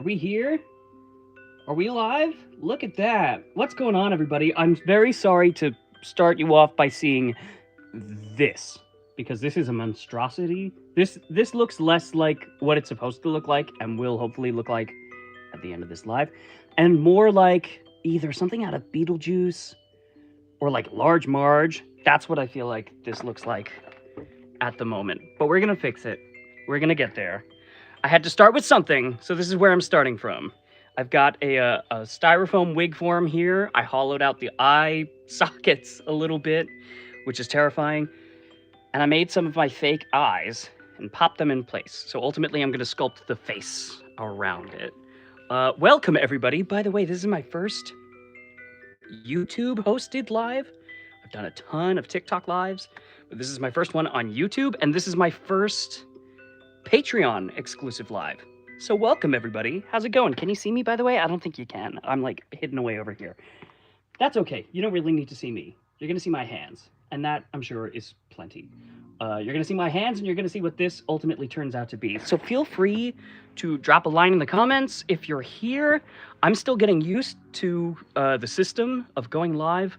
Are we here? Are we live? Look at that. What's going on, everybody? I'm very sorry to start you off by seeing this, because this is a monstrosity. This looks less like what it's supposed to look like and will hopefully look like at the end of this live, and more like either something out of Beetlejuice or like Large Marge. That's what I feel like this looks like at the moment. But we're gonna fix it. We're gonna get there. I had to start with something, so this is where I'm starting from. I've got a styrofoam wig form here. I hollowed out the eye sockets a little bit, which is terrifying. And I made some of my fake eyes and popped them in place. So ultimately, I'm going to sculpt the face around it. Welcome, everybody. By the way, this is my first YouTube hosted live. I've done a ton of TikTok lives, but this is my first one on YouTube, and this is my first Patreon exclusive live. So welcome, everybody. How's it going? Can you see me, by the way? I don't think you can. I'm like hidden away over here. That's okay. You don't really need to see me. You're going to see my hands, and that, I'm sure, is plenty. You're going to see my hands, and you're going to see what this ultimately turns out to be. So feel free to drop a line in the comments if you're here. I'm still getting used to the system of going live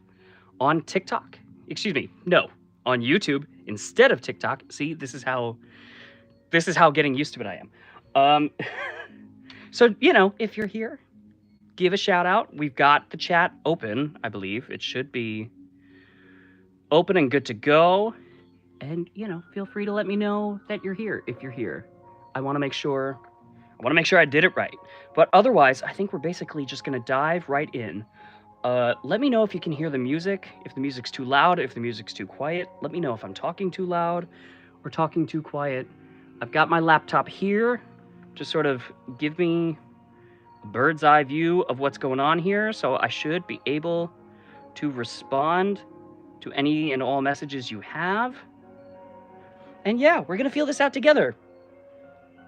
on TikTok. Excuse me, no, on YouTube instead of TikTok. See, this is how getting used to it I am. So, you know, if you're here, give a shout out. We've got the chat open, I believe. It should be open and good to go. And, you know, feel free to let me know that you're here if you're here. I want to make sure I did it right. But otherwise, I think we're basically just going to dive right in. Let me know if you can hear the music, if the music's too loud, if the music's too quiet. Let me know if I'm talking too loud or talking too quiet. I've got my laptop here to sort of give me a bird's eye view of what's going on here, so I should be able to respond to any and all messages you have. And yeah, we're gonna feel this out together.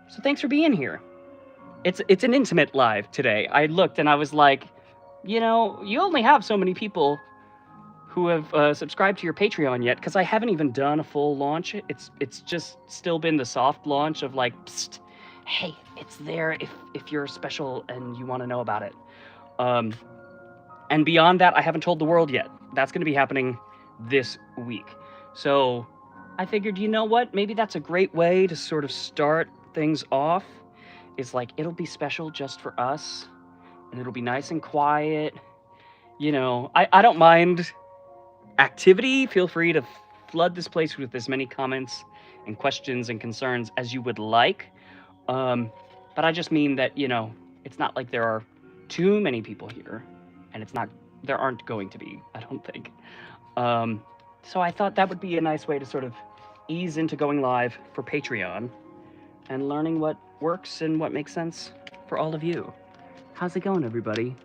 So thanks for being here. It's an intimate live today. I looked and I was like, you know, you only have so many people who have subscribed to your Patreon yet, because I haven't even done a full launch. It's just still been the soft launch of like, psst, hey, it's there if you're special and you want to know about it. And beyond that, I haven't told the world yet. That's going to be happening this week. So I figured, you know what? Maybe that's a great way to sort of start things off. It's like, it'll be special just for us, and it'll be nice and quiet. You know, I don't mind activity. Feel free to flood this place with as many comments and questions and concerns as you would like. But I just mean that, you know, it's not like there are too many people here, and there aren't going to be, I don't think. So I thought that would be a nice way to sort of ease into going live for Patreon and learning what works and what makes sense for all of you. How's it going, everybody?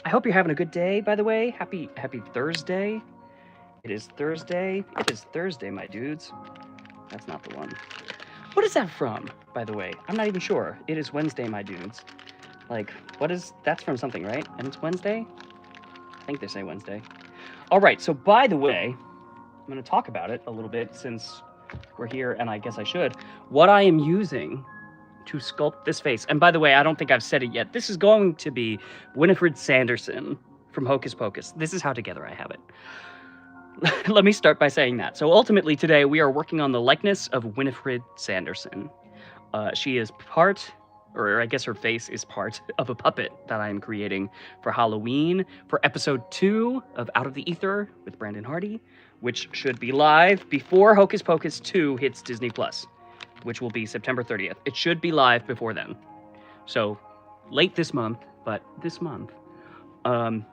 I hope you're having a good day, by the way. Happy Thursday. It is Thursday. It is Thursday, my dudes. That's not the one. What is that from, by the way? I'm not even sure. It is Wednesday, my dudes. Like, that's from something, right? And it's Wednesday? I think they say Wednesday. All right, so by the way, I'm going to talk about it a little bit since we're here, and I guess I should. What I am using to sculpt this face, and by the way, I don't think I've said it yet. This is going to be Winifred Sanderson from Hocus Pocus. This is how together I have it. Let me start by saying that. So ultimately today we are working on the likeness of Winifred Sanderson. She is part, or I guess her face is part, of a puppet that I am creating for Halloween for episode 2 of Out of the Ether with Brandon Hardy, which should be live before Hocus Pocus 2 hits Disney+, which will be September 30th. It should be live before then. So late this month, but this month. And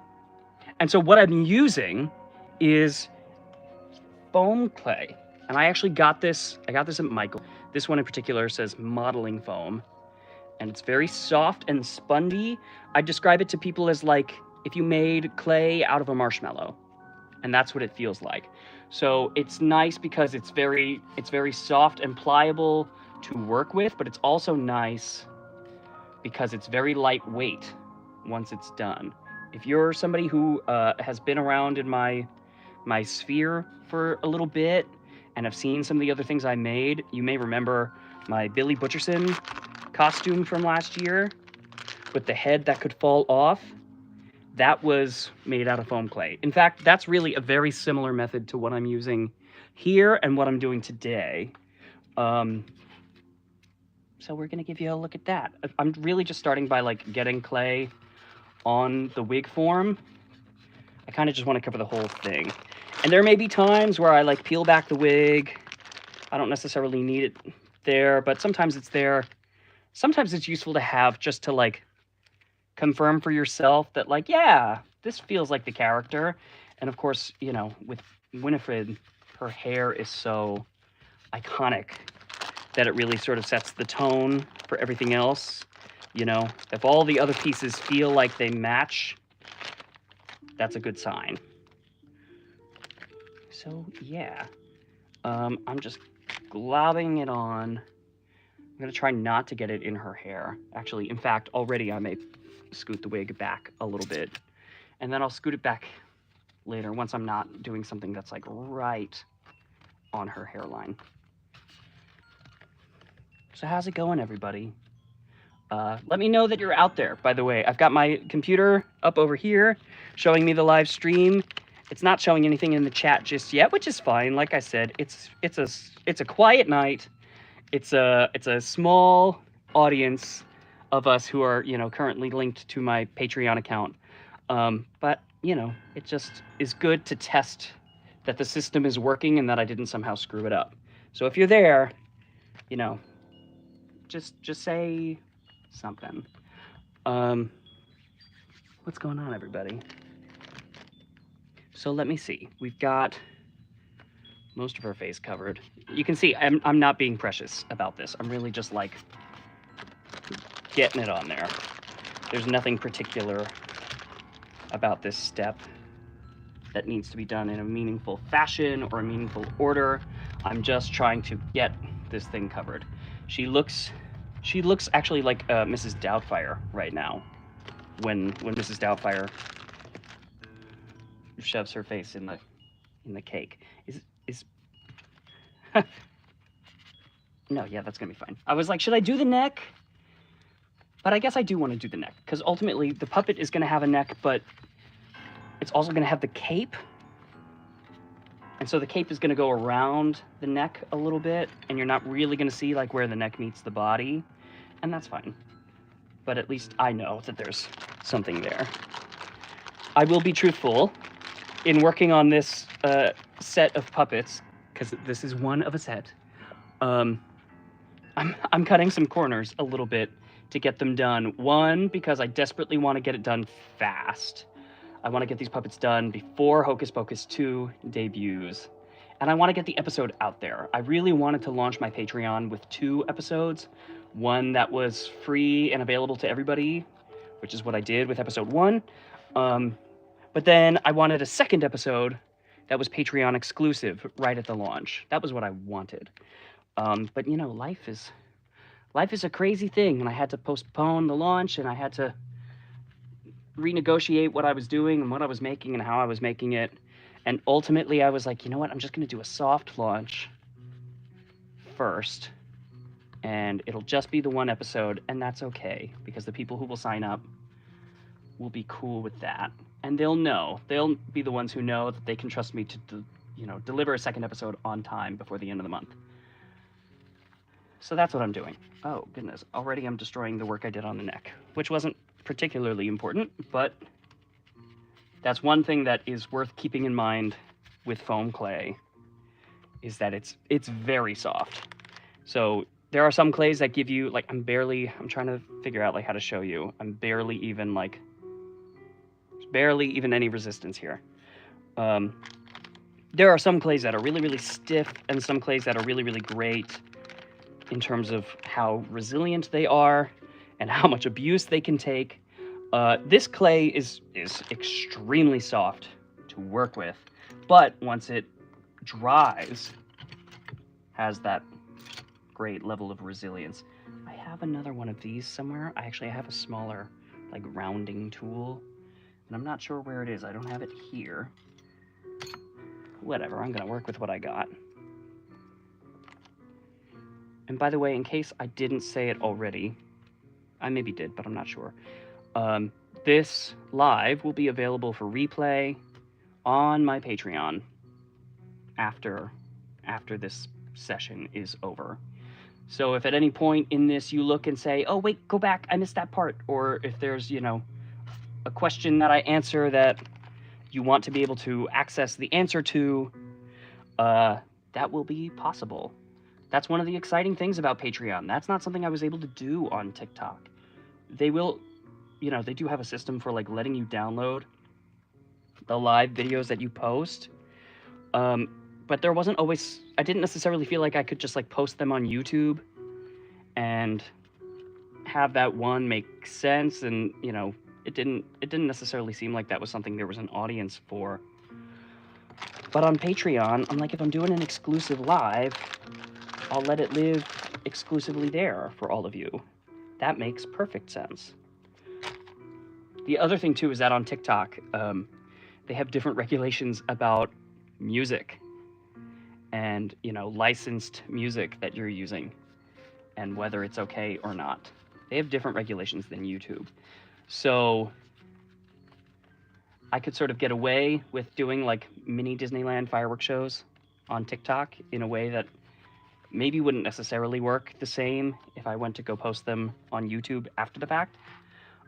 so what I'm using is foam clay, and I actually got this at Michael. This one in particular says modeling foam, and it's very soft and spongy. I describe it to people as like if you made clay out of a marshmallow, and that's what it feels like. So it's nice because it's very soft and pliable to work with, but it's also nice because it's very lightweight once it's done. If you're somebody who has been around in my sphere for a little bit and have seen some of the other things I made, you may remember my Billy Butcherson costume from last year, with the head that could fall off, that was made out of foam clay. In fact, that's really a very similar method to what I'm using here and what I'm doing today. So we're gonna give you a look at that. I'm really just starting by like getting clay on the wig form. I kind of just want to cover the whole thing. And there may be times where I like peel back the wig. I don't necessarily need it there, but sometimes it's there. Sometimes it's useful to have just to like confirm for yourself that like, yeah, this feels like the character. And of course, you know, with Winifred, her hair is so iconic that it really sort of sets the tone for everything else. You know, if all the other pieces feel like they match, that's a good sign. So yeah, I'm just globbing it on. I'm gonna try not to get it in her hair. Actually, in fact, already I may scoot the wig back a little bit, and then I'll scoot it back later once I'm not doing something that's like right on her hairline. So how's it going, everybody? Let me know that you're out there, by the way. I've got my computer up over here showing me the live stream. It's not showing anything in the chat just yet, which is fine. Like I said, it's a quiet night. It's a small audience of us who are, you know, currently linked to my Patreon account. But, you know, it just is good to test that the system is working and that I didn't somehow screw it up. So if you're there, you know, just say something. What's going on, everybody? So let me see. We've got most of her face covered. You can see I'm not being precious about this. I'm really just like getting it on there. There's nothing particular about this step that needs to be done in a meaningful fashion or a meaningful order. I'm just trying to get this thing covered. She looks actually like Mrs. Doubtfire right now. When Mrs. Doubtfire shoves her face in the cake. Is No, yeah, that's gonna be fine. I was like, should I do the neck? But I guess I do want to do the neck, because ultimately the puppet is gonna have a neck, but it's also gonna have the cape. And so the cape is gonna go around the neck a little bit, and you're not really gonna see like where the neck meets the body, and that's fine. But at least I know that there's something there. I will be truthful. In working on this set of puppets, because this is one of a set, I'm cutting some corners a little bit to get them done. One, because I desperately want to get it done fast. I want to get these puppets done before Hocus Pocus 2 debuts. And I want to get the episode out there. I really wanted to launch my Patreon with 2 episodes. One that was free and available to everybody, which is what I did with episode 1. But then I wanted a second episode that was Patreon exclusive right at the launch. That was what I wanted. But you know, life is a crazy thing, and I had to postpone the launch, and I had to renegotiate what I was doing and what I was making and how I was making it. And ultimately I was like, you know what, I'm just gonna do a soft launch first, and it'll just be the 1 episode, and that's okay, because the people who will sign up will be cool with that. And they'll be the ones who know that they can trust me to deliver a second episode on time before the end of the month. So that's what I'm doing. Oh goodness, already I'm destroying the work I did on the neck, which wasn't particularly important, but that's one thing that is worth keeping in mind with foam clay, is that it's very soft. So there are some clays that give you, like, I'm trying to figure out like how to show you. I'm barely even any resistance here. There are some clays that are really, really stiff, and some clays that are really, really great in terms of how resilient they are and how much abuse they can take. This clay is extremely soft to work with, but once it dries, has that great level of resilience. I have another one of these somewhere. I actually have a smaller, like, rounding tool, and I'm not sure where it is. I don't have it here. Whatever, I'm gonna work with what I got. And by the way, in case I didn't say it already, I maybe did, but I'm not sure. This live will be available for replay on my Patreon after this session is over. So if at any point in this you look and say, oh wait, go back, I missed that part, or if there's, you know, a question that I answer that you want to be able to access the answer to, that will be possible. That's one of the exciting things about Patreon. That's not something I was able to do on TikTok. They will, you know, they do have a system for like letting you download the live videos that you post. But there wasn't always, I didn't necessarily feel like I could just like post them on YouTube and have that one make sense. And, you know, it didn't necessarily seem like that was something there was an audience for. But on Patreon, I'm like, if I'm doing an exclusive live, I'll let it live exclusively there for all of you. That makes perfect sense. The other thing too is that on TikTok, they have different regulations about music and, you know, licensed music that you're using and whether it's okay or not. They have different regulations than YouTube. So I could sort of get away with doing like mini Disneyland fireworks shows on TikTok in a way that maybe wouldn't necessarily work the same if I went to go post them on YouTube after the fact.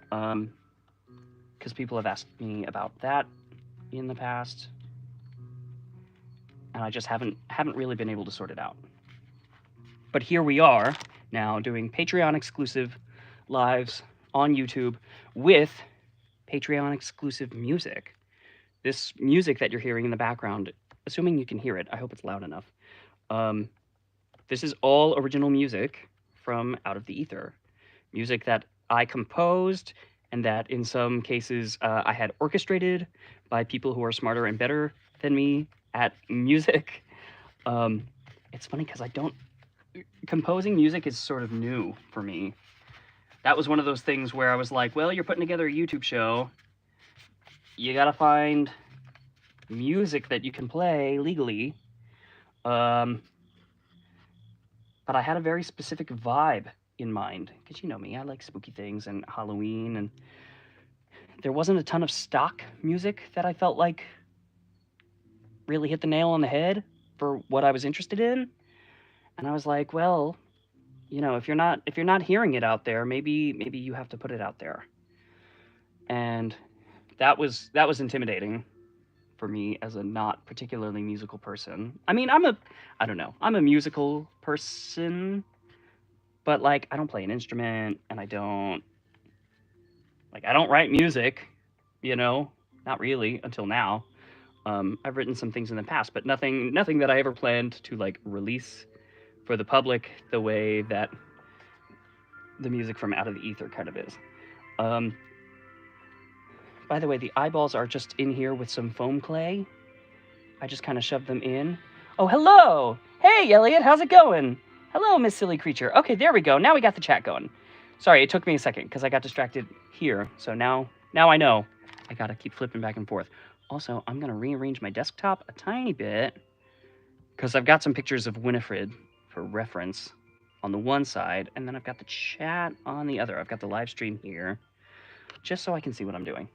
Because people have asked me about that in the past, and I just haven't really been able to sort it out. But here we are now doing Patreon exclusive lives on YouTube with Patreon exclusive music. This music that you're hearing in the background, assuming you can hear it, I hope it's loud enough. This is all original music from Out of the Ether. Music that I composed and that in some cases I had orchestrated by people who are smarter and better than me at music. It's funny because composing music is sort of new for me. That was one of those things where I was like, well, you're putting together a YouTube show. You gotta find music that you can play legally. But I had a very specific vibe in mind, because you know me, I like spooky things and Halloween, and there wasn't a ton of stock music that I felt like really hit the nail on the head for what I was interested in. And I was like, well, you know, if you're not hearing it out there, maybe you have to put it out there. And that was intimidating for me as a not particularly musical person. I mean, I'm a musical person, but like I don't play an instrument and I don't write music, you know, not really until now. I've written some things in the past, but nothing that I ever planned to like release for the public the way that the music from Out of the Ether kind of is. By the way, the eyeballs are just in here with some foam clay. I just kind of shoved them in. Oh, hello! Hey, Elliot, how's it going? Hello, Miss Silly Creature. Okay, there we go. Now we got the chat going. Sorry, it took me a second because I got distracted here. So now I know I gotta keep flipping back and forth. Also, I'm gonna rearrange my desktop a tiny bit because I've got some pictures of Winifred for reference on the one side, and then I've got the chat on the other. I've got the live stream here, just so I can see what I'm doing.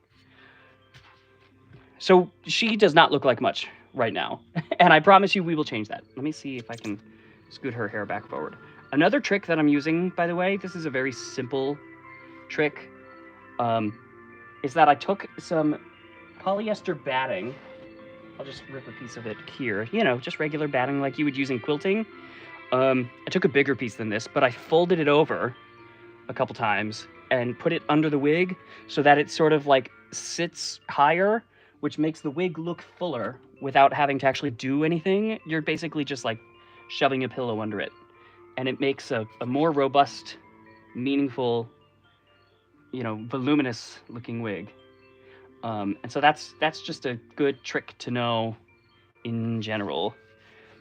So she does not look like much right now, and I promise you we will change that. Let me see if I can scoot her hair back forward. Another trick that I'm using, by the way, this is a very simple trick, is that I took some polyester batting. I'll just rip a piece of it here. You know, just regular batting like you would use in quilting. I took a bigger piece than this, but I folded it over a couple times and put it under the wig so that it sort of like sits higher, which makes the wig look fuller without having to actually do anything. You're basically just like shoving a pillow under it. And it makes a more robust, meaningful, you know, voluminous looking wig. And so that's just a good trick to know in general.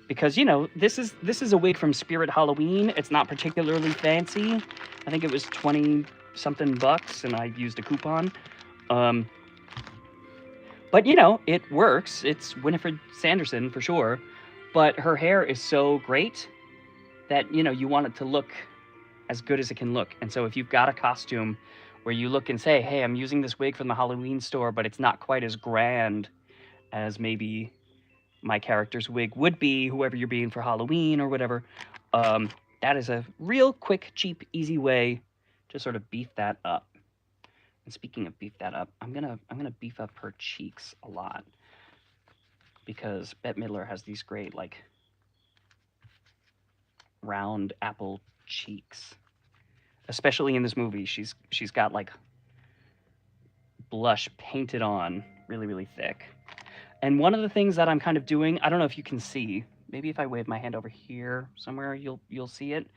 Because, you know, this is a wig from Spirit Halloween. It's not particularly fancy. I think it was 20-something bucks, and I used a coupon. But, you know, it works. It's Winifred Sanderson for sure. But her hair is so great that, you know, you want it to look as good as it can look. And so if you've got a costume where you look and say, hey, I'm using this wig from the Halloween store, but it's not quite as grand as maybe my character's wig would be, whoever you're being for Halloween or whatever. That is a real quick, cheap, easy way to sort of beef that up. And speaking of beef that up, I'm gonna beef up her cheeks a lot, because Bette Midler has these great, like, round apple cheeks. Especially in this movie, she's got like blush painted on really, really thick. And one of the things that I'm kind of doing, I don't know if you can see, maybe if I wave my hand over here somewhere, you'll see it.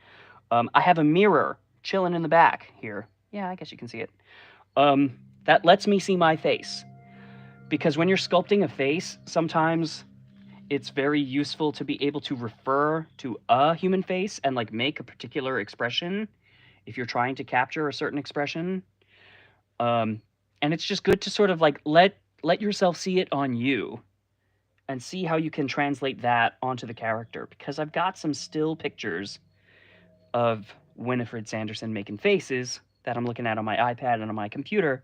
I have a mirror chilling in the back here. Yeah, I guess you can see it. That lets me see my face. Because when you're sculpting a face, sometimes it's very useful to be able to refer to a human face and like make a particular expression if you're trying to capture a certain expression. And it's just good to sort of like let yourself see it on you and see how you can translate that onto the character. Because I've got some still pictures of Winifred Sanderson making faces that I'm looking at on my iPad and on my computer,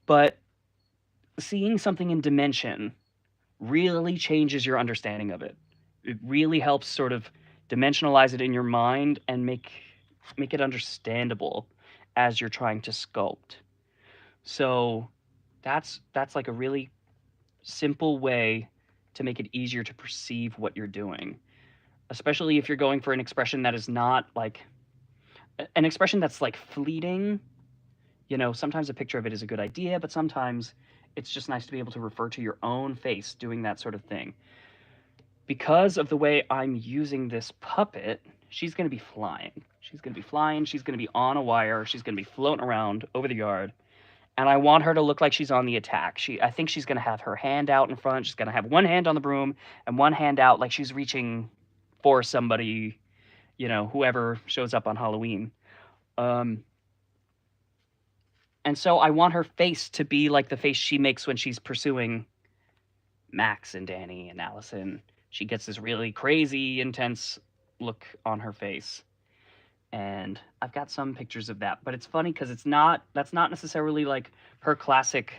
but seeing something in dimension really changes your understanding of it. It really helps sort of dimensionalize it in your mind and make it understandable as you're trying to sculpt. So that's like a really simple way to make it easier to perceive what you're doing, especially if you're going for an expression that is not like an expression that's like fleeting. You know, sometimes a picture of it is a good idea, but sometimes it's just nice to be able to refer to your own face doing that sort of thing. Because of the way I'm using this puppet, she's going to be flying. She's going to be flying. She's going to be on a wire. She's going to be floating around over the yard. And I want her to look like she's on the attack. I think she's going to have her hand out in front. She's going to have one hand on the broom and one hand out like she's reaching for somebody, you know, whoever shows up on Halloween. And so I want her face to be like the face she makes when she's pursuing Max and Danny and Allison. She gets this really crazy, intense look on her face. And I've got some pictures of that, but it's funny because that's not necessarily like her classic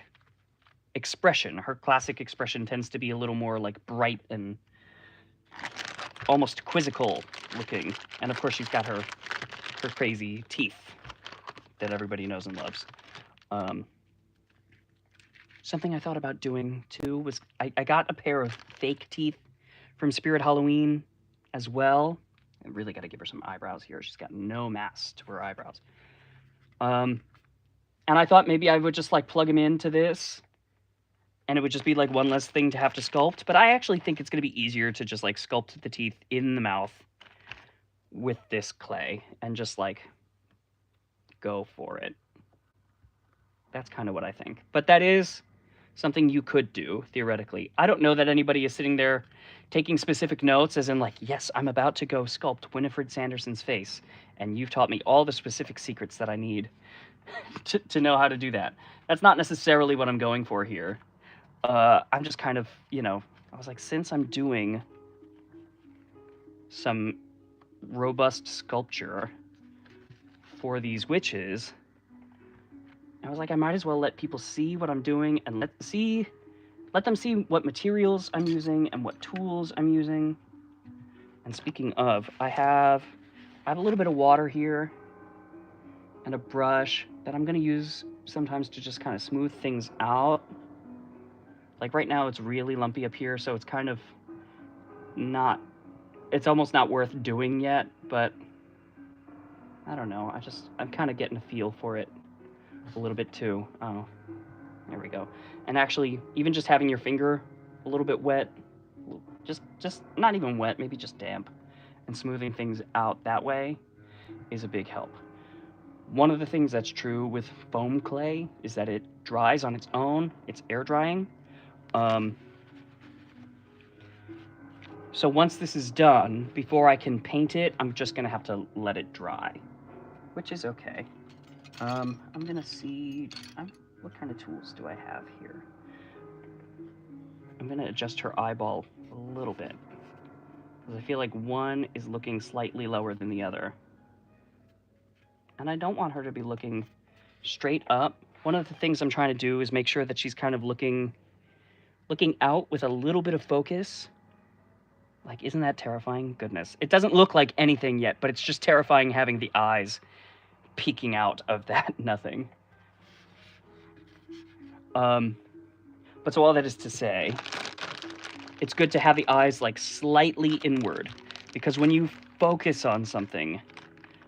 expression. Her classic expression tends to be a little more like bright and almost quizzical looking. And of course she's got her crazy teeth that everybody knows and loves. Something I thought about doing too was I got a pair of fake teeth from Spirit Halloween as well. I really got to give her some eyebrows here. She's got no mass to her eyebrows. And I thought maybe I would just like plug them into this and it would just be like one less thing to have to sculpt. But I actually think it's going to be easier to just like sculpt the teeth in the mouth with this clay and just like go for it. That's kind of what I think. But that is something you could do, theoretically. I don't know that anybody is sitting there taking specific notes, as in like, yes, I'm about to go sculpt Winifred Sanderson's face, and you've taught me all the specific secrets that I need to know how to do that. That's not necessarily what I'm going for here. I'm just kind of, you know, I was like, since I'm doing some robust sculpture for these witches, I was like, I might as well let people see what I'm doing and let them see what materials I'm using and what tools I'm using. And speaking of, I have a little bit of water here and a brush that I'm going to use sometimes to just kind of smooth things out. Like right now it's really lumpy up here, so it's kind of not, it's almost not worth doing yet, but I don't know. I'm kind of getting a feel for it a little bit too. Oh, there we go. And actually, even just having your finger a little bit wet, just not even wet, maybe just damp, and smoothing things out that way is a big help. One of the things that's true with foam clay is that it dries on its own. It's air drying. So once this is done, before I can paint it, I'm just gonna have to let it dry, which is okay. I'm gonna see, what kind of tools do I have here? I'm gonna adjust her eyeball a little bit, because I feel like one is looking slightly lower than the other. And I don't want her to be looking straight up. One of the things I'm trying to do is make sure that she's kind of looking out with a little bit of focus. Like, isn't that terrifying? Goodness. It doesn't look like anything yet, but it's just terrifying having the eyes peeking out of that nothing. But so all that is to say, it's good to have the eyes like slightly inward, because when you focus on something,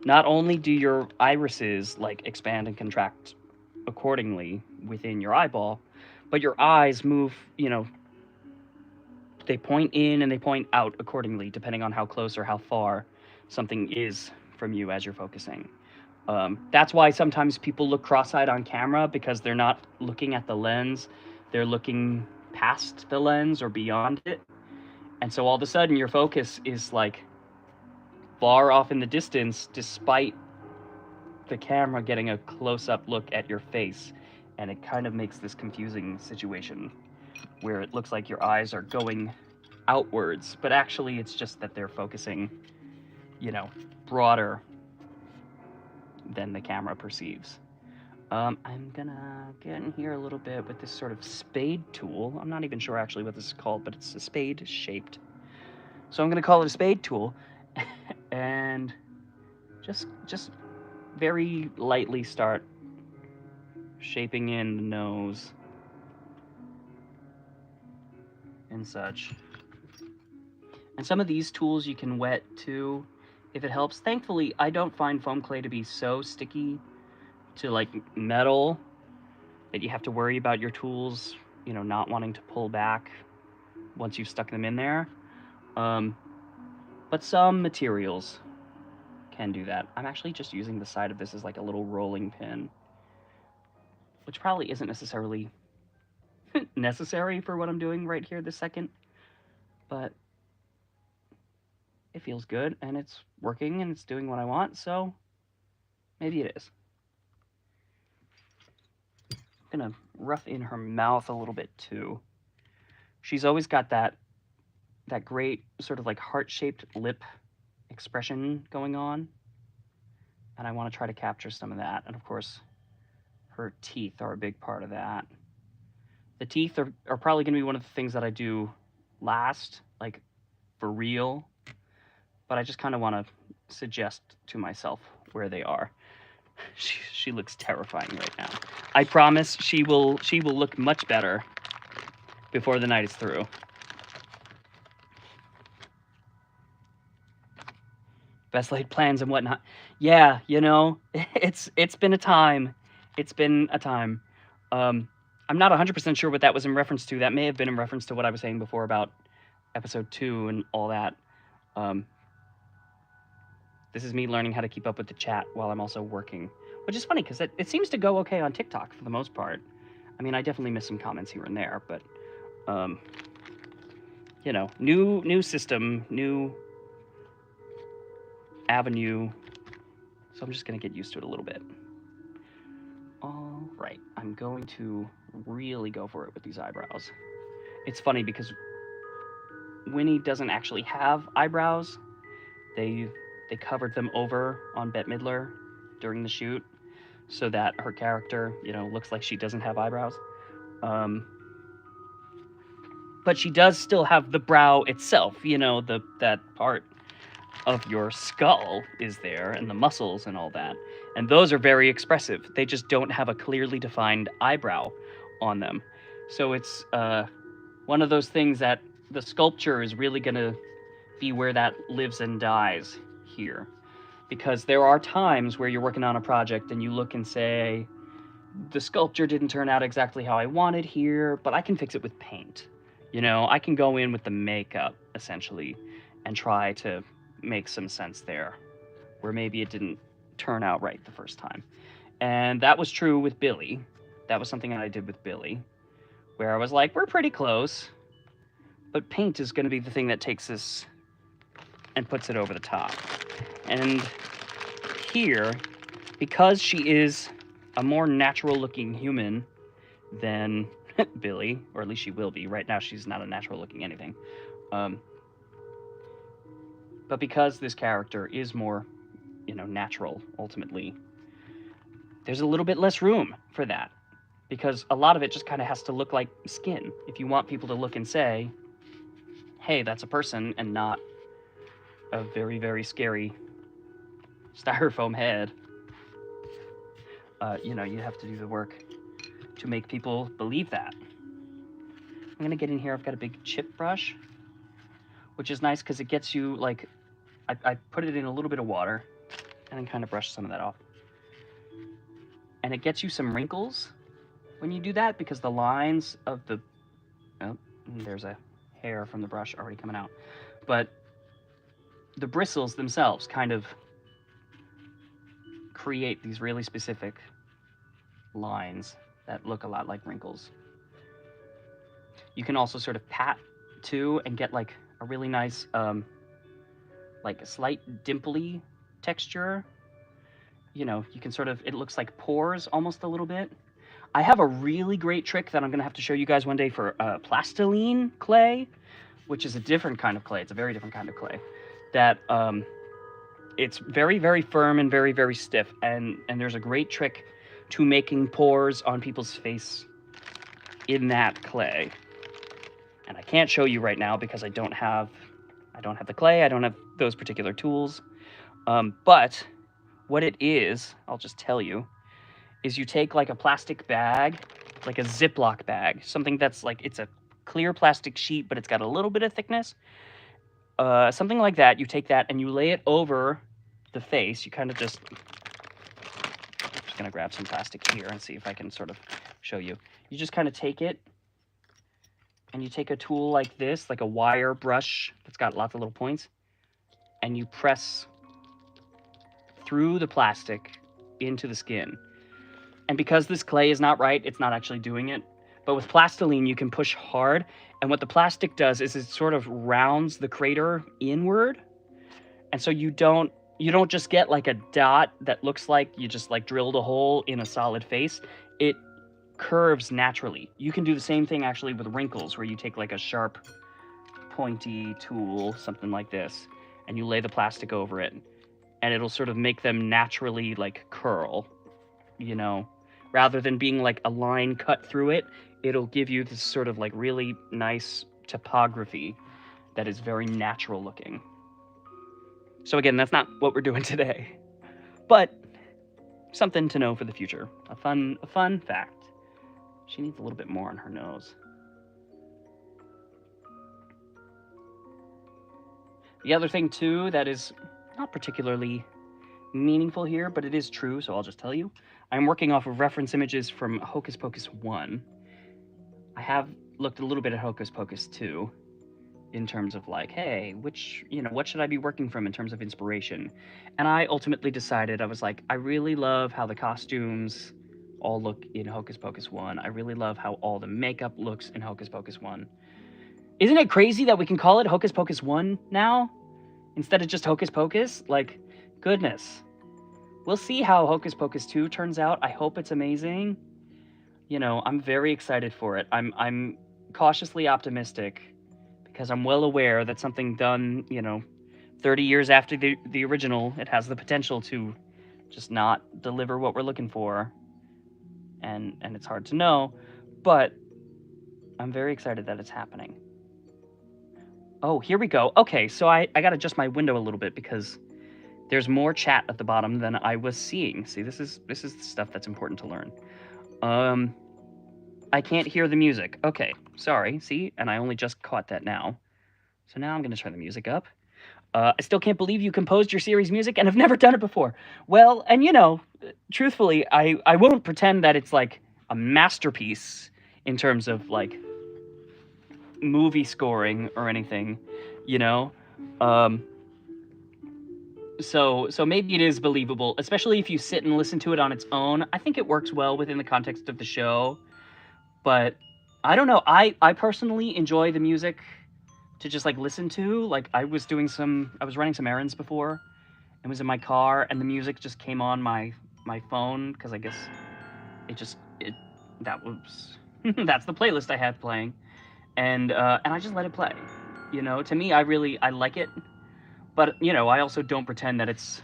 not only do your irises like expand and contract accordingly within your eyeball, but your eyes move, they point in and they point out accordingly, depending on how close or how far something is from you as you're focusing. That's why sometimes people look cross-eyed on camera, because they're not looking at the lens, they're looking past the lens or beyond it. And so all of a sudden your focus is like far off in the distance, despite the camera getting a close-up look at your face. And it kind of makes this confusing situation where it looks like your eyes are going outwards, but actually it's just that they're focusing, broader than the camera perceives. I'm gonna get in here a little bit with this sort of spade tool. I'm not even sure actually what this is called, but it's a spade shaped. So I'm gonna call it a spade tool, and just very lightly start shaping in the nose and such. And some of these tools you can wet too, if it helps. Thankfully, I don't find foam clay to be so sticky to like metal that you have to worry about your tools, not wanting to pull back once you've stuck them in there. But some materials can do that. I'm actually just using the side of this as like a little rolling pin, which probably isn't necessarily necessary for what I'm doing right here this second, but it feels good and it's working and it's doing what I want, so maybe it is. I'm gonna rough in her mouth a little bit too. She's always got that great sort of like heart-shaped lip expression going on, and I want to try to capture some of that. And of course, her teeth are a big part of that. The teeth are probably going to be one of the things that I do last, like for real, but I just kind of want to suggest to myself where they are. She looks terrifying right now. I promise she will look much better before the night is through. Best laid plans and whatnot. Yeah, it's been a time. It's been a time. I'm not 100% sure what that was in reference to. That may have been in reference to what I was saying before about episode 2 and all that. This is me learning how to keep up with the chat while I'm also working, which is funny because it seems to go okay on TikTok for the most part. I mean, I definitely miss some comments here and there, but new system, new avenue, so I'm just gonna get used to it a little bit. All right, I'm going to really go for it with these eyebrows. It's funny because Winnie doesn't actually have eyebrows. They covered them over on Bette Midler during the shoot so that her character, looks like she doesn't have eyebrows. But she does still have the brow itself, that part of your skull is there, and the muscles and all that. And those are very expressive. They just don't have a clearly defined eyebrow on them. So it's one of those things that the sculpture is really going to be where that lives and dies here. Because there are times where you're working on a project and you look and say, the sculpture didn't turn out exactly how I wanted here, but I can fix it with paint. I can go in with the makeup, essentially, and try to make some sense there, where maybe it didn't turn out right the first time. And that was true with Billy. That was something that I did with Billy, where I was like, we're pretty close, but paint is going to be the thing that takes this and puts it over the top. And here, because she is a more natural-looking human than Billy, or at least she will be. Right now, she's not a natural-looking anything. But because this character is more, natural, ultimately, there's a little bit less room for that, because a lot of it just kind of has to look like skin. If you want people to look and say, hey, that's a person, and not a very, very scary styrofoam head, you know, you have to do the work to make people believe that. I'm gonna get in here. I've got a big chip brush, which is nice because it gets you, like, I put it in a little bit of water and then kind of brush some of that off. And it gets you some wrinkles when you do that, because the lines of the, oh, there's a hair from the brush already coming out. But the bristles themselves kind of create these really specific lines that look a lot like wrinkles. You can also sort of pat too and get like a really nice, like a slight dimply texture. You know, you can sort of, it looks like pores almost a little bit. I have a really great trick that I'm gonna have to show you guys one day for plastiline clay, which is a different kind of clay. It's a very different kind of clay that it's very, very firm and very, very stiff. And there's a great trick to making pores on people's face in that clay. And I can't show you right now because I don't have the clay. I don't have those particular tools. But what it is, I'll just tell you, is you take like a plastic bag, like a Ziploc bag, something that's like, it's a clear plastic sheet, but it's got a little bit of thickness. Something like that. You take that and you lay it over the face. You kind of just gonna grab some plastic here and see if I can sort of show you. You just kind of take it and you take a tool like this, like a wire brush that's got lots of little points, and you press through the plastic into the skin. And because this clay is not right, it's not actually doing it. But with plastiline, you can push hard, and what the plastic does is it sort of rounds the crater inward, and so you don't just get like a dot that looks like you just like drilled a hole in a solid face. It curves naturally. You can do the same thing actually with wrinkles, where you take like a sharp, pointy tool, something like this, and you lay the plastic over it, and it'll sort of make them naturally like curl, you know, rather than being like a line cut through it. It'll give you this sort of like really nice topography that is very natural looking. So again, that's not what we're doing today, but something to know for the future. A fun fact. She needs a little bit more on her nose. The other thing too that is not particularly meaningful here, but it is true, so I'll just tell you. I'm working off of reference images from Hocus Pocus 1. I have looked a little bit at Hocus Pocus 2 in terms of like, hey, what should I be working from in terms of inspiration? And I ultimately decided, I was like, I really love how the costumes all look in Hocus Pocus 1. I really love how all the makeup looks in Hocus Pocus 1. Isn't it crazy that we can call it Hocus Pocus 1 now instead of just Hocus Pocus? Like, goodness. We'll see how Hocus Pocus 2 turns out. I hope it's amazing. You know, I'm very excited for it. I'm cautiously optimistic because I'm well aware that something done, 30 years after the original, it has the potential to just not deliver what we're looking for. And it's hard to know, but I'm very excited that it's happening. Oh, here we go. Okay, so I got to adjust my window a little bit because there's more chat at the bottom than I was seeing. See, this is the stuff that's important to learn. I can't hear the music. Okay, sorry. See, and I only just caught that now. So now I'm going to turn the music up. I still can't believe you composed your series music and have never done it before. Well, and truthfully, I won't pretend that it's like a masterpiece in terms of like movie scoring or anything, So maybe it is believable, especially if you sit and listen to it on its own. I think it works well within the context of the show, but I don't know. I personally enjoy the music to just like listen to. Like I was running some errands before and was in my car and the music just came on my phone because I guess that was that's the playlist I had playing, and I just let it play. To me, I like it. But, I also don't pretend that it's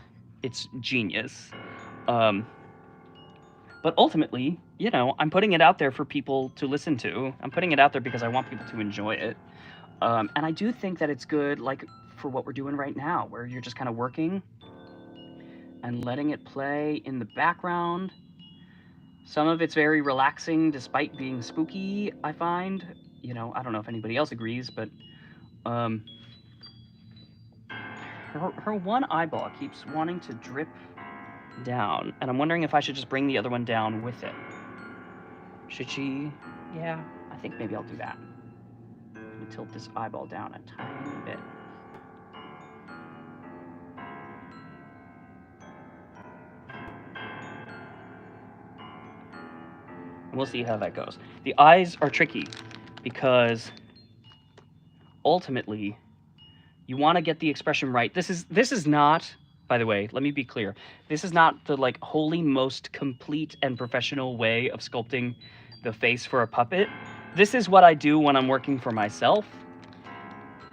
genius. But ultimately, you know, I'm putting it out there for people to listen to. I'm putting it out there because I want people to enjoy it. And I do think that it's good, like, for what we're doing right now, where you're just kind of working and letting it play in the background. Some of it's very relaxing despite being spooky, I find. You know, I don't know if anybody else agrees, but um, her one eyeball keeps wanting to drip down, and I'm wondering if I should just bring the other one down with it. Should she? Yeah, I think maybe I'll do that. Let me tilt this eyeball down a tiny bit. And we'll see how that goes. The eyes are tricky because ultimately you want to get the expression right. This is not, by the way, let me be clear. This is not the like wholly most complete and professional way of sculpting the face for a puppet. This is what I do when I'm working for myself.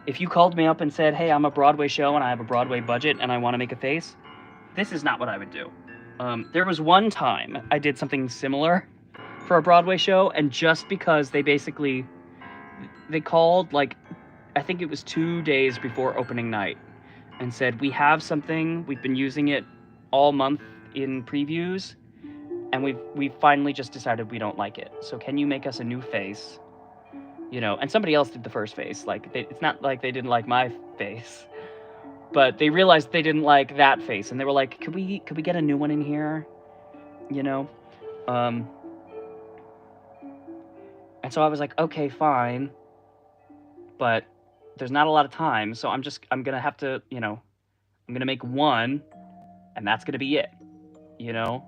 If you called me up and said, hey, I'm a Broadway show and I have a Broadway budget and I want to make a face, this is not what I would do. There was one time I did something similar for a Broadway show, and just because they called, like, I think it was 2 days before opening night, and said, we have something, we've been using it all month in previews, and we've finally just decided we don't like it. So can you make us a new face? You know, and somebody else did the first face. Like, it's not like they didn't like my face, but they realized they didn't like that face, and they were like, could we get a new one in here? You know? And so I was like, okay, fine, but there's not a lot of time, so I'm gonna have to, you know, I'm gonna make one, and that's gonna be it. You know,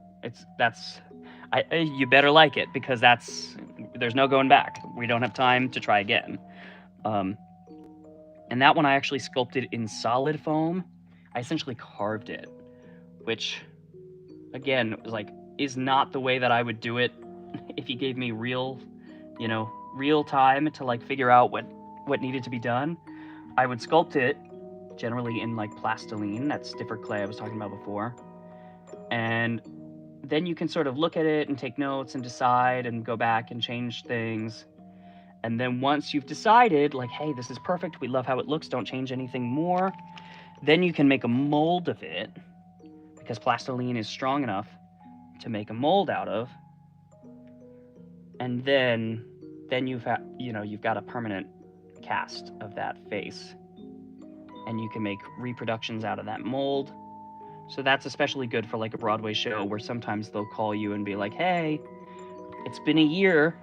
you better like it, because there's no going back. We don't have time to try again. And that one I actually sculpted in solid foam. I essentially carved it, which, again, is not the way that I would do it if you gave me real time to like figure out what needed to be done. I would sculpt it generally in like plastiline, that stiffer clay I was talking about before. And then you can sort of look at it and take notes and decide and go back and change things. And then once you've decided, like, hey, this is perfect, we love how it looks, don't change anything more, then you can make a mold of it, because plastiline is strong enough to make a mold out of. And then you've got a permanent cast of that face, and you can make reproductions out of that mold. So that's especially good for like a Broadway show, where sometimes they'll call you and be like, hey, it's been a year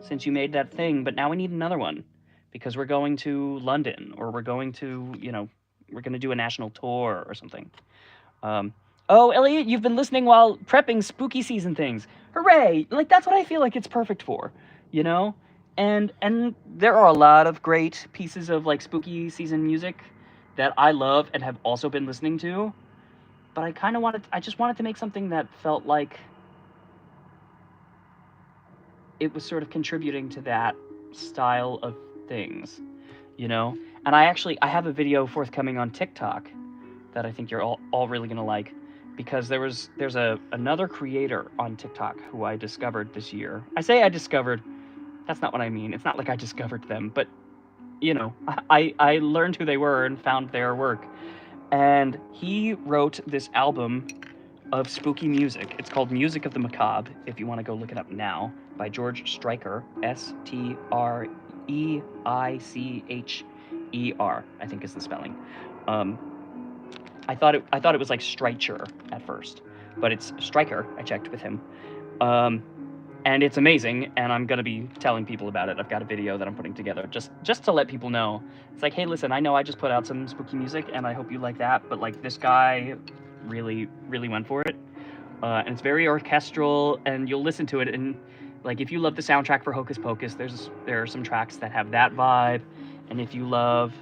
since you made that thing, but now we need another one because we're going to London, or we're going to, we're going to do a national tour or something. Oh, Elliot, you've been listening while prepping spooky season things. Hooray! Like, that's what I feel like it's perfect for, you know? And there are a lot of great pieces of like spooky season music that I love and have also been listening to, but I just wanted to make something that felt like it was sort of contributing to that style of things, you know? And I have a video forthcoming on TikTok that I think you're all really gonna like, because there's another creator on TikTok who I discovered this year. I say I discovered, that's not what I mean. It's not like I discovered them, but, you know, I learned who they were and found their work. And he wrote this album of spooky music. It's called Music of the Macabre, if you want to go look it up now, by George Streicher, Streicher, I think is the spelling. I thought it was like Streicher at first, but it's Streicher. I checked with him. And it's amazing, and I'm gonna be telling people about it. I've got a video that I'm putting together just to let people know. It's like, hey, listen, I know I just put out some spooky music, and I hope you like that, but like this guy really, really went for it. And it's very orchestral, and you'll listen to it, and like if you love the soundtrack for Hocus Pocus, there are some tracks that have that vibe, and if you love,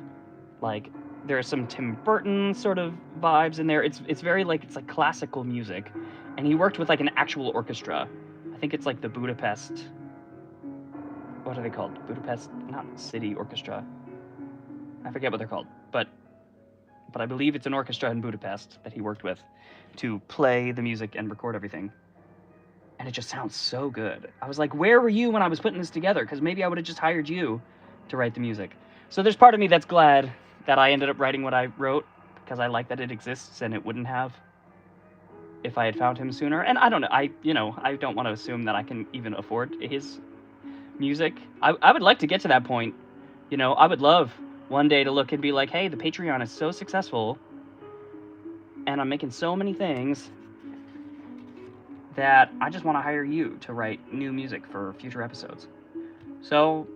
like, there are some Tim Burton sort of vibes in there. It's very like, it's like classical music, and he worked with like an actual orchestra. I think it's like the Budapest, what are they called? Budapest, not City Orchestra. I forget what they're called, but I believe it's an orchestra in Budapest that he worked with to play the music and record everything. and it just sounds so good. I was like, where were you when I was putting this together? Because maybe I would have just hired you to write the music. So there's part of me that's glad that I ended up writing what I wrote, because I like that it exists, and it wouldn't have if I had found him sooner. And I don't know, I don't want to assume that I can even afford his music. I would like to get to that point. I would love one day to look and be like, hey, the Patreon is so successful, and I'm making so many things that I just want to hire you to write new music for future episodes. So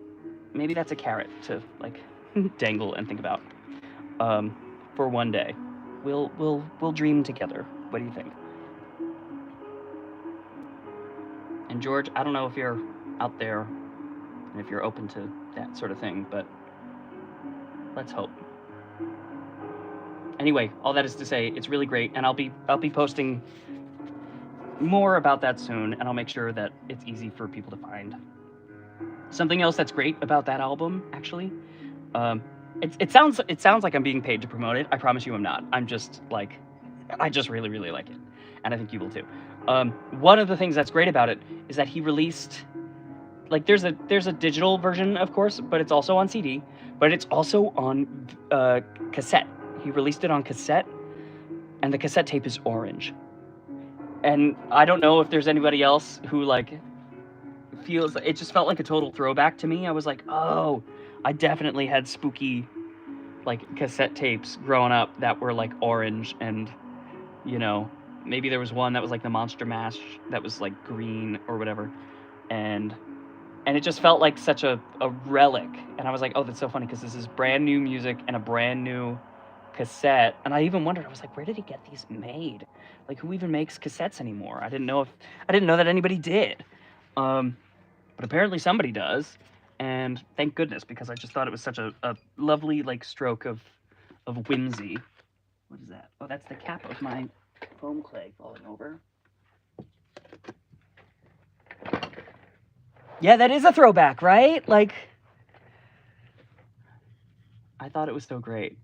maybe that's a carrot to like dangle and think about for one day. We'll dream together. What do you think? And George, I don't know if you're out there and if you're open to that sort of thing, but let's hope. Anyway, all that is to say, it's really great, and I'll be posting more about that soon, and I'll make sure that it's easy for people to find. Something else that's great about that album, actually, it sounds like I'm being paid to promote it. I promise you I'm not. I'm just like, I just really, really like it, and I think you will too. One of the things that's great about it is that he released, like, there's a digital version, of course, but it's also on CD, but it's also on cassette. He released it on cassette, and the cassette tape is orange. And I don't know if there's anybody else who, like, feels... It just felt like a total throwback to me. I was like, oh, I definitely had spooky, like, cassette tapes growing up that were, like, orange, and, maybe there was one that was, like, the Monster Mash that was, like, green or whatever. And it just felt like such a relic. And I was like, oh, that's so funny, because this is brand new music and a brand new cassette. And I even wondered, I was like, where did he get these made? Like, who even makes cassettes anymore? I didn't know that anybody did. But apparently somebody does. And thank goodness, because I just thought it was such a lovely, like, stroke of whimsy. What is that? Oh, that's the cap of my foam clay falling over. Yeah, that is a throwback, right? Like, I thought it was so great.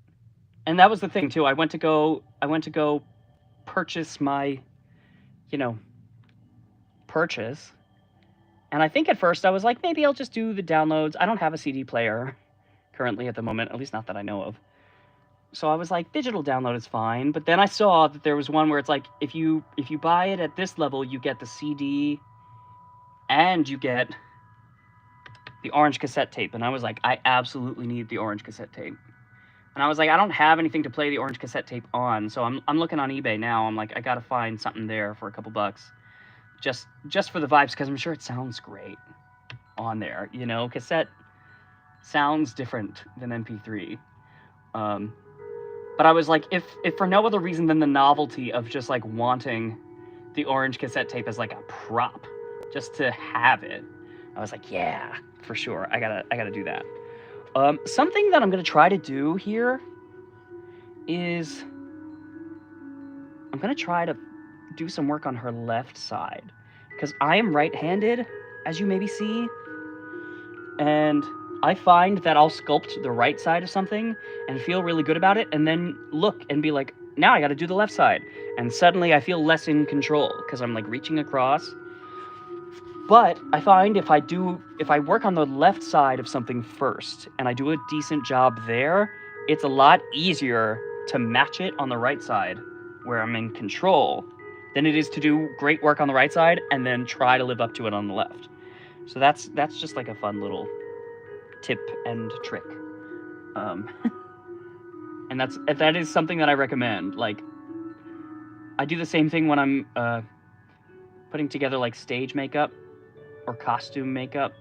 And that was the thing too. I went to go purchase my, purchase. And I think at first I was like, maybe I'll just do the downloads. I don't have a CD player currently at the moment, at least not that I know of. So I was like, digital download is fine. But then I saw that there was one where it's like, if you buy it at this level, you get the CD and you get the orange cassette tape. And I was like, I absolutely need the orange cassette tape. And I was like, I don't have anything to play the orange cassette tape on, so I'm looking on eBay now. I'm like, I gotta find something there for a couple bucks, just for the vibes, because I'm sure it sounds great on there. Cassette sounds different than MP3. But I was like, if for no other reason than the novelty of just like wanting the orange cassette tape as like a prop, just to have it, I was like, yeah, for sure, I gotta do that. Something that I'm going to try to do here is I'm going to try to do some work on her left side, because I am right-handed, as you maybe see, and I find that I'll sculpt the right side of something and feel really good about it, and then look and be like, now I got to do the left side, and suddenly I feel less in control because I'm like reaching across. But I find if I work on the left side of something first and I do a decent job there, it's a lot easier to match it on the right side where I'm in control than it is to do great work on the right side and then try to live up to it on the left. So that's just like a fun little tip and trick. And that is something that I recommend. Like, I do the same thing when I'm putting together like stage makeup or costume makeup.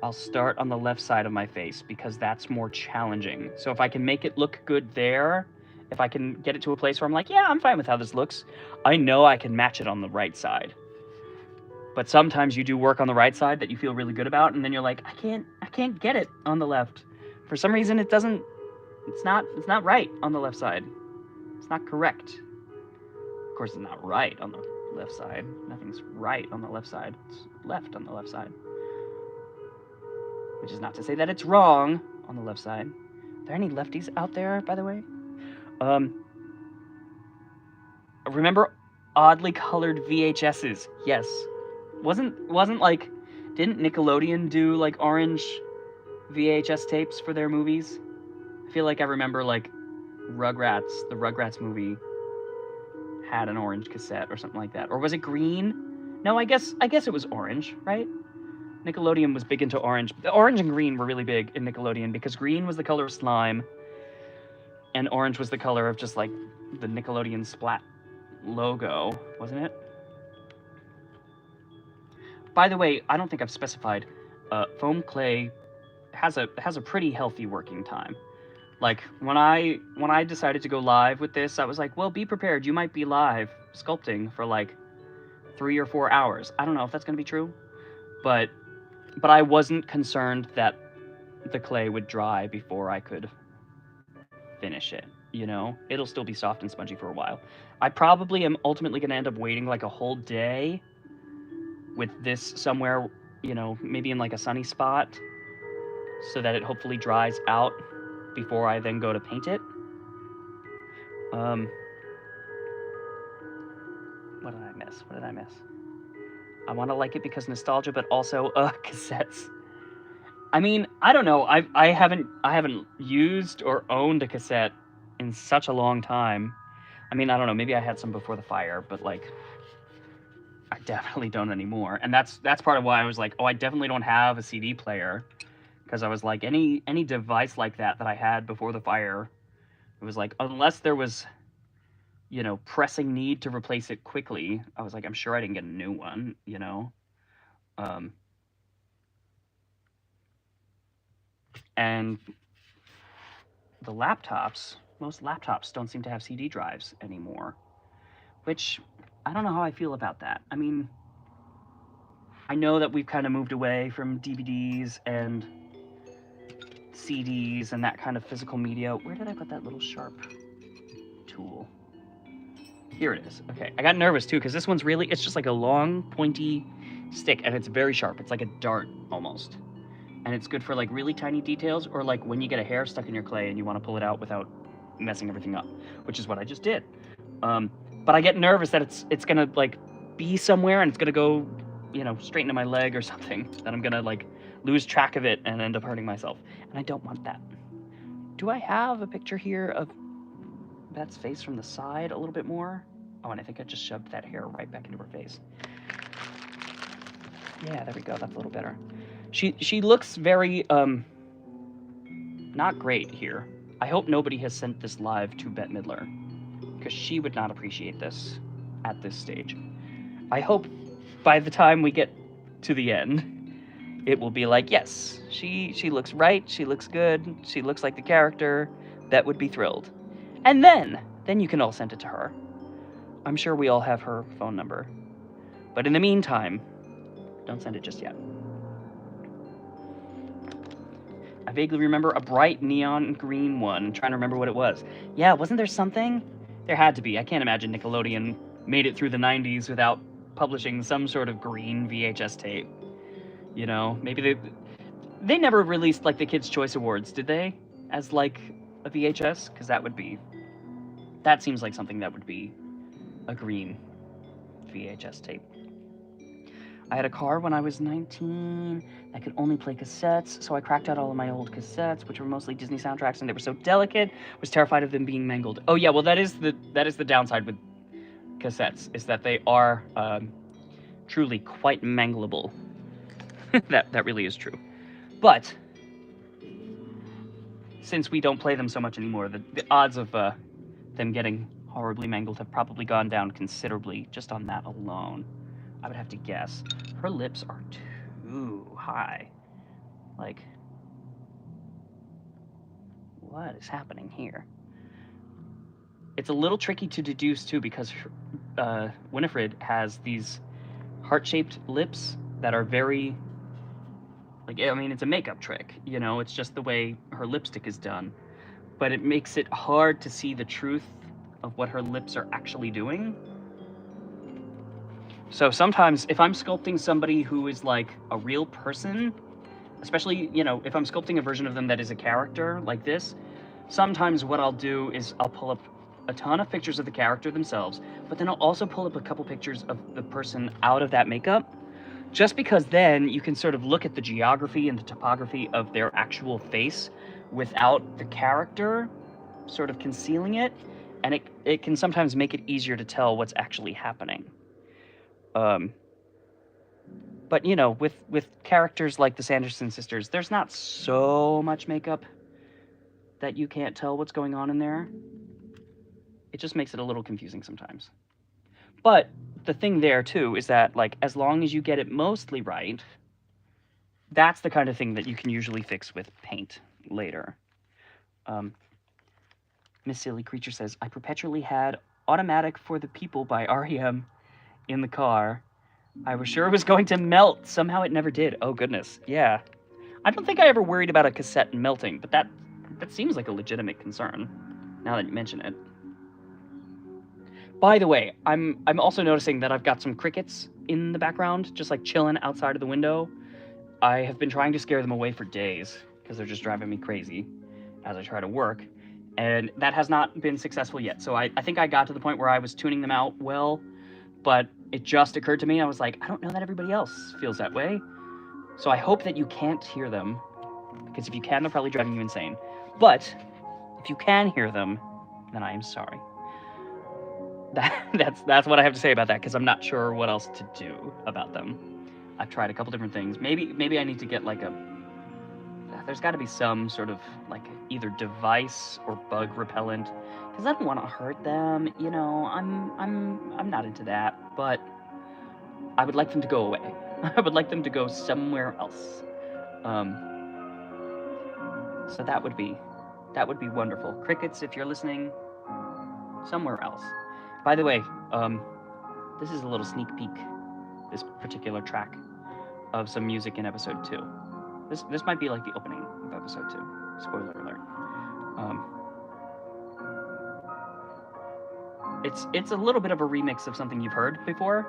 I'll start on the left side of my face because that's more challenging. So if I can make it look good there, if I can get it to a place where I'm like, yeah, I'm fine with how this looks, I know I can match it on the right side. But sometimes you do work on the right side that you feel really good about, and then you're like, I can't get it on the left. For some reason it's not right on the left side. It's not correct. Of course, it's not right on the left side. Nothing's right on the left side. It's left on the left side. Which is not to say that it's wrong on the left side. Are there any lefties out there, by the way? Remember oddly colored VHSs. Yes. Wasn't like, didn't Nickelodeon do like orange VHS tapes for their movies? I feel like I remember like Rugrats, the Rugrats movie had an orange cassette or something like that. Or was it green? No, I guess it was orange, right? Nickelodeon was big into orange. The orange and green were really big in Nickelodeon because green was the color of slime and orange was the color of just like the Nickelodeon Splat logo, wasn't it? By the way, I don't think I've specified. Foam clay has a pretty healthy working time. Like when I decided to go live with this, I was like, well, be prepared. You might be live sculpting for like 3 or 4 hours. I don't know if that's gonna be true, but I wasn't concerned that the clay would dry before I could finish it. You know, it'll still be soft and spongy for a while. I probably am ultimately gonna end up waiting like a whole day with this somewhere, you know, maybe in like a sunny spot, so that it hopefully dries out before I then go to paint it. What did I miss? What did I miss? I want to like it because nostalgia, but also cassettes. I mean, I don't know. I haven't used or owned a cassette in such a long time. I mean, I don't know. Maybe I had some before the fire, but like, I definitely don't anymore. And that's part of why I was like, oh, I definitely don't have a CD player, because I was like, any device like that I had before the fire, it was like, unless there was, you know, pressing need to replace it quickly, I was like, I'm sure I didn't get a new one, you know. And the laptops, most laptops don't seem to have CD drives anymore, which I don't know how I feel about that. I mean, I know that we've kind of moved away from DVDs and CDs and that kind of physical media. Where did I put that little sharp tool? Here it is. Okay, I got nervous too because this one's really, it's just like a long pointy stick and it's very sharp. It's like a dart almost. And it's good for like really tiny details, or like when you get a hair stuck in your clay and you want to pull it out without messing everything up, which is what I just did. But I get nervous that it's gonna like be somewhere and it's gonna go, you know, straight into my leg or something, that I'm gonna like lose track of it and end up hurting myself. And I don't want that. Do I have a picture here of Beth's face from the side a little bit more? Oh, and I think I just shoved that hair right back into her face. Yeah, there we go. That's a little better. She looks very, not great here. I hope nobody has sent this live to Bette Midler, because she would not appreciate this at this stage. I hope by the time we get to the end, it will be like, yes, she looks right, she looks good, she looks like the character. Bette would be thrilled. And then you can all send it to her. I'm sure we all have her phone number. But in the meantime, don't send it just yet. I vaguely remember a bright neon green one. I'm trying to remember what it was. Yeah, wasn't there something? There had to be. I can't imagine Nickelodeon made it through the 90s without publishing some sort of green VHS tape. You know, maybe they never released like the Kids' Choice Awards, did they? As like a VHS? Because that seems like something that would be a green VHS tape. I had a car when I was 19 that could only play cassettes, so I cracked out all of my old cassettes, which were mostly Disney soundtracks, and they were so delicate, I was terrified of them being mangled. Oh yeah, well that is the downside with cassettes, is that they are truly quite mangleable. that really is true. But since we don't play them so much anymore, the odds of them getting horribly mangled have probably gone down considerably just on that alone. I would have to guess. Her lips are too high. Like, what is happening here? It's a little tricky to deduce too, because Winifred has these heart-shaped lips that are very, like, I mean, it's a makeup trick, you know, it's just the way her lipstick is done. But it makes it hard to see the truth of what her lips are actually doing. So sometimes if I'm sculpting somebody who is like a real person, especially, you know, if I'm sculpting a version of them that is a character like this, sometimes what I'll do is I'll pull up a ton of pictures of the character themselves, but then I'll also pull up a couple pictures of the person out of that makeup, just because then you can sort of look at the geography and the topography of their actual face without the character sort of concealing it, and it can sometimes make it easier to tell what's actually happening. But you know, with characters like the Sanderson sisters, there's not so much makeup that you can't tell what's going on in there. It just makes it a little confusing sometimes. But the thing there too is that, like, as long as you get it mostly right, that's the kind of thing that you can usually fix with paint later. Miss Silly Creature says, I perpetually had Automatic for the People by REM in the car. I was sure it was going to melt. Somehow it never did. Oh, goodness. Yeah. I don't think I ever worried about a cassette melting, but that seems like a legitimate concern, now that you mention it. By the way, I'm also noticing that I've got some crickets in the background, just like chilling outside of the window. I have been trying to scare them away for days, because they're just driving me crazy as I try to work, and that has not been successful yet. So I think I got to the point where I was tuning them out well, but it just occurred to me, I was like, I don't know that everybody else feels that way. So I hope that you can't hear them, because if you can, they're probably driving you insane. But if you can hear them, then I am sorry. That's what I have to say about that, because I'm not sure what else to do about them. I've tried a couple different things. Maybe I need to get like there's got to be some sort of like either device or bug repellent, because I don't want to hurt them. You know, I'm not into that, but I would like them to go away. I would like them to go somewhere else. So that would be wonderful. Crickets, if you're listening, somewhere else. By the way, this is a little sneak peek, this particular track, of some music in episode 2. This might be like the opening of episode 2. Spoiler alert. It's a little bit of a remix of something you've heard before,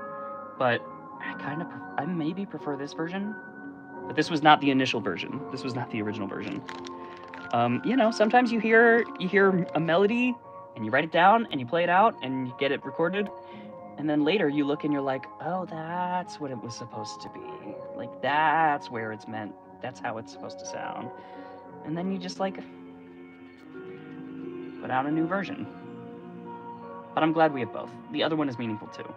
but I maybe prefer this version. But this was not the initial version. This was not the original version. You know, sometimes you hear a melody and you write it down and you play it out and you get it recorded, and then later you look and you're like, oh, that's what it was supposed to be. Like, that's where it's meant. That's how it's supposed to sound. And then you just like put out a new version. But I'm glad we have both. The other one is meaningful too.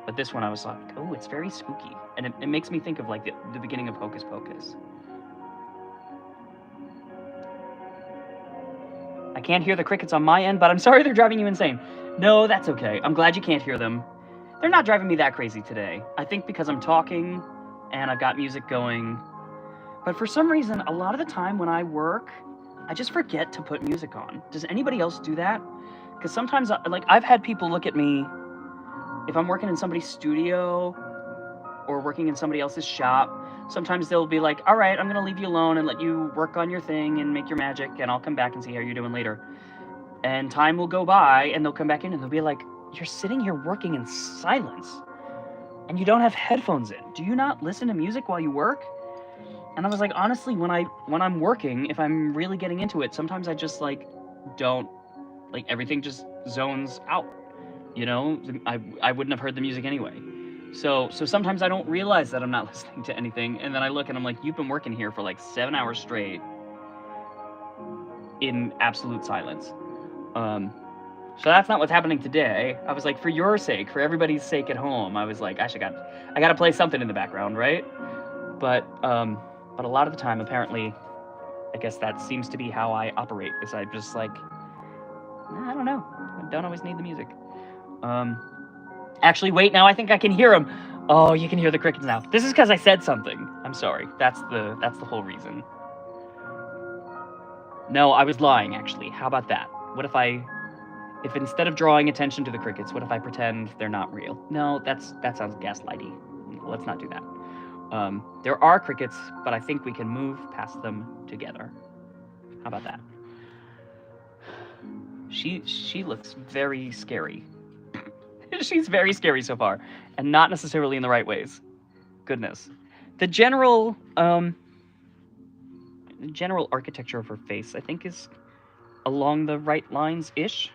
But this one I was like, oh, it's very spooky. And it makes me think of like the beginning of Hocus Pocus. I can't hear the crickets on my end, but I'm sorry they're driving you insane. No, that's okay. I'm glad you can't hear them. They're not driving me that crazy today. I think because I'm talking and I've got music going. But for some reason, a lot of the time when I work, I just forget to put music on. Does anybody else do that? Because sometimes, like, I've had people look at me, if I'm working in somebody's studio or working in somebody else's shop, sometimes they'll be like, all right, I'm going to leave you alone and let you work on your thing and make your magic, and I'll come back and see how you're doing later. And time will go by, and they'll come back in, and they'll be like, you're sitting here working in silence, and you don't have headphones in. Do you not listen to music while you work? And I was like, honestly, when I'm working, if I'm really getting into it, sometimes I just, like, don't, like, everything just zones out, you know? I wouldn't have heard the music anyway. So sometimes I don't realize that I'm not listening to anything, and then I look and I'm like, you've been working here for like 7 hours straight in absolute silence. So that's not what's happening today. I was like, for your sake, for everybody's sake at home, I was like, I gotta play something in the background, right? But a lot of the time, apparently, I guess that seems to be how I operate, is I just like, I don't know, I don't always need the music. Actually, wait, now I think I can hear them. Oh, you can hear the crickets now. This is because I said something. I'm sorry. That's the whole reason. No, I was lying, actually. How about that? What if instead of drawing attention to the crickets, what if I pretend they're not real? No, that sounds gaslighty. Let's not do that. There are crickets, but I think we can move past them together. How about that? She looks very scary. She's very scary so far, and not necessarily in the right ways. Goodness. The general architecture of her face, I think, is along the right lines-ish.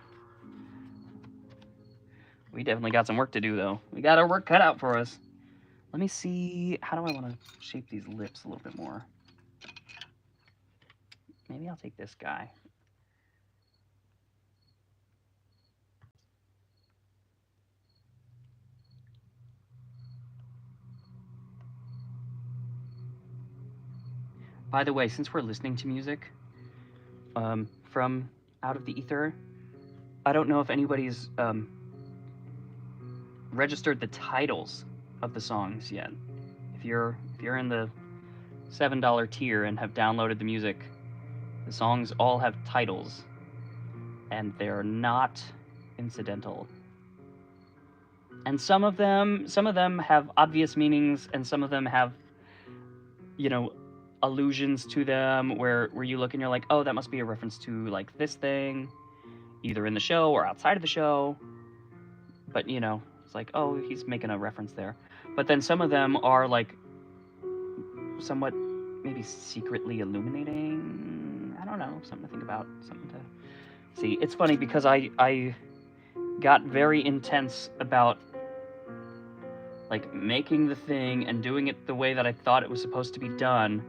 We definitely got some work to do, though. We got our work cut out for us. Let me see, how do I want to shape these lips a little bit more? Maybe I'll take this guy. By the way, since we're listening to music from out of the ether, I don't know if anybody's registered the titles of the songs yet. If you're in the $7 tier and have downloaded the music, the songs all have titles, and they're not incidental. And some of them have obvious meanings, and some of them have, you know, allusions to them where you look and you're like, oh, that must be a reference to like this thing, either in the show or outside of the show. But you know, it's like, oh, he's making a reference there. But then some of them are like somewhat maybe secretly illuminating. I don't know, something to think about, something to see. It's funny because I got very intense about like making the thing and doing it the way that I thought it was supposed to be done.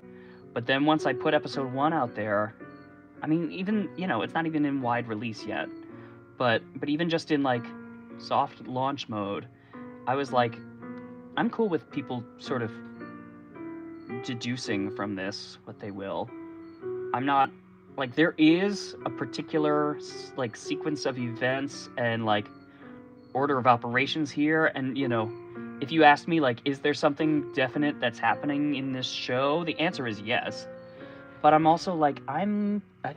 But then once I put episode 1 out there, I mean, even, you know, it's not even in wide release yet, but even just in like soft launch mode, I was like, I'm cool with people sort of deducing from this what they will. I'm not, like, there is a particular like sequence of events and like order of operations here, and you know, if you ask me, like, is there something definite that's happening in this show? The answer is yes. But I'm also like, I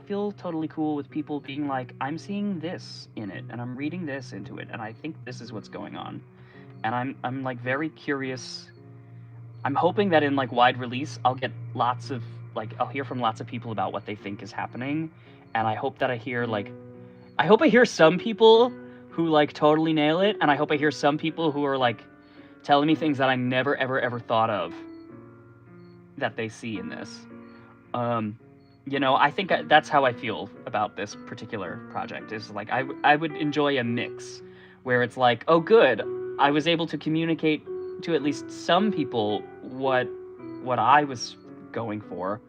feel totally cool with people being like, I'm seeing this in it, and I'm reading this into it, and I think this is what's going on. And I'm like very curious. I'm hoping that in like wide release, I'll get lots of, like, I'll hear from lots of people about what they think is happening. And I hope that I hear some people who like totally nail it, and I hope I hear some people who are like telling me things that I never ever thought of that they see in this. You know, I think that's how I feel about this particular project. Is like I would enjoy a mix where it's like, oh good, I was able to communicate to at least some people what I was going for,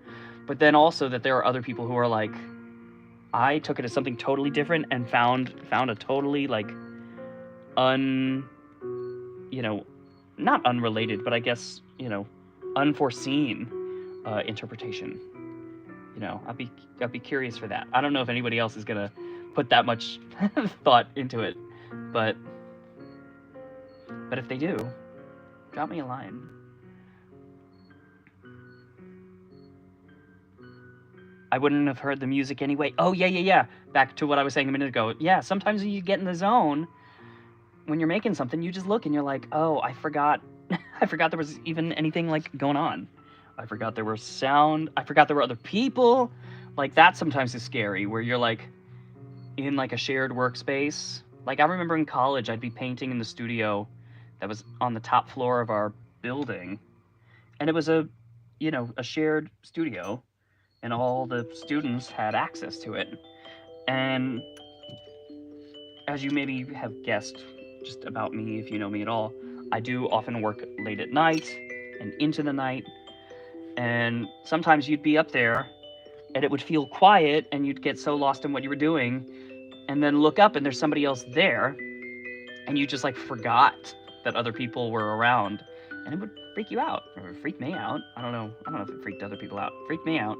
but then also that there are other people who are like, I took it as something totally different and found a totally like you know, not unrelated, but I guess, you know, unforeseen interpretation. You know, I'd be curious for that. I don't know if anybody else is gonna put that much thought into it, but if they do, drop me a line. I wouldn't have heard the music anyway. Oh yeah. Back to what I was saying a minute ago. Yeah, sometimes when you get in the zone, when you're making something, you just look and you're like, oh, I forgot there was even anything like going on. I forgot there was sound. I forgot there were other people. Like, that sometimes is scary, where you're like in like a shared workspace. Like, I remember in college, I'd be painting in the studio that was on the top floor of our building, and it was a shared studio, and all the students had access to it. And as you maybe have guessed just about me, if you know me at all, I do often work late at night and into the night. And sometimes you'd be up there and it would feel quiet and you'd get so lost in what you were doing, and then look up and there's somebody else there, and you just like forgot that other people were around, and it would freak you out, or freak me out. I don't know if it freaked other people out. Freaked me out.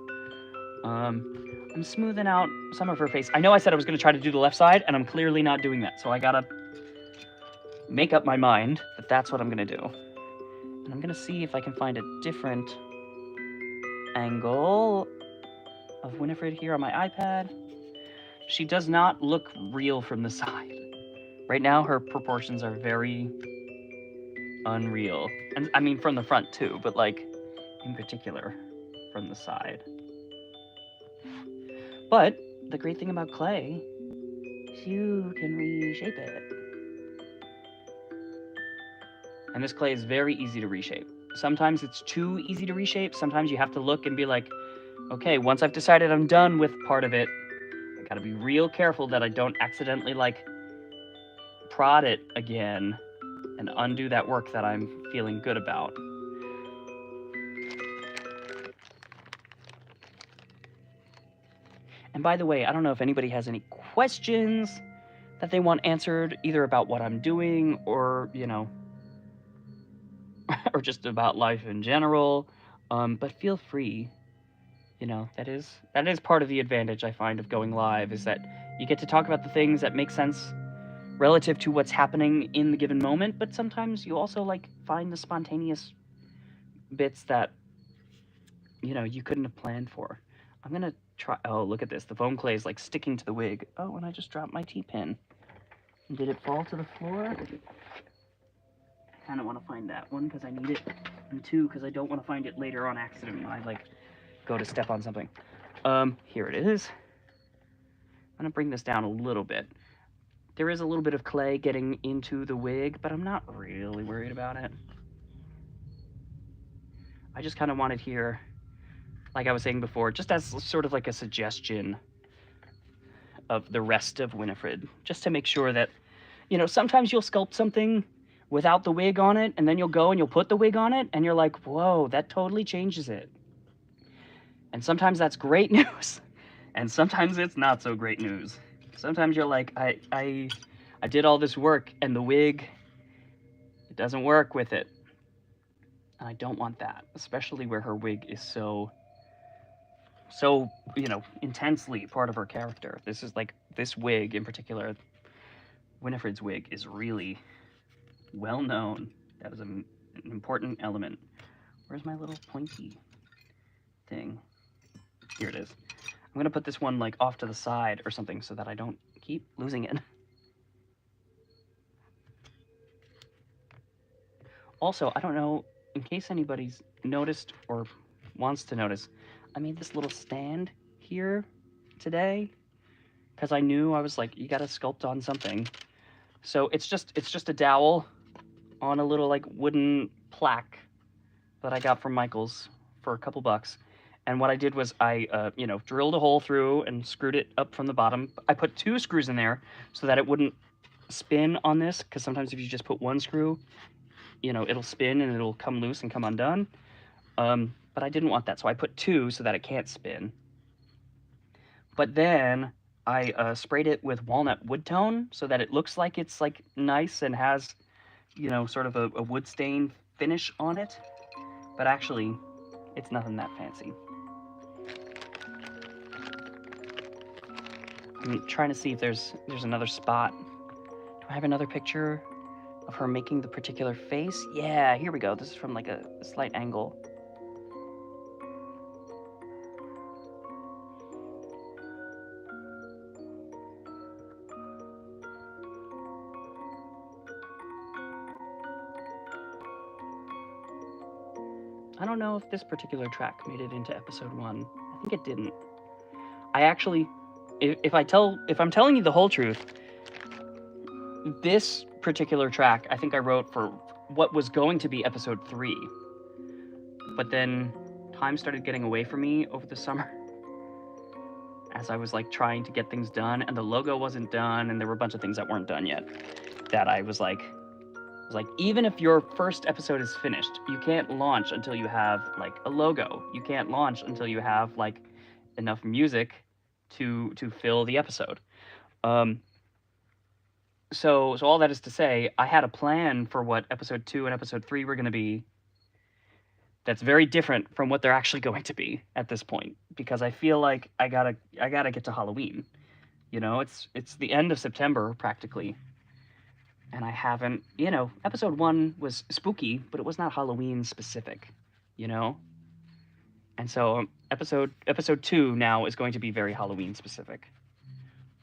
I'm smoothing out some of her face. I know I said I was going to try to do the left side, and I'm clearly not doing that, so I gotta make up my mind that that's what I'm going to do. And I'm going to see if I can find a different angle of Winifred here on my iPad. She does not look real from the side. Right now, her proportions are very unreal. And I mean, from the front too, but like, in particular, from the side. But the great thing about clay is you can reshape it. And this clay is very easy to reshape. Sometimes it's too easy to reshape. Sometimes you have to look and be like, okay, once I've decided I'm done with part of it, I gotta be real careful that I don't accidentally like prod it again and undo that work that I'm feeling good about. And by the way, I don't know if anybody has any questions that they want answered, either about what I'm doing or, you know, or just about life in general. But feel free. You know, that is part of the advantage I find of going live, is that you get to talk about the things that make sense relative to what's happening in the given moment, but sometimes you also like find the spontaneous bits that, you know, you couldn't have planned for. I'm gonna try. Oh, look at this. The foam clay is like sticking to the wig. Oh, and I just dropped my T-pin. Did it fall to the floor? I kind of want to find that one because I need it, and two, because I don't want to find it later on accident when I like go to step on something. Here it is. I'm gonna bring this down a little bit. There is a little bit of clay getting into the wig, but I'm not really worried about it. I just kind of wanted here, like I was saying before, just as sort of like a suggestion of the rest of Winifred, just to make sure that, you know, sometimes you'll sculpt something without the wig on it, and then you'll go and you'll put the wig on it, and you're like, whoa, that totally changes it. And sometimes that's great news, and sometimes it's not so great news. Sometimes you're like, I did all this work, and the wig, it doesn't work with it. And I don't want that, especially where her wig is so, you know, intensely part of her character. This is like, this wig in particular, Winifred's wig, is really well known. That is an important element. Where's my little pointy thing? Here it is. I'm gonna put this one like off to the side or something so that I don't keep losing it. Also, I don't know, in case anybody's noticed or wants to notice, I made this little stand here today because I knew, I was like, you gotta sculpt on something. So it's just a dowel on a little like wooden plaque that I got from Michael's for a couple bucks. And what I did was I, you know, drilled a hole through and screwed it up from the bottom. I put 2 screws in there so that it wouldn't spin on this, because sometimes if you just put 1 screw, you know, it'll spin and it'll come loose and come undone. But I didn't want that, so I put 2 so that it can't spin. But then I sprayed it with walnut wood tone so that it looks like it's like nice and has, you know, sort of a wood stain finish on it. But actually, it's nothing that fancy. I'm trying to see if there's another spot. Do I have another picture of her making the particular face? Yeah, here we go. This is from like a slight angle. I don't know if this particular track made it into episode 1. I think it didn't. I actually, if I'm telling you the whole truth, this particular track I think I wrote for what was going to be episode 3. But then time started getting away from me over the summer as I was like trying to get things done, and the logo wasn't done, and there were a bunch of things that weren't done yet that I was like, even if your first episode is finished, you can't launch until you have like a logo. You can't launch until you have like enough music to fill the episode. So all that is to say, I had a plan for what episode 2 and episode 3 were going to be that's very different from what they're actually going to be at this point, because I feel like I gotta get to Halloween. You know, it's the end of September practically, and I haven't, you know, episode 1 was spooky, but it was not Halloween specific, you know? And so episode 2 now is going to be very Halloween specific.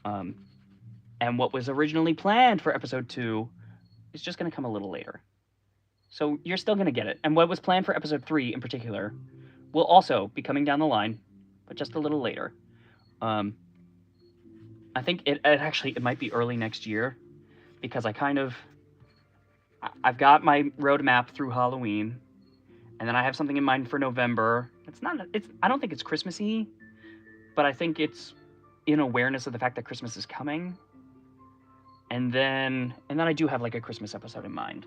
And what was originally planned for episode 2 is just going to come a little later. So you're still going to get it. And what was planned for episode 3 in particular will also be coming down the line, but just a little later. I think it might be early next year, because I've got my roadmap through Halloween, and then I have something in mind for November. I don't think it's Christmassy, but I think it's in awareness of the fact that Christmas is coming. And then I do have like a Christmas episode in mind,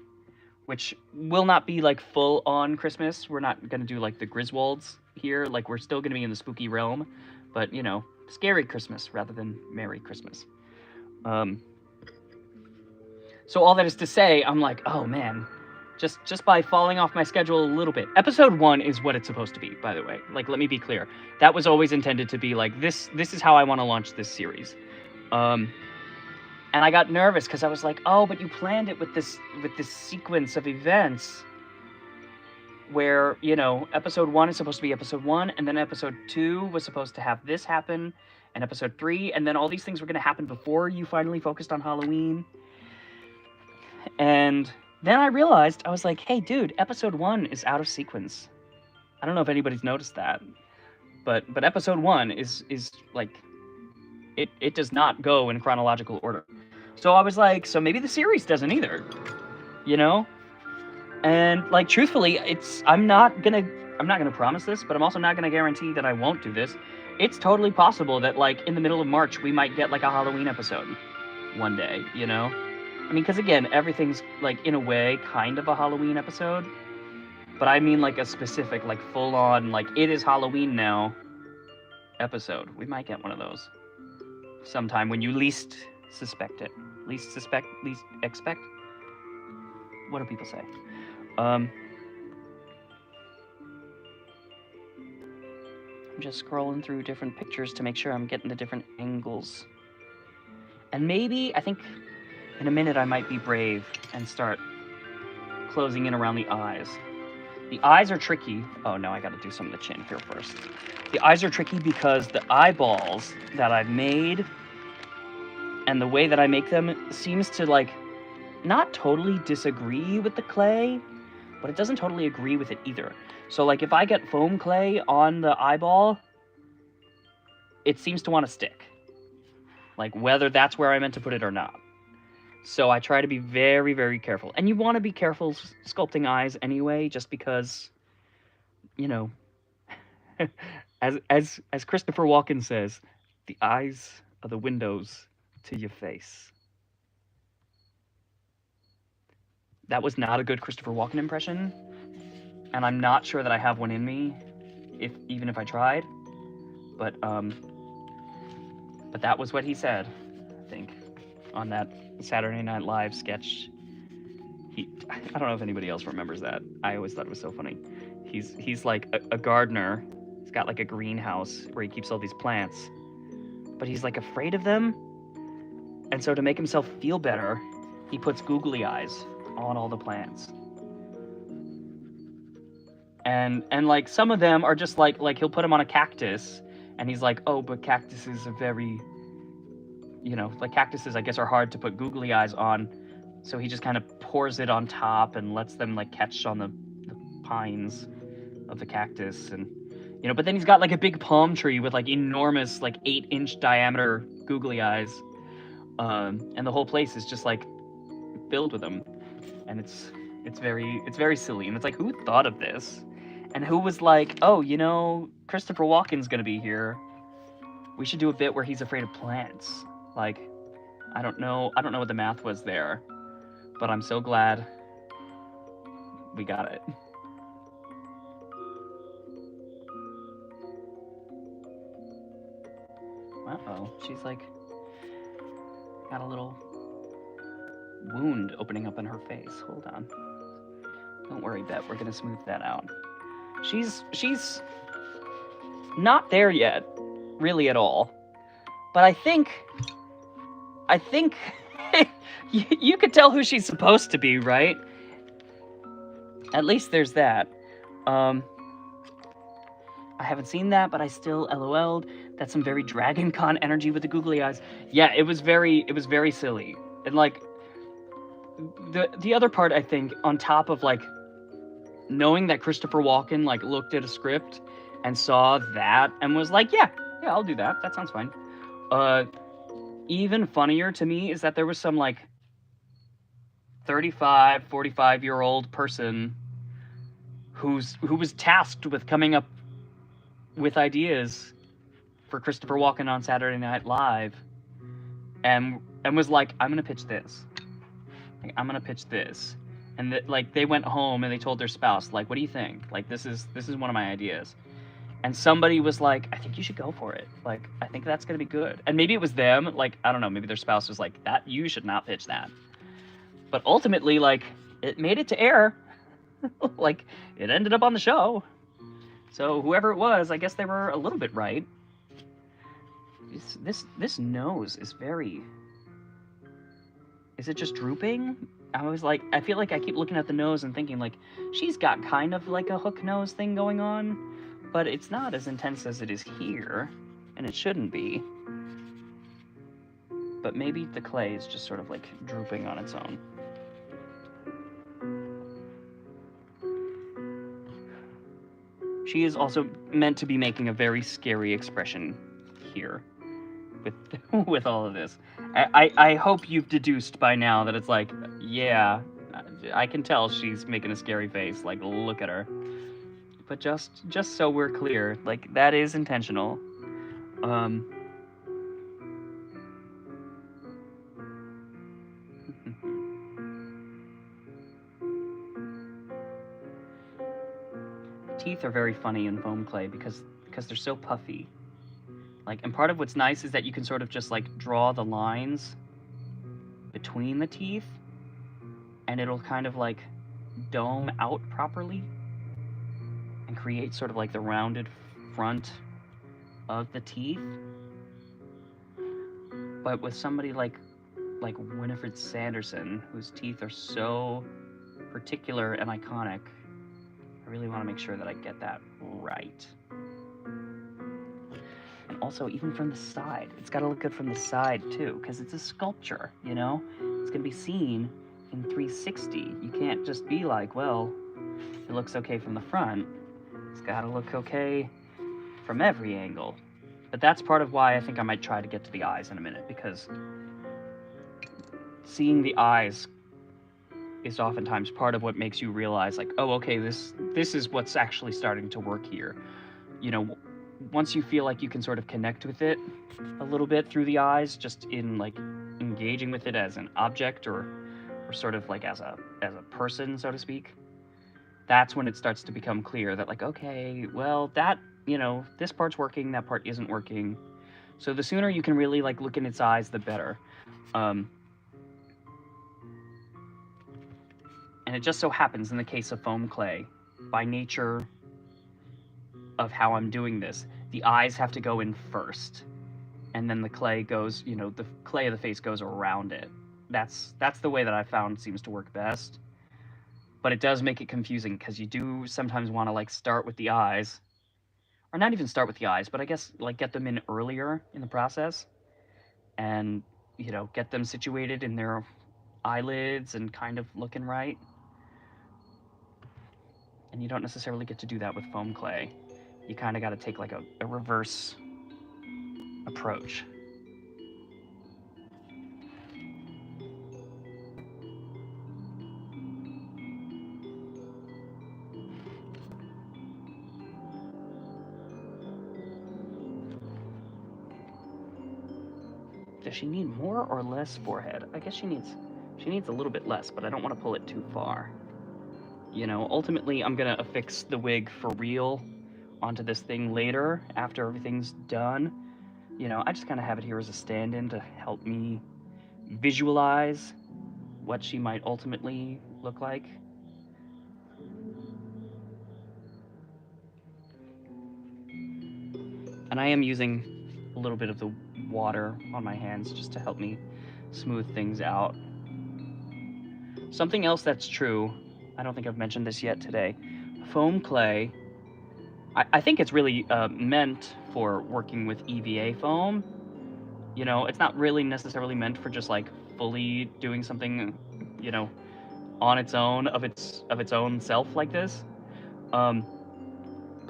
which will not be like full on Christmas. We're not gonna do like the Griswolds here. Like we're still gonna be in the spooky realm, but you know, scary Christmas rather than Merry Christmas. So all that is to say, I'm like, oh man, just by falling off my schedule a little bit. Episode 1 is what it's supposed to be, by the way. Like, let me be clear. That was always intended to be like, this is how I want to launch this series. And I got nervous because I was like, oh, but you planned it with this sequence of events where, you know, episode 1 is supposed to be episode 1, and then episode 2 was supposed to have this happen, and episode 3, and then all these things were going to happen before you finally focused on Halloween. And then I realized, I was like, hey, dude, episode 1 is out of sequence. I don't know if anybody's noticed that, but episode 1 is like, it does not go in chronological order. So I was like, so maybe the series doesn't either, you know? And like, truthfully, I'm not gonna promise this, but I'm also not gonna guarantee that I won't do this. It's totally possible that like in the middle of March, we might get like a Halloween episode one day, you know? I mean, because again, everything's like in a way kind of a Halloween episode, but I mean like a specific, like full on, like it is Halloween now episode. We might get one of those sometime when you least suspect it. Least expect? What do people say? I'm just scrolling through different pictures to make sure I'm getting the different angles. And maybe, I think in a minute I might be brave and start closing in around the eyes. The eyes are tricky. Oh no, I gotta do some of the chin here first. The eyes are tricky because the eyeballs that I've made and the way that I make them seems to like not totally disagree with the clay, but it doesn't totally agree with it either. So like if I get foam clay on the eyeball, it seems to want to stick. Like whether that's where I meant to put it or not. So I try to be very, very careful. And you want to be careful sculpting eyes anyway, just because, you know, as Christopher Walken says, the eyes are the windows to your face. That was not a good Christopher Walken impression, and I'm not sure that I have one in me, even if I tried. But that was what he said, I think, on that Saturday Night Live sketch. I don't know if anybody else remembers that. I always thought it was so funny. He's like a gardener. He's got like a greenhouse where he keeps all these plants, but he's like afraid of them. And so to make himself feel better, he puts googly eyes on all the plants. And like some of them are just like he'll put them on a cactus, and he's like, oh, but cactuses are very, you know, like cactuses I guess are hard to put googly eyes on. So he just kind of pours it on top and lets them like catch on the pines of the cactus. And, you know, but then he's got like a big palm tree with like enormous, like 8-inch diameter googly eyes. And the whole place is just like filled with them. And it's very silly. And it's like, who thought of this? And who was like, oh, you know, Christopher Walken's gonna be here. We should do a bit where he's afraid of plants. Like, I don't know what the math was there, but I'm so glad we got it. Uh-oh, she's like, got a little wound opening up in her face. Hold on. Don't worry, Bet, we're gonna smooth that out. She's not there yet, really at all. But I think you could tell who she's supposed to be, right? At least there's that. I haven't seen that, but I still LOL'd. That's some very Dragon Con energy with the googly eyes. Yeah, it was very silly. And like the other part, I think, on top of like knowing that Christopher Walken like looked at a script and saw that and was like, yeah, I'll do that. That sounds fine. Even funnier to me is that there was some like 35, 45-year-old person who was tasked with coming up with ideas for Christopher Walken on Saturday Night Live. and was like, I'm gonna pitch this. Like, I'm gonna pitch this. And like they went home and they told their spouse, like, what do you think? Like, this is one of my ideas. And somebody was like, I think you should go for it. Like, I think that's gonna be good. And maybe it was them, like, I don't know, maybe their spouse was like, that you should not pitch that. But ultimately, like, it made it to air. Like, it ended up on the show. So whoever it was, I guess they were a little bit right. This nose is very... Is it just drooping? I feel like I keep looking at the nose and thinking, like, she's got kind of like a hook nose thing going on, but it's not as intense as it is here, and it shouldn't be. But maybe the clay is just sort of like drooping on its own. She is also meant to be making a very scary expression here with all of this. I hope you've deduced by now that it's like, yeah, I can tell she's making a scary face. Like, look at her. But just so we're clear, like, that is intentional. Teeth are very funny in foam clay because they're so puffy. Like, and part of what's nice is that you can sort of just like draw the lines between the teeth, and it'll kind of like dome out properly and create sort of like the rounded front of the teeth. But with somebody like Winifred Sanderson, whose teeth are so particular and iconic, I really want to make sure that I get that right. And also, even from the side, it's got to look good from the side too, because it's a sculpture, you know? It's going to be seen in 360. You can't just be like, well, it looks okay from the front. It's got to look okay from every angle. But that's part of why I think I might try to get to the eyes in a minute, because seeing the eyes is oftentimes part of what makes you realize, like, oh, okay, this is what's actually starting to work here. You know, once you feel like you can sort of connect with it a little bit through the eyes, just in like engaging with it as an object or sort of like as a person, so to speak, that's when it starts to become clear that, like, okay, well, that, you know, this part's working, that part isn't working. So the sooner you can really like look in its eyes, the better. And it just so happens in the case of foam clay, by nature of how I'm doing this, the eyes have to go in first, and then the clay goes, you know, the clay of the face goes around it. That's the way that I found seems to work best. But it does make it confusing, because you do sometimes want to like start with the eyes, or not even start with the eyes, but I guess like get them in earlier in the process, and, you know, get them situated in their eyelids and kind of looking right. And you don't necessarily get to do that with foam clay. You kind of got to take like a reverse approach. Does she need more or less forehead? I guess she needs a little bit less, but I don't want to pull it too far. You know, ultimately I'm gonna affix the wig for real onto this thing later, after everything's done. You know, I just kind of have it here as a stand-in to help me visualize what she might ultimately look like. And I am using a little bit of the water on my hands just to help me smooth things out. Something else that's true, I don't think I've mentioned this yet today, foam clay, I think it's really meant for working with EVA foam. You know, it's not really necessarily meant for just like fully doing something, you know, on its own, of its own self like this. But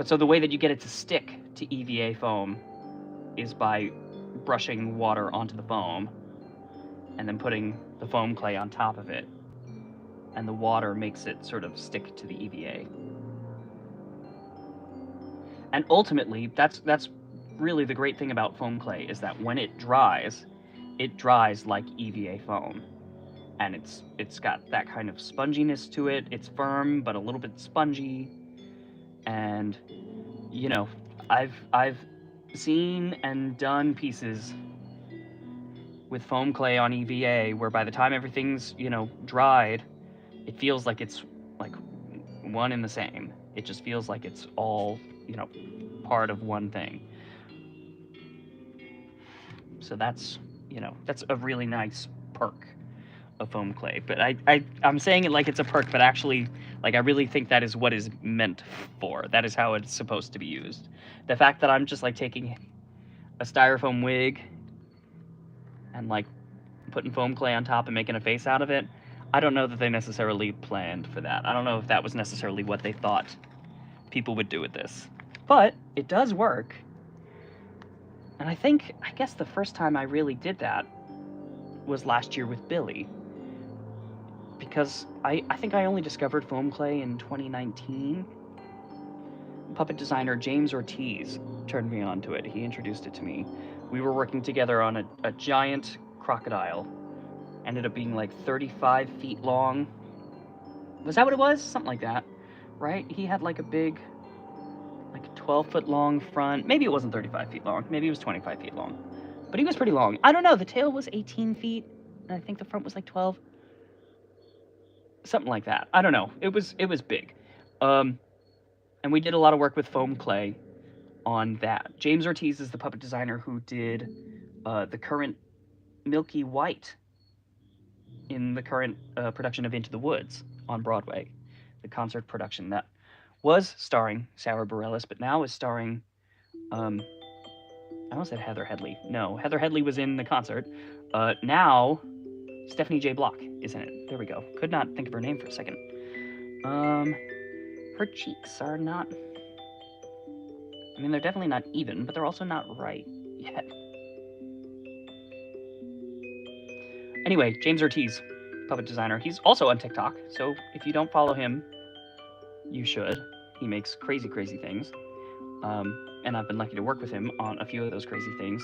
so the way that you get it to stick to EVA foam is by brushing water onto the foam and then putting the foam clay on top of it. And the water makes it sort of stick to the EVA. And ultimately, that's really the great thing about foam clay, is that when it dries, it dries like EVA foam, and it's got that kind of sponginess to it. It's firm but a little bit spongy, and you know, I've seen and done pieces with foam clay on EVA where by the time everything's, dried, it feels like it's like one and the same. It just feels like it's all, part of one thing. So that's a really nice perk of foam clay. But I'm saying it like it's a perk, but actually, like, I really think that is what is meant for. That is how it's supposed to be used. The fact that I'm just like taking a styrofoam wig and like putting foam clay on top and making a face out of it, I don't know that they necessarily planned for that. I don't know if that was necessarily what they thought people would do with this. But it does work. And I guess the first time I really did that was last year with Billy. Because I think I only discovered foam clay in 2019. Puppet designer James Ortiz turned me on to it. He introduced it to me. We were working together on a giant crocodile. Ended up being like 35 feet long. Was that what it was? Something like that, right? He had like a big, like 12-foot long front. Maybe it wasn't 35 feet long. Maybe it was 25 feet long. But he was pretty long. I don't know. The tail was 18 feet, and I think the front was like 12. Something like that. I don't know. It was big. And we did a lot of work with foam clay on that. James Ortiz is the puppet designer who did the current Milky White in the current production of Into the Woods on Broadway, the concert production that was starring Sarah Bareilles, but now is starring, I almost said Heather Headley. No, Heather Headley was in the concert. Now, Stephanie J. Block is in it. There we go. Could not think of her name for a second. Her cheeks are not, I mean, they're definitely not even, but they're also not right yet. Anyway, James Ortiz, puppet designer. He's also on TikTok, so if you don't follow him, you should. He makes crazy, crazy things. And I've been lucky to work with him on a few of those crazy things.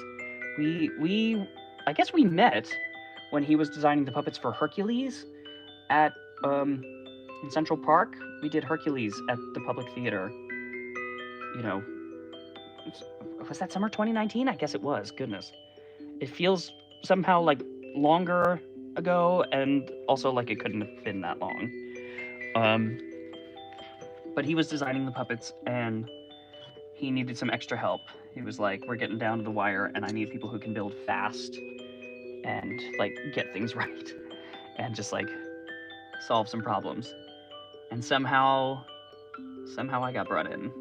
I guess we met when he was designing the puppets for Hercules at, in Central Park. We did Hercules at the Public Theater. Was that summer 2019? I guess it was. Goodness. It feels somehow like longer ago, and also like it couldn't have been that long. But he was designing the puppets, and he needed some extra help. He was like, we're getting down to the wire, and I need people who can build fast and like get things right and just like solve some problems. And somehow I got brought in,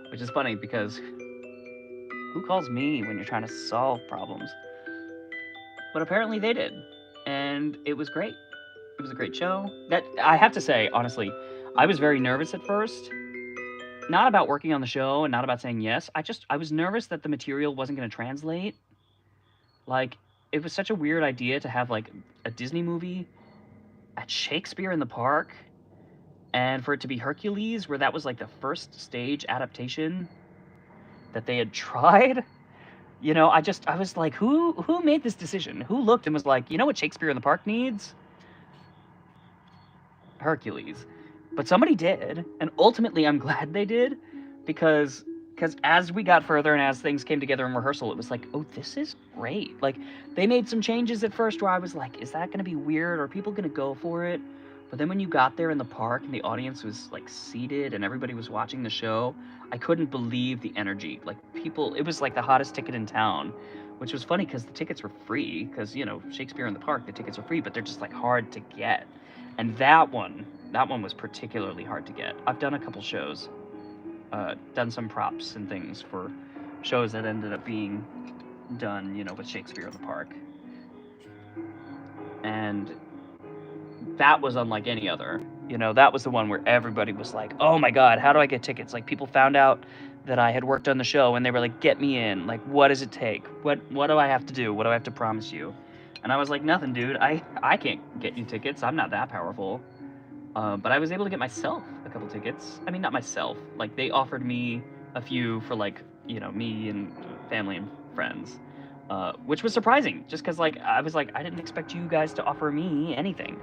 which is funny because who calls me when you're trying to solve problems? But apparently they did, and it was great. It was a great show. That, I have to say, honestly, I was very nervous at first. Not about working on the show and not about saying yes. I was nervous that the material wasn't going to translate. Like, it was such a weird idea to have like a Disney movie at Shakespeare in the Park, and for it to be Hercules, where that was like the first stage adaptation that they had tried. I was like, who made this decision? Who looked and was like, you know what Shakespeare in the Park needs? Hercules. But somebody did, and ultimately I'm glad they did, because as we got further and as things came together in rehearsal, it was like, oh, this is great. Like, they made some changes at first where I was like, is that going to be weird? Are people going to go for it? But then when you got there in the park and the audience was like seated and everybody was watching the show, I couldn't believe the energy. Like, people, it was like the hottest ticket in town, which was funny because the tickets were free, because, Shakespeare in the Park, the tickets are free, but they're just like hard to get. And that one was particularly hard to get. I've done a couple shows, done some props and things for shows that ended up being done, with Shakespeare in the Park. And that was unlike any other. That was the one where everybody was like, oh my God, how do I get tickets? Like, people found out that I had worked on the show and they were like, get me in. Like, what does it take? What do I have to do? What do I have to promise you? And I was like, nothing, dude. I can't get you tickets. I'm not that powerful. But I was able to get myself a couple tickets. I mean, not myself. Like, they offered me a few for, like, me and family and friends. which was surprising, just because like I was like, I didn't expect you guys to offer me anything,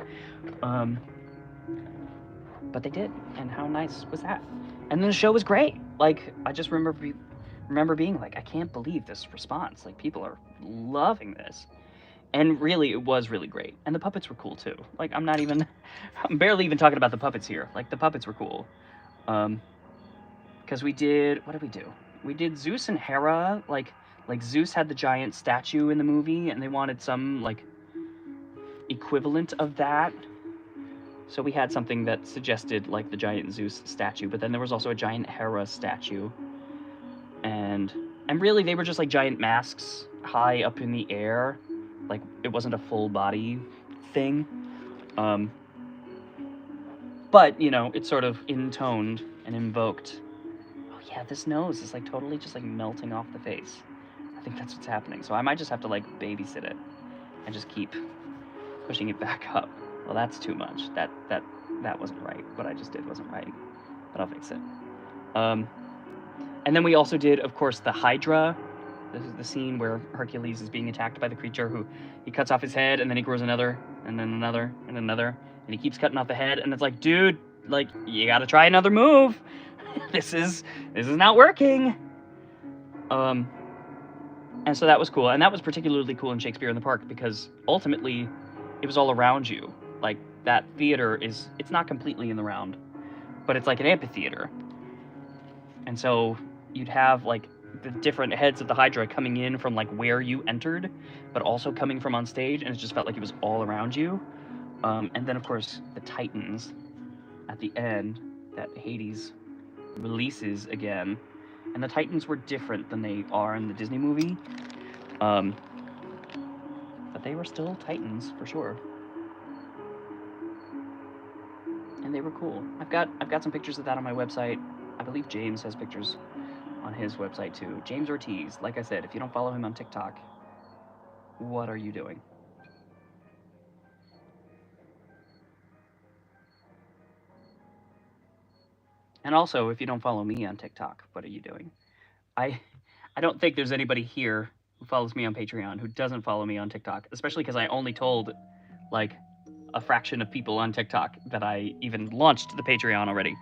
but they did, and how nice was that? And then the show was great. Like I just remember being like, I can't believe this response. Like people are loving this. And really, it was really great. And the puppets were cool too. Like I'm barely even talking about the puppets here. Like the puppets were cool. Because what did we do? We did Zeus and Hera. Like Zeus had the giant statue in the movie, and they wanted some like equivalent of that. So we had something that suggested like the giant Zeus statue, but then there was also a giant Hera statue. And really they were just like giant masks high up in the air. Like it wasn't a full body thing. But, you know, it's sort of intoned and invoked. Oh yeah, this nose is like totally just like melting off the face. I think that's what's happening. So I might just have to like babysit it and just keep pushing it back up. Well, that's too much. That wasn't right. What I just did wasn't right. But I'll fix it. And then we also did, of course, the Hydra. This is the scene where Hercules is being attacked by the creature who he cuts off his head, and then he grows another, and then another, and another, and he keeps cutting off the head, and it's like, dude, like, you gotta try another move. This is not working. And so that was cool, and that was particularly cool in Shakespeare in the Park because ultimately it was all around you. Like that theater it's not completely in the round, but it's like an amphitheater. And so you'd have like the different heads of the Hydra coming in from like where you entered, but also coming from on stage, and it just felt like it was all around you. And then of course the Titans at the end that Hades releases again, and the Titans were different than they are in the Disney movie, but they were still Titans for sure, and they were cool. I've got some pictures of that on my website. I believe James has pictures on his website too. James Ortiz. Like I said, if you don't follow him on TikTok, what are you doing? And also, if you don't follow me on TikTok, what are you doing? I don't think there's anybody here who follows me on Patreon who doesn't follow me on TikTok, especially because I only told like a fraction of people on TikTok that I even launched the Patreon already.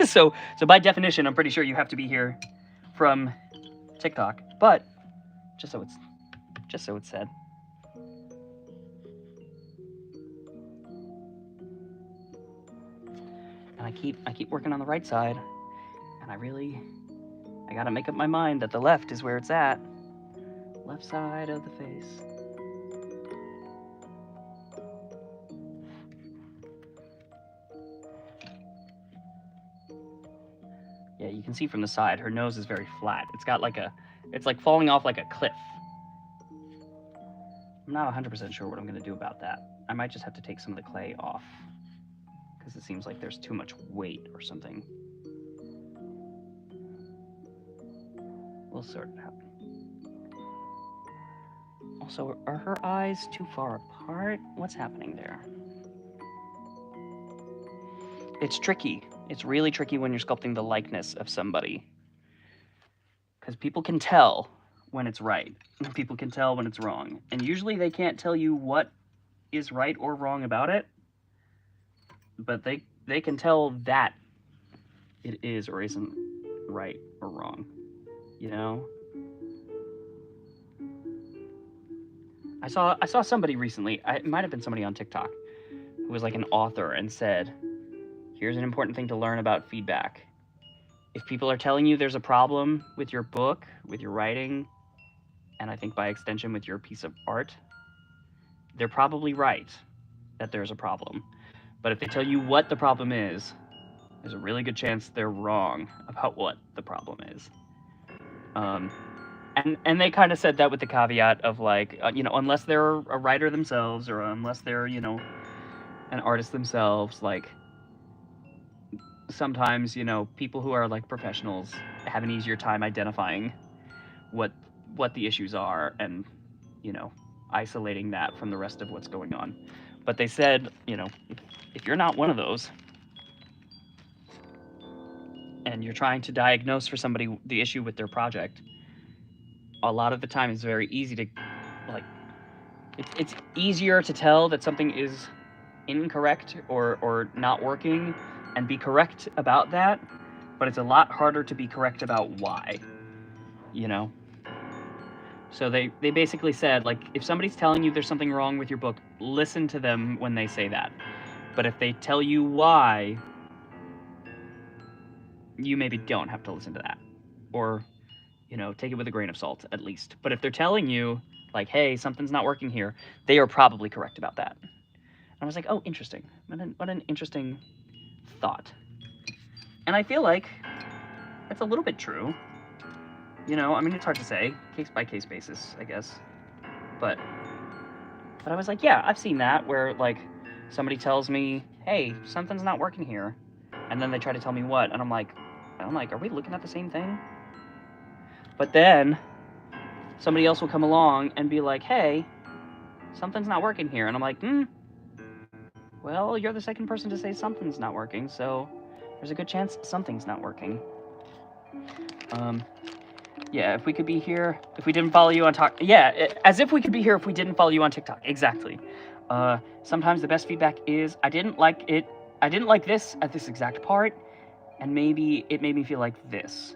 So by definition, I'm pretty sure you have to be here from TikTok, but just so it's said. And I keep working on the right side, and I gotta make up my mind that the left is where it's at. Left side of the face. Yeah, you can see from the side, her nose is very flat. It's got like it's like falling off like a cliff. I'm not 100% sure what I'm gonna do about that. I might just have to take some of the clay off, because it seems like there's too much weight or something. We'll sort it out. Also, are her eyes too far apart? What's happening there? It's tricky. It's really tricky when you're sculpting the likeness of somebody, because people can tell when it's right, and people can tell when it's wrong. And usually they can't tell you what is right or wrong about it, but they can tell that it is or isn't right or wrong, you know? I saw somebody recently, it might have been somebody on TikTok, who was like an author and said, here's an important thing to learn about feedback. If people are telling you there's a problem with your book, with your writing, and I think by extension with your piece of art, they're probably right that there's a problem. But if they tell you what the problem is, there's a really good chance they're wrong about what the problem is. And they kind of said that with the caveat of like, you know, unless they're a writer themselves, or unless they're, you know, an artist themselves, like sometimes, you know, people who are like professionals have an easier time identifying what the issues are and, you know, isolating that from the rest of what's going on. But they said, you know, if you're not one of those, and you're trying to diagnose for somebody the issue with their project, a lot of the time it's very easy to, like, it's easier to tell that something is incorrect or not working and be correct about that, but it's a lot harder to be correct about why, you know? So they basically said, like, if somebody's telling you there's something wrong with your book, listen to them when they say that. But if they tell you why, you maybe don't have to listen to that. Or, you know, take it with a grain of salt, at least. But if they're telling you, like, hey, something's not working here, they are probably correct about that. And I was like, oh, interesting. What an interesting thought. And I feel like that's a little bit true. You know, I mean, it's hard to say, case-by-case basis, I guess. But I was like, yeah, I've seen that, where, like, somebody tells me, hey, something's not working here. And then they try to tell me what, and I'm like, are we looking at the same thing? But then somebody else will come along and be like, hey, something's not working here. And I'm like, well, you're the second person to say something's not working, so there's a good chance something's not working. Yeah, if we could be here, if we didn't follow you on TikTok. Yeah, as if we could be here if we didn't follow you on TikTok. Exactly. Sometimes the best feedback is, I didn't like this at this exact part, and maybe it made me feel like this.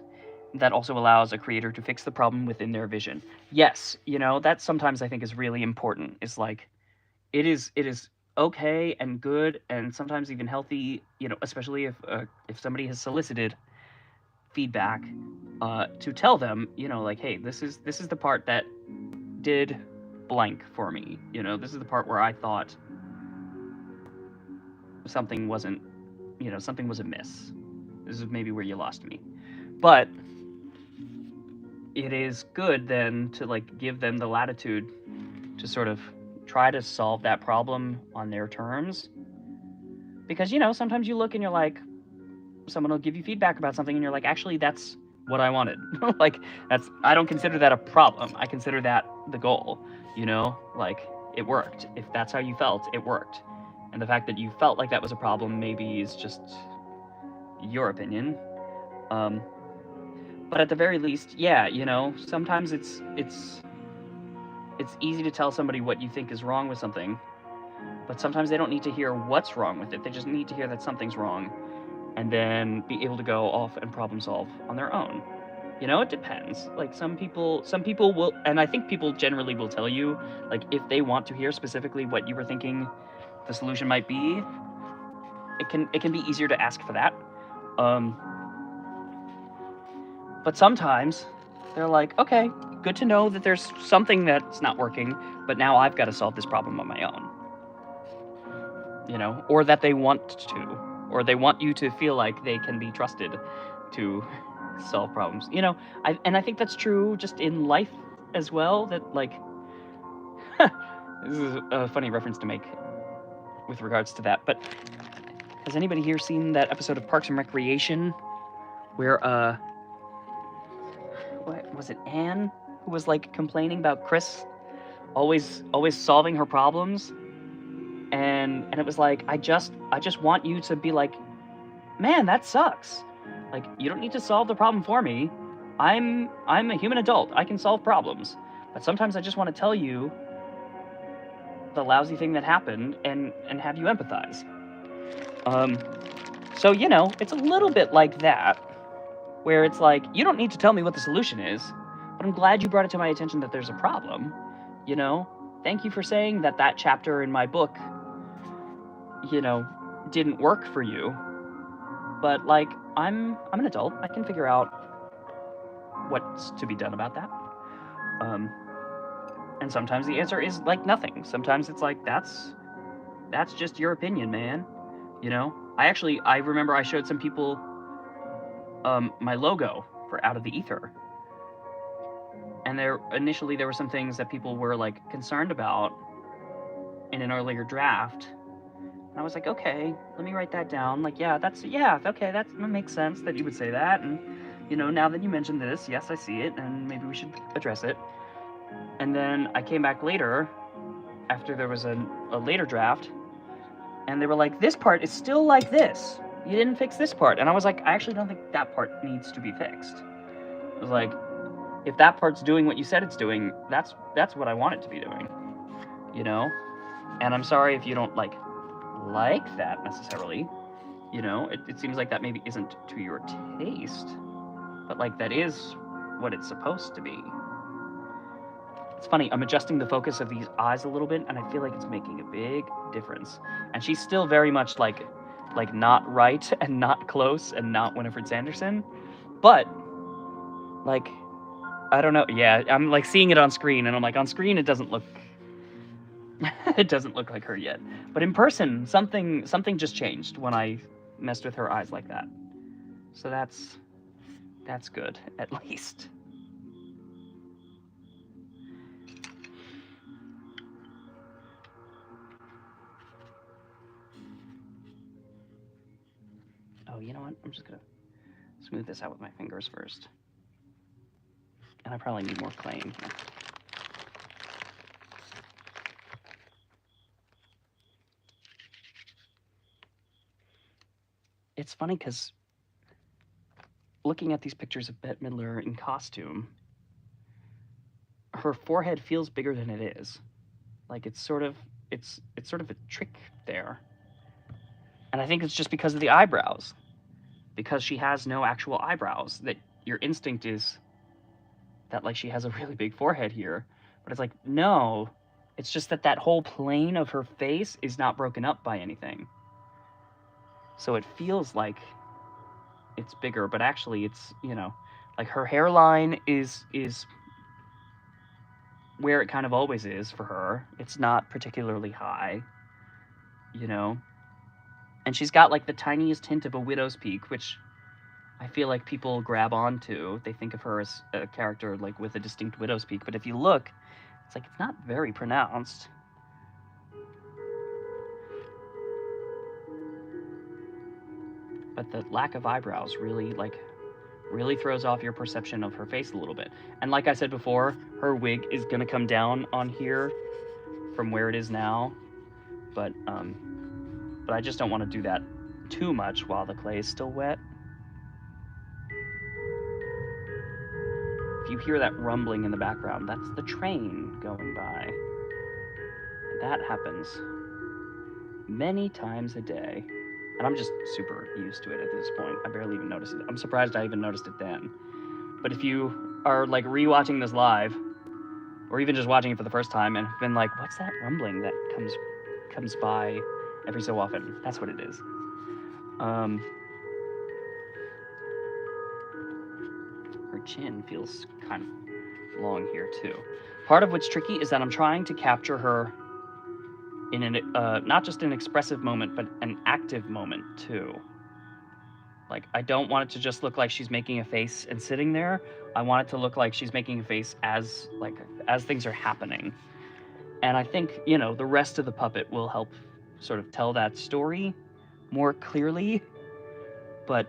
That also allows a creator to fix the problem within their vision. Yes, you know, that sometimes I think is really important. It's like, it is okay and good and sometimes even healthy, you know, especially if somebody has solicited feedback, to tell them, you know, like, hey, this is the part that did blank for me. You know, this is the part where I thought something wasn't, you know, something was amiss. This is maybe where you lost me. But it is good then to, like, give them the latitude to sort of try to solve that problem on their terms. Because, you know, sometimes you look and you're like, someone will give you feedback about something and you're like, actually, that's what I wanted. Like, I don't consider that a problem. I consider that the goal, you know? Like, it worked. If that's how you felt, it worked. And the fact that you felt like that was a problem maybe is just your opinion. But at the very least, yeah, you know, sometimes it's easy to tell somebody what you think is wrong with something, but sometimes they don't need to hear what's wrong with it. They just need to hear that something's wrong, and then be able to go off and problem solve on their own. You know, it depends. Like, some people will, and I think people generally will tell you, like, if they want to hear specifically what you were thinking the solution might be, it can be easier to ask for that. But sometimes they're like, okay, good to know that there's something that's not working, but now I've got to solve this problem on my own. You know, or that they want to, or they want you to feel like they can be trusted to solve problems. You know, I think that's true just in life as well, that, like, this is a funny reference to make with regards to that, but has anybody here seen that episode of Parks and Recreation where, what was it, Anne, who was, like, complaining about Chris always solving her problems, and it was like, I just want you to be like, man, that sucks. Like, you don't need to solve the problem for me. I'm a human adult. I can solve problems. But sometimes I just want to tell you the lousy thing that happened and have you empathize. So, you know, it's a little bit like that, where it's like, you don't need to tell me what the solution is, but I'm glad you brought it to my attention that there's a problem, you know? Thank you for saying that chapter in my book, you know, didn't work for you. But, like, I'm an adult. I can figure out what's to be done about that. And sometimes the answer is, like, nothing. Sometimes it's like, that's just your opinion, man. You know? I remember I showed some people my logo for Out of the Ether. And initially there were some things that people were, like, concerned about in an earlier draft. And I was like, okay, let me write that down. Like, okay, that makes sense that you would say that. And, you know, now that you mentioned this, yes, I see it, and maybe we should address it. And then I came back later, after there was a later draft, and they were like, this part is still like this. You didn't fix this part. And I was like, I actually don't think that part needs to be fixed. I was like, if that part's doing what you said it's doing, that's what I want it to be doing, you know? And I'm sorry if you don't like that necessarily, you know? It seems like that maybe isn't to your taste, but like that is what it's supposed to be. It's funny, I'm adjusting the focus of these eyes a little bit, and I feel like it's making a big difference. And she's still very much like not right and not close and not Winifred Sanderson, but like, I don't know. Yeah, I'm like seeing it on screen, and I'm like, on screen it doesn't look it doesn't look like her yet. But in person, something just changed when I messed with her eyes like that. So that's good, at least. Oh, you know what? I'm just gonna smooth this out with my fingers first. And I probably need more clay in here. It's funny because looking at these pictures of Bette Midler in costume, her forehead feels bigger than it is. Like it's sort of a trick there. And I think it's just because of the eyebrows. Because she has no actual eyebrows, that your instinct is that like she has a really big forehead here. But it's like, no, it's just that whole plane of her face is not broken up by anything. So it feels like it's bigger, but actually it's, you know, like her hairline is where it kind of always is for her. It's not particularly high, you know. And she's got like the tiniest hint of a widow's peak, which I feel like people grab onto. They think of her as a character like with a distinct widow's peak, but if you look, it's like it's not very pronounced. But the lack of eyebrows really throws off your perception of her face a little bit. And like I said before, her wig is gonna come down on here from where it is now, but I just don't want to do that too much while the clay is still wet. If you hear that rumbling in the background, that's the train going by. That happens many times a day. And I'm just super used to it at this point. I barely even noticed it. I'm surprised I even noticed it then. But if you are like rewatching this live, or even just watching it for the first time and have been like, what's that rumbling that comes by every so often? That's what it is. Her chin feels kind of long here too. Part of what's tricky is that I'm trying to capture her in an not just an expressive moment, but an active moment too. Like, I don't want it to just look like she's making a face and sitting there. I want it to look like she's making a face as things are happening. And I think, you know, the rest of the puppet will help sort of tell that story more clearly. But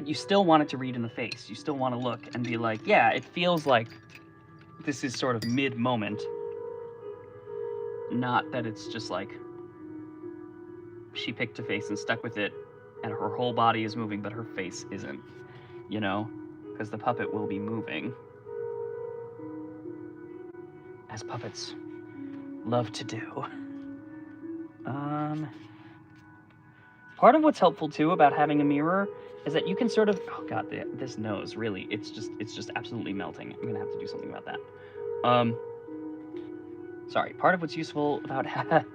you still want it to read in the face. You still want to look and be like, yeah, it feels like this is sort of mid-moment. Not that it's just like she picked a face and stuck with it and her whole body is moving, but her face isn't, you know? Because the puppet will be moving. As puppets love to do. Part of what's helpful too about having a mirror is that you can sort of, oh god, this nose, really, it's just absolutely melting. I'm gonna have to do something about that. Sorry, part of what's useful about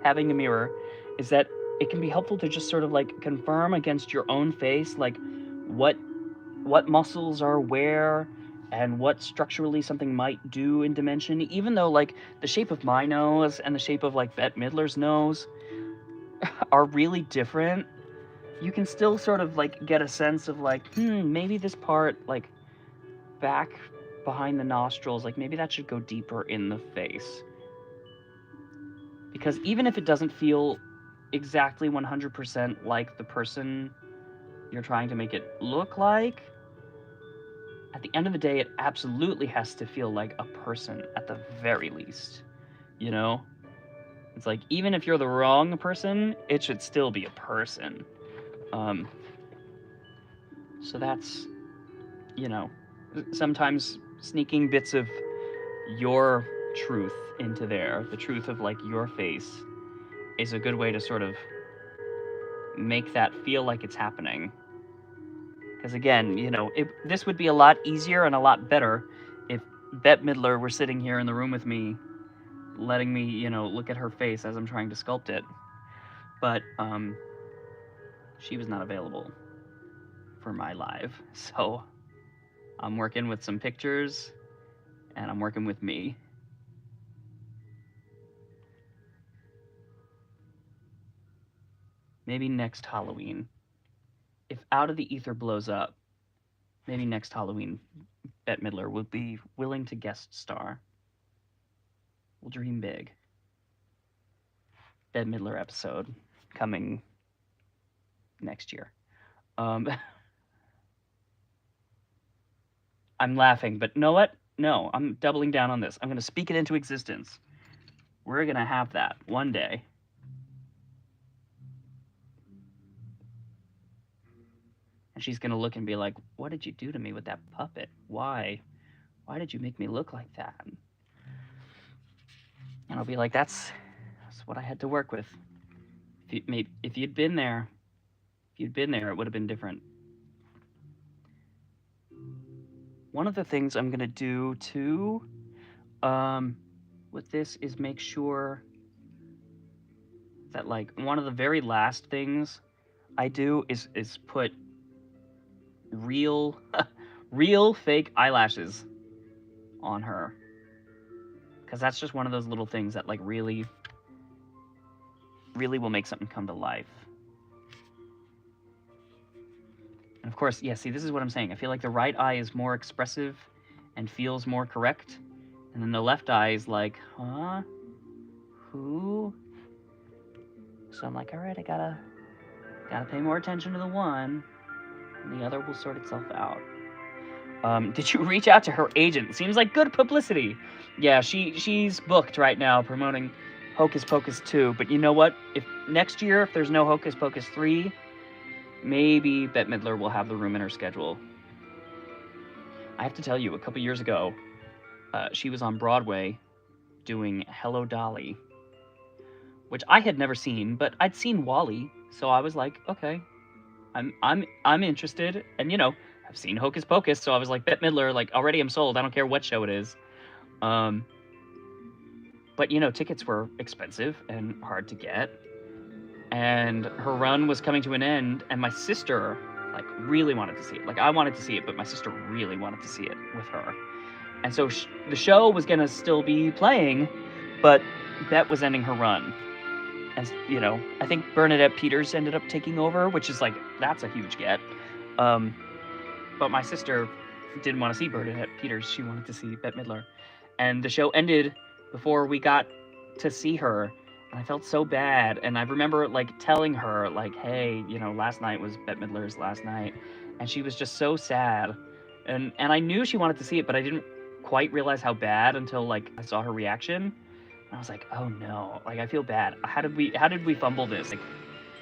having a mirror is that it can be helpful to just sort of like confirm against your own face, like what muscles are where and what structurally something might do in dimension, even though like the shape of my nose and the shape of like Bette Midler's nose are really different. You can still sort of like get a sense of like, maybe this part like back behind the nostrils, like maybe that should go deeper in the face. Because even if it doesn't feel exactly 100% like the person you're trying to make it look like, at the end of the day, it absolutely has to feel like a person at the very least, you know? It's like, even if you're the wrong person, it should still be a person. So that's, you know, sometimes sneaking bits of your truth into there, the truth of like your face, is a good way to sort of make that feel like it's happening. Because again, this would be a lot easier and a lot better if Bette Midler were sitting here in the room with me, letting me, look at her face as I'm trying to sculpt it. But she was not available for my live, so I'm working with some pictures, and I'm working with me. Maybe next Halloween, if Out of the Ether blows up, maybe next Halloween, Bette Midler will be willing to guest star. We'll dream big. Bette Midler episode coming next year. I'm laughing, but know what? No, I'm doubling down on this. I'm going to speak it into existence. We're going to have that one day. And she's going to look and be like, what did you do to me with that puppet? Why? Why did you make me look like that? And I'll be like, that's what I had to work with. If you'd been there, it would have been different. One of the things I'm going to do, too, with this is make sure that, like, one of the very last things I do is put real fake eyelashes on her. Because that's just one of those little things that, like, really will make something come to life. And of course, yeah, see, this is what I'm saying. I feel like the right eye is more expressive and feels more correct. And then the left eye is like, huh? Who? So I'm like, all right, I gotta pay more attention to the one, and the other will sort itself out. Did you reach out to her agent? Seems like good publicity. Yeah, she's booked right now promoting Hocus Pocus 2. But you know what? If next year, if there's no Hocus Pocus 3, maybe Bette Midler will have the room in her schedule. I have to tell you, a couple years ago, she was on Broadway doing Hello, Dolly, which I had never seen, but I'd seen Wall-E, so I was like, okay, I'm interested, and I've seen Hocus Pocus, so I was like, Bette Midler, like, already I'm sold. I don't care what show it is. But tickets were expensive and hard to get, and her run was coming to an end, and my sister like really wanted to see it. Like, I wanted to see it, but my sister really wanted to see it with her. And so the show was gonna still be playing, but Bette was ending her run. And I think Bernadette Peters ended up taking over, which is like, that's a huge get. But my sister didn't want to see Bernadette Peters. She wanted to see Bette Midler. And the show ended before we got to see her. And I felt so bad. And I remember like telling her, like, hey, last night was Bette Midler's last night. And she was just so sad. And I knew she wanted to see it, but I didn't quite realize how bad until like I saw her reaction. And I was like, oh no, like I feel bad. How did we fumble this? Like,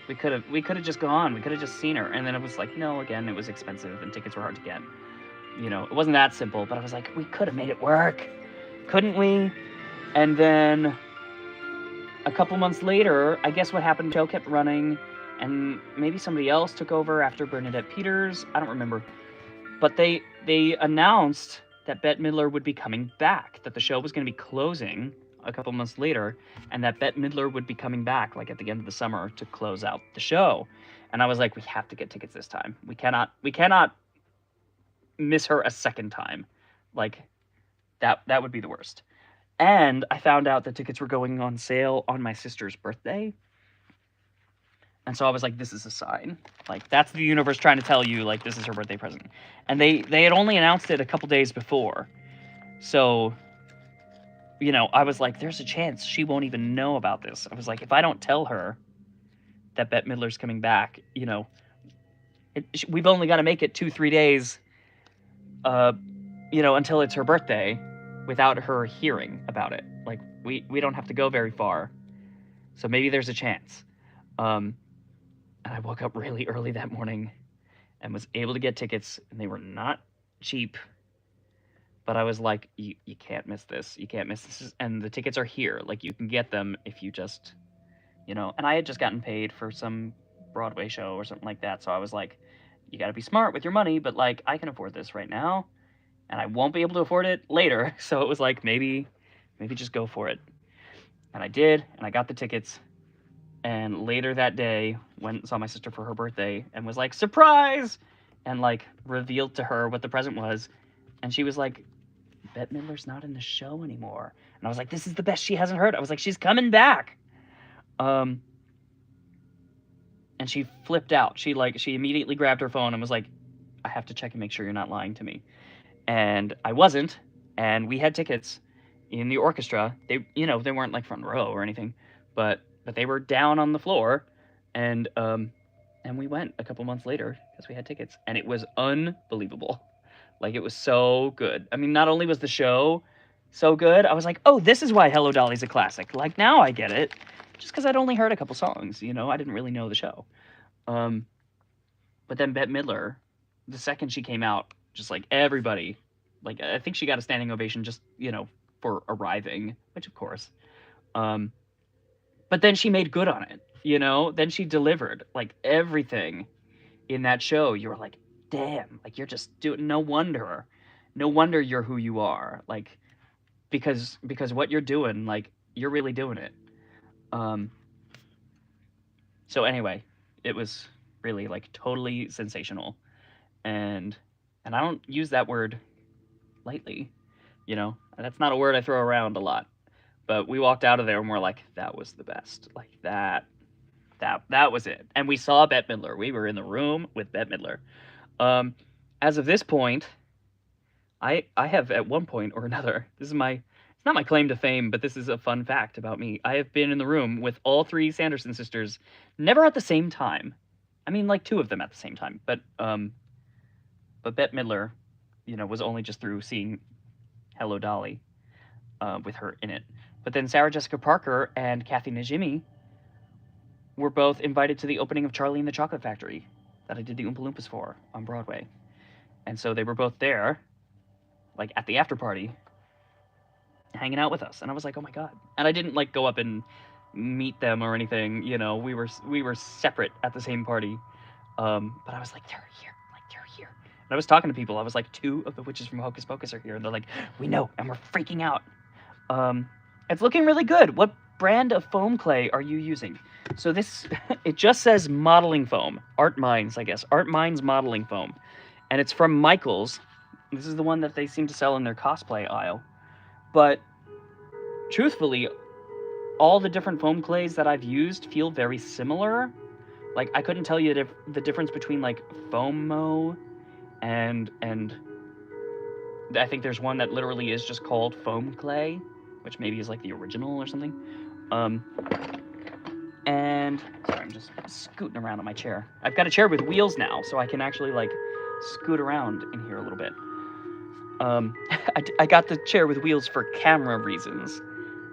we could have just gone. We could have just seen her. And then it was like, no, again, it was expensive and tickets were hard to get. It wasn't that simple, but I was like, we could have made it work. Couldn't we? And then a couple months later, I guess what happened, the show kept running, and maybe somebody else took over after Bernadette Peters. I don't remember. But they announced that Bette Midler would be coming back, that the show was going to be closing a couple months later, and that Bette Midler would be coming back like at the end of the summer to close out the show. And I was like, we have to get tickets this time. We cannot miss her a second time. Like, that would be the worst. And I found out that tickets were going on sale on my sister's birthday. And so I was like, this is a sign. Like, that's the universe trying to tell you, like, this is her birthday present. And they had only announced it a couple days before. So, I was like, there's a chance she won't even know about this. I was like, if I don't tell her that Bette Midler's coming back, we've only got to make it 2-3 days, until it's her birthday without her hearing about it. Like, we don't have to go very far. So maybe there's a chance. And I woke up really early that morning and was able to get tickets, and they were not cheap. But I was like, you can't miss this. You can't miss this. And the tickets are here. Like, you can get them if you just, and I had just gotten paid for some Broadway show or something like that. So I was like, you got to be smart with your money, but like, I can afford this right now and I won't be able to afford it later. So it was like, maybe just go for it. And I did, and I got the tickets. And later that day, went and saw my sister for her birthday and was like, surprise! And like revealed to her what the present was. And she was like, Bette Midler's not in the show anymore. And I was like, this is the best she hasn't heard. I was like, she's coming back. And she flipped out. She immediately grabbed her phone and was like, I have to check and make sure you're not lying to me. And I wasn't. And we had tickets in the orchestra. They weren't like front row or anything, but they were down on the floor. And we went a couple months later because we had tickets, and it was unbelievable. Like, it was so good. I mean, not only was the show so good, I was like, oh, this is why Hello Dolly's a classic. Like, now I get it. Just because I'd only heard a couple songs, I didn't really know the show. But then Bette Midler, the second she came out, just like everybody, like, I think she got a standing ovation just, for arriving, which of course. But then she made good on it, Then she delivered, like, everything in that show. You were like, damn, like, you're just doing, no wonder you're who you are, like, because what you're doing, like, you're really doing it. So anyway, it was really, like, totally sensational, and I don't use that word lightly, that's not a word I throw around a lot, but we walked out of there and we're like, that was the best, like, that was it. And we saw Bette Midler. We were in the room with Bette Midler. As of this point, I have, at one point or another, it's not my claim to fame, but this is a fun fact about me. I have been in the room with all three Sanderson sisters, never at the same time. I mean, like, two of them at the same time, but Bette Midler, was only just through seeing Hello Dolly, with her in it. But then Sarah Jessica Parker and Kathy Najimy were both invited to the opening of Charlie and the Chocolate Factory that I did the Oompa Loompas for on Broadway. And so they were both there, like, at the after party, hanging out with us. And I was like, oh my God. And I didn't, like, go up and meet them or anything, we were separate at the same party. But I was like, they're here. And I was talking to people. I was like, 2 of the witches from Hocus Pocus are here. And they're like, we know, and we're freaking out. It's looking really good. What brand of foam clay are you using? So this, it just says modeling foam. Art Minds, I guess. Art Minds modeling foam. And it's from Michaels. This is the one that they seem to sell in their cosplay aisle. But truthfully, all the different foam clays that I've used feel very similar. Like, I couldn't tell you the difference between, like, Foamo and I think there's one that literally is just called foam clay, which maybe is like the original or something. And sorry, I'm just scooting around on my chair. I've got a chair with wheels now, so I can actually, like, scoot around in here a little bit. I got the chair with wheels for camera reasons,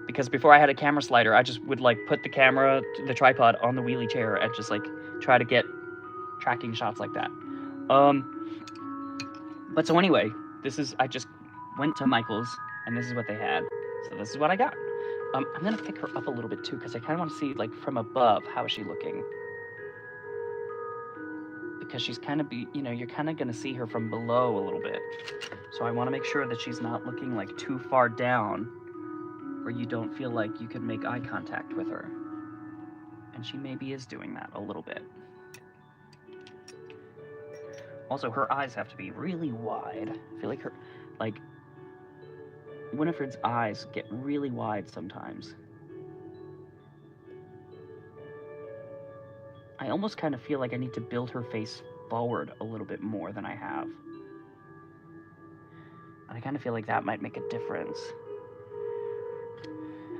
because before I had a camera slider, I just would, like, put the tripod on the wheelie chair and just, like, try to get tracking shots like that. But so anyway, I just went to Michael's, and this is what they had. So this is what I got. I'm gonna pick her up a little bit too, because I kind of want to see, like, from above, how is she looking? Because she's kind of you're kind of gonna see her from below a little bit. So I want to make sure that she's not looking, like, too far down, where you don't feel like you can make eye contact with her. And she maybe is doing that a little bit. Also, her eyes have to be really wide. I feel like Winifred's eyes get really wide sometimes. I almost kind of feel like I need to build her face forward a little bit more than I have. And I kind of feel like that might make a difference.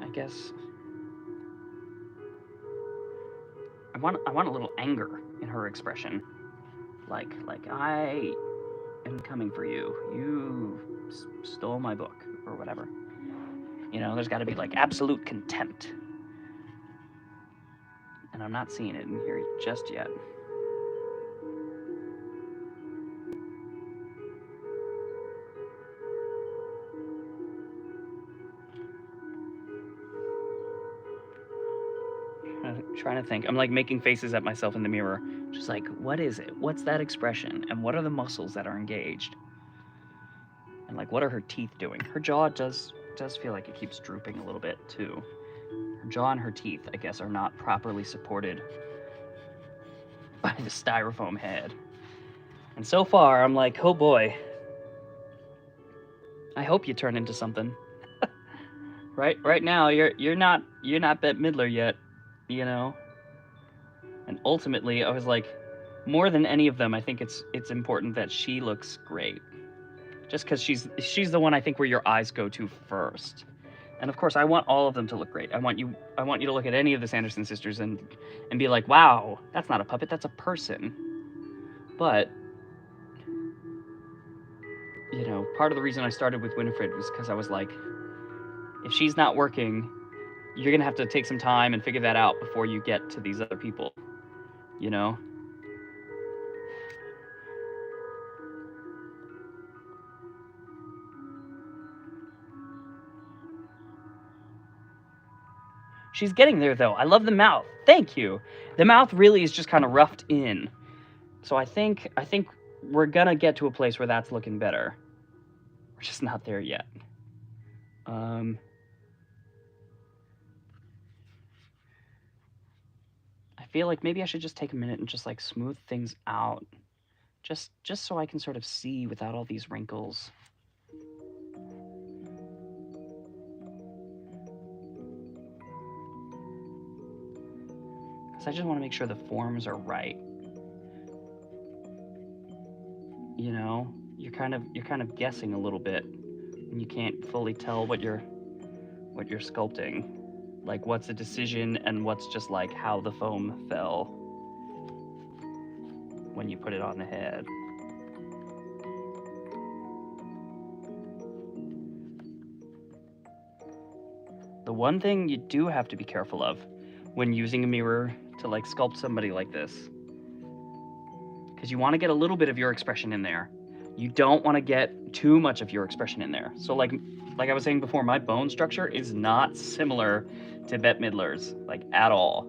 I guess I want a little anger in her expression. Like I am coming for you. You stole my book, or whatever. There's got to be, like, absolute contempt. And I'm not seeing it in here just yet. trying to think. I'm like making faces at myself in the mirror. Just like, what is it? What's that expression? And what are the muscles that are engaged? And like, what are her teeth doing? Her jaw does feel like it keeps drooping a little bit too. Her jaw and her teeth, I guess, are not properly supported by the styrofoam head. And so far, I'm like, oh boy. I hope you turn into something. Right now, you're not Bette Midler yet, you know. And ultimately, I was like, more than any of them, I think it's important that she looks great. Just because she's the one I think where your eyes go to first. And of course, I want all of them to look great. I want you to look at any of the Sanderson sisters and be like, wow, that's not a puppet, that's a person. But, you know, part of the reason I started with Winifred was because I was like, if she's not working, you're going to have to take some time and figure that out before you get to these other people, you know? She's getting there, though. I love the mouth. Thank you. The mouth really is just kind of roughed in. So I think we're going to get to a place where that's looking better. We're just not there yet. I feel like maybe I should just take a minute and just like smooth things out. Just so I can sort of see without all these wrinkles. Because I just want to make sure the forms are right. You know, you're kind of guessing a little bit, and you can't fully tell what you're sculpting. Like what's a decision and what's just like how the foam fell when you put it on the head. The one thing you do have to be careful of when using a mirror to like sculpt somebody like this, because you want to get a little bit of your expression in there. You don't want to get too much of your expression in there. So like I was saying before, my bone structure is not similar to Bette Midler's, like at all.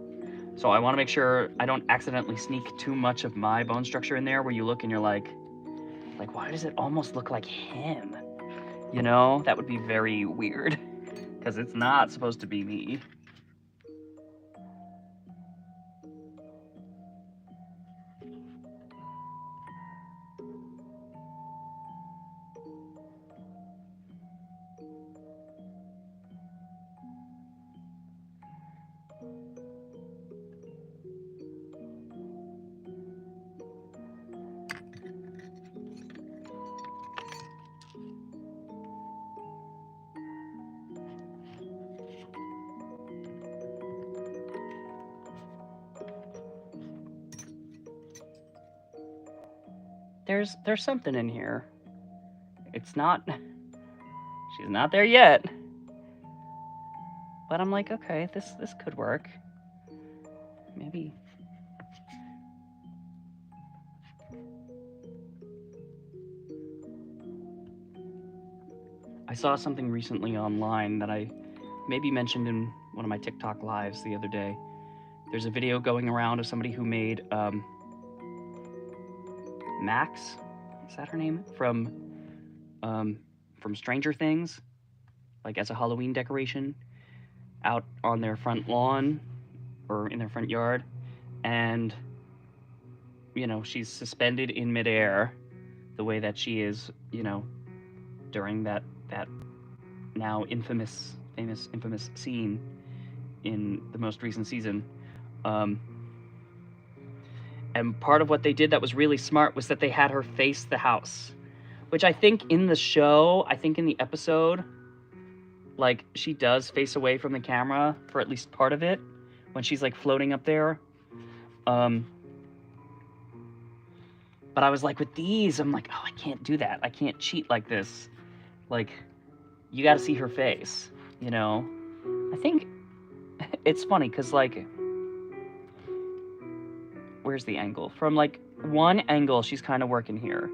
So I want to make sure I don't accidentally sneak too much of my bone structure in there where you look and you're like, why does it almost look like him? You know, that would be very weird because it's not supposed to be me. There's something in here. It's not, she's not there yet. But I'm like, okay, this could work. Maybe. I saw something recently online that I maybe mentioned in one of my TikTok lives the other day. There's a video going around of somebody who made Max, is that her name? From Stranger Things, like as a Halloween decoration out on their front lawn or in their front yard. And, you know, she's suspended in midair the way that she is, you know, during that now infamous scene in the most recent season. And part of what they did that was really smart was that they had her face the house, which I think in the show, I think in the episode, like she does face away from the camera for at least part of it when she's like floating up there. But I was like, with these, I'm like, oh, I can't do that. I can't cheat like this. Like, you got to see her face, you know? I think it's funny because, like, where's the angle? From, like, one angle, she's kind of working here.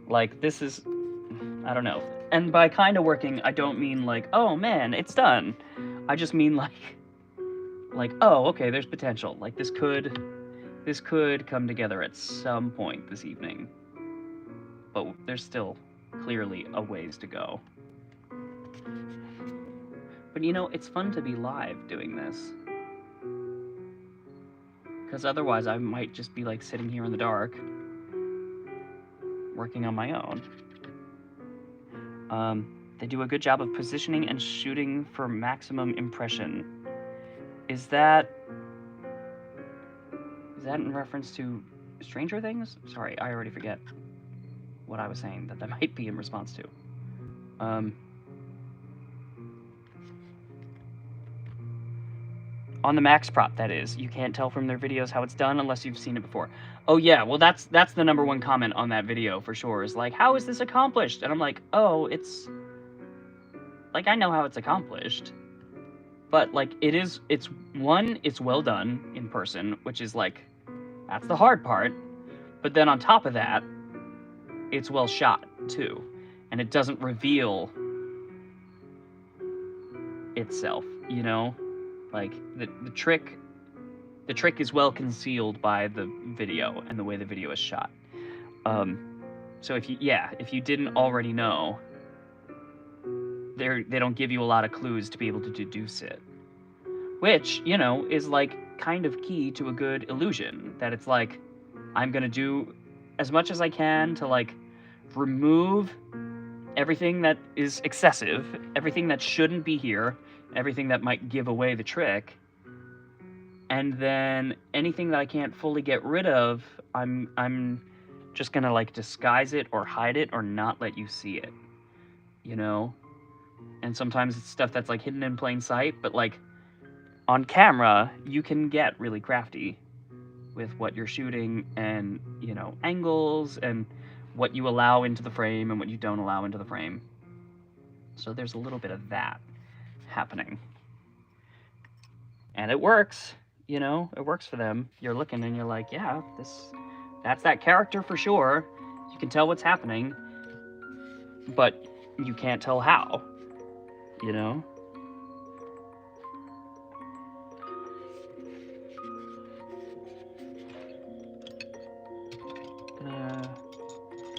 Like, this is, I don't know. And by kind of working, I don't mean, like, oh, man, it's done. I just mean, like, like, oh, okay, there's potential. Like, this could come together at some point this evening. But there's still clearly a ways to go. But you know, it's fun to be live doing this. Because otherwise I might just be like sitting here in the dark, working on my own. They do a good job of positioning and shooting for maximum impression. Is that in reference to Stranger Things? Sorry, I already forget what I was saying that might be in response to. On the Max Prop, that is. You can't tell from their videos how it's done unless you've seen it before. Oh yeah, well that's the number one comment on that video for sure, is like, how is this accomplished? And I'm like, oh, it's... like, I know how it's accomplished. But, like, it's well done in person, which is, like, that's the hard part. But then on top of that, it's well shot, too. And it doesn't reveal itself, you know? Like, the trick is well concealed by the video and the way the video is shot. So if you didn't already know, they don't give you a lot of clues to be able to deduce it. Which, you know, is like kind of key to a good illusion. That it's like, I'm gonna do as much as I can to like remove everything that is excessive, everything that shouldn't be here, everything that might give away the trick, and then anything that I can't fully get rid of, I'm just gonna like disguise it or hide it or not let you see it, you know? And sometimes it's stuff that's like hidden in plain sight, but like on camera, you can get really crafty with what you're shooting and, you know, angles and what you allow into the frame and what you don't allow into the frame. So there's a little bit of that happening. And it works, you know, it works for them. You're looking and you're like, yeah, that's that character for sure. You can tell what's happening, but you can't tell how, you know?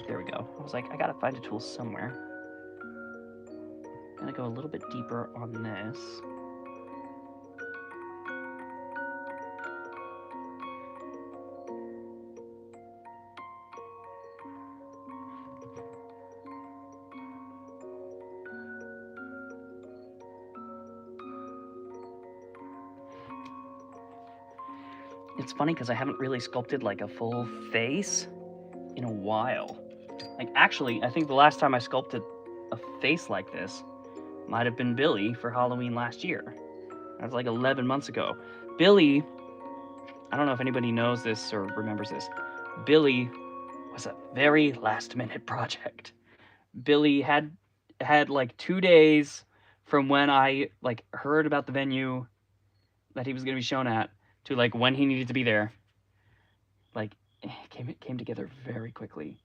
There we go. I was like, I gotta find a tool somewhere. I'm gonna go a little bit deeper on this. It's funny because I haven't really sculpted like a full face in a while. Like, actually, I think the last time I sculpted a face like this might have been Billy for Halloween last year. That was like 11 months ago. Billy, I don't know if anybody knows this or remembers this. Billy was a very last-minute project. Billy had like 2 days from when I like heard about the venue that he was going to be shown at to like when he needed to be there. Like, it came together very quickly.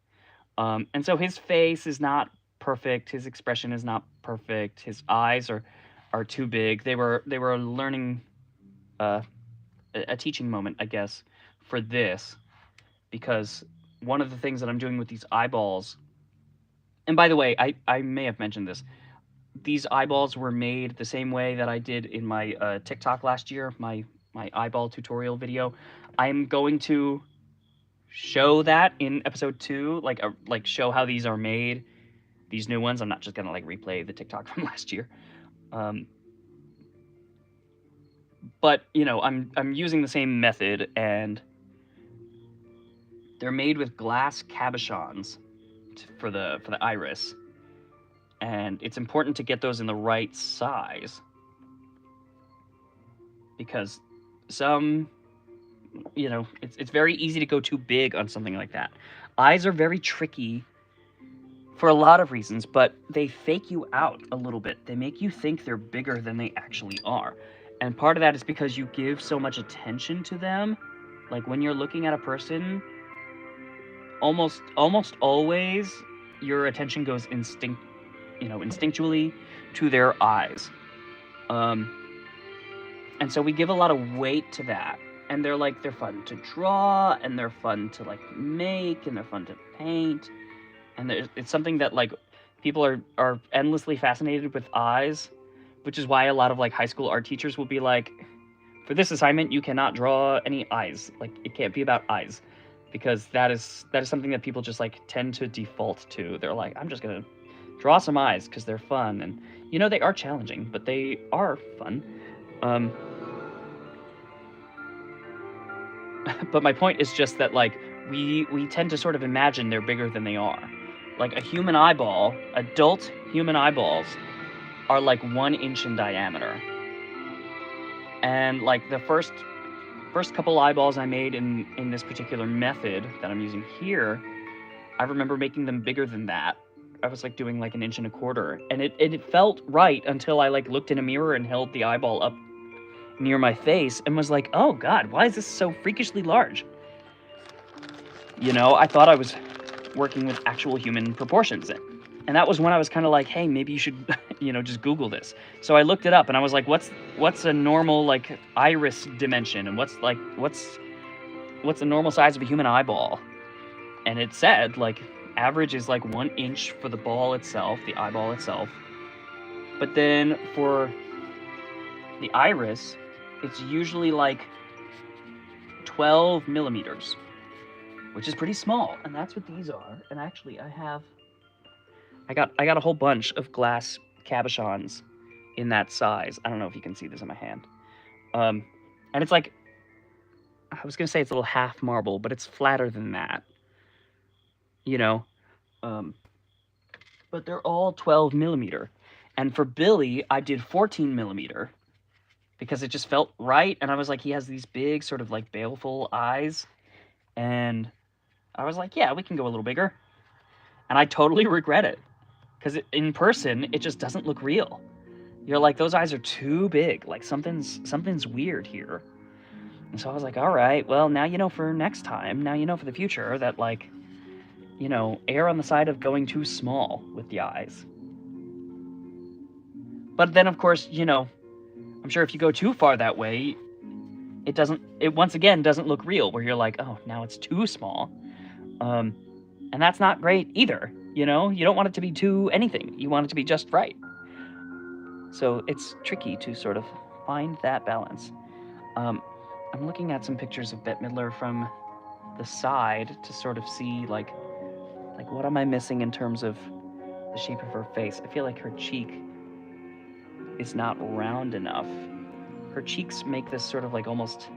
And so his face is not perfect. His expression is not perfect. His eyes are too big. They were learning, a teaching moment, I guess, for this, because one of the things that I'm doing with these eyeballs, and by the way, I may have mentioned this, these eyeballs were made the same way that I did in my TikTok last year, my eyeball tutorial video. I'm going to show that in episode 2, like show how these are made, these new ones. I'm not just gonna like replay the TikTok from last year. But you know, I'm using the same method, and they're made with glass cabochons for the iris, and it's important to get those in the right size, because some, you know, it's very easy to go too big on something like that. Eyes are very tricky for a lot of reasons, but they fake you out a little bit. They make you think they're bigger than they actually are. And part of that is because you give so much attention to them. Like when you're looking at a person, almost always your attention goes instinctually to their eyes. And so we give a lot of weight to that. And they're fun to draw, and they're fun to make, and they're fun to paint. And it's something that people are endlessly fascinated with eyes, which is why a lot of high school art teachers will be like, for this assignment you cannot draw any eyes. It can't be about eyes, because that is something that people just tend to default to. They're like, I'm just gonna draw some eyes because they're fun, and they are challenging, but they are fun. But my point is just that we tend to sort of imagine they're bigger than they are. A human eyeball, adult human eyeballs are 1 inch in diameter. And the first couple eyeballs I made in this particular method that I'm using here, I remember making them bigger than that. I was doing 1.25 inches, and it felt right until I looked in a mirror and held the eyeball up near my face and was like, oh god, why is this so freakishly large? I thought I was working with actual human proportions. And that was when I was kind of like, hey, maybe you should, just Google this. So I looked it up, and I was like, what's a normal iris dimension, and what's the normal size of a human eyeball? And it said average is 1 inch for the ball itself, the eyeball itself. But then for the iris, it's usually 12 millimeters, which is pretty small, and that's what these are. And actually, I got a whole bunch of glass cabochons in that size. I don't know if you can see this in my hand. And it's I was gonna say it's a little half marble, but it's flatter than that. But they're all 12 millimeter. And for Billy, I did 14 millimeter because it just felt right. And I was like, he has these big sort of baleful eyes. And I was like, yeah, we can go a little bigger. And I totally regret it, because in person, it just doesn't look real. You're like, those eyes are too big. Something's weird here. And so I was like, all right, well, now for next time. Now for the future that err on the side of going too small with the eyes. But then, of course, I'm sure if you go too far that way, it once again doesn't look real, where you're like, oh, now it's too small. And that's not great either. You don't want it to be too anything. You want it to be just right. So it's tricky to sort of find that balance. I'm looking at some pictures of Bette Midler from the side to sort of see what am I missing in terms of the shape of her face. I feel like her cheek is not round enough. Her cheeks make this sort of almost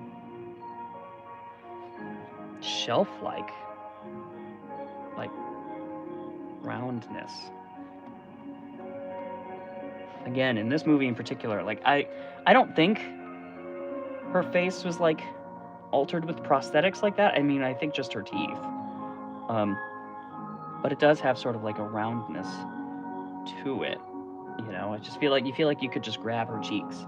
shelf-like roundness. Again, in this movie in particular, I don't think her face was altered with prosthetics like that. I mean, I think just her teeth. But it does have sort of a roundness to it. I just feel like you could just grab her cheeks.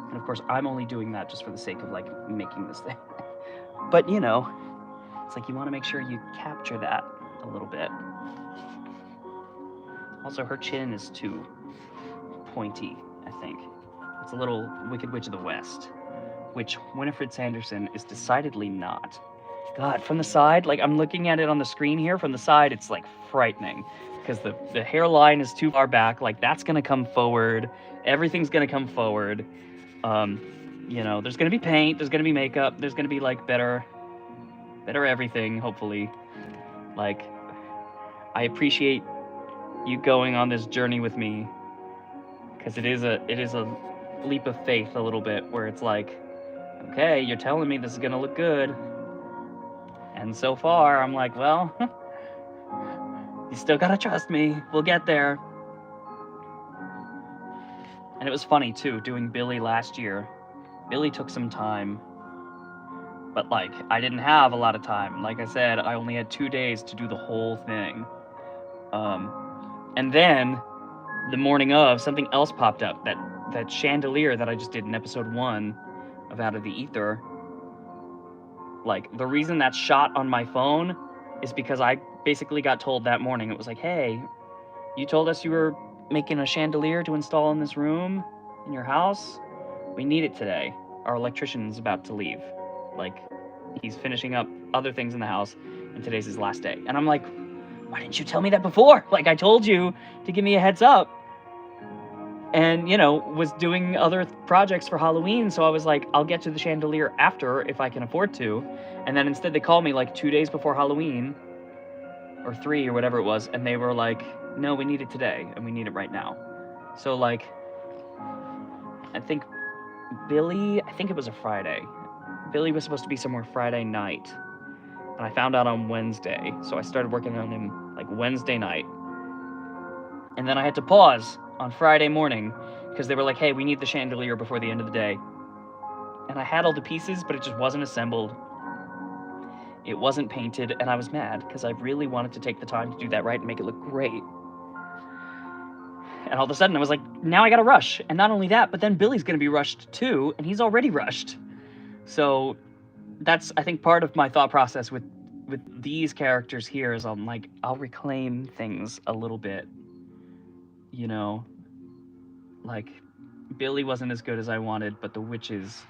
And of course, I'm only doing that just for the sake of making this thing. But it's you want to make sure you capture that a little bit. Also, her chin is too pointy, I think. It's a little Wicked Witch of the West, which Winifred Sanderson is decidedly not. God, from the side, I'm looking at it on the screen here, from the side, it's frightening, because the hairline is too far back. That's gonna come forward. Everything's gonna come forward. There's gonna be paint, there's gonna be makeup, there's gonna be better everything, hopefully. I appreciate you going on this journey with me, because it is a leap of faith a little bit, where it's okay, you're telling me this is gonna look good, and so far I'm like, well, you still gotta trust me, we'll get there. And it was funny too, doing Billy last year. Billy took some time, but I didn't have a lot of time. Like I said, I only had 2 days to do the whole thing. And then the morning of, something else popped up, that chandelier that I just did in episode 1 of Out of the Ether. The reason that's shot on my phone is because I basically got told that morning, it was hey, you told us you were making a chandelier to install in this room in your house. We need it today. Our electrician's about to leave. Like, he's finishing up other things in the house, and today's his last day. And I'm like, why didn't you tell me that before? Like, I told you to give me a heads up. And, you know, was doing other projects for Halloween, so I was like, I'll get to the chandelier after if I can afford to. And then instead they called me like 2 days before Halloween, or 3 or whatever it was, and they were like, no, we need it today, and we need it right now. So, like, I think it was a Friday. Billy was supposed to be somewhere Friday night, and I found out on Wednesday, so I started working on him like Wednesday night. And then I had to pause on Friday morning because they were like, hey, we need the chandelier before the end of the day. And I had all the pieces, but it just wasn't assembled. It wasn't painted, and I was mad because I really wanted to take the time to do that right and make it look great. And all of a sudden I was like, now I gotta rush. And not only that, but then Billy's gonna be rushed too, and he's already rushed. So that's, I think, part of my thought process with these characters here is I'm like, I'll reclaim things a little bit. You know, like, Billy wasn't as good as I wanted, but the witches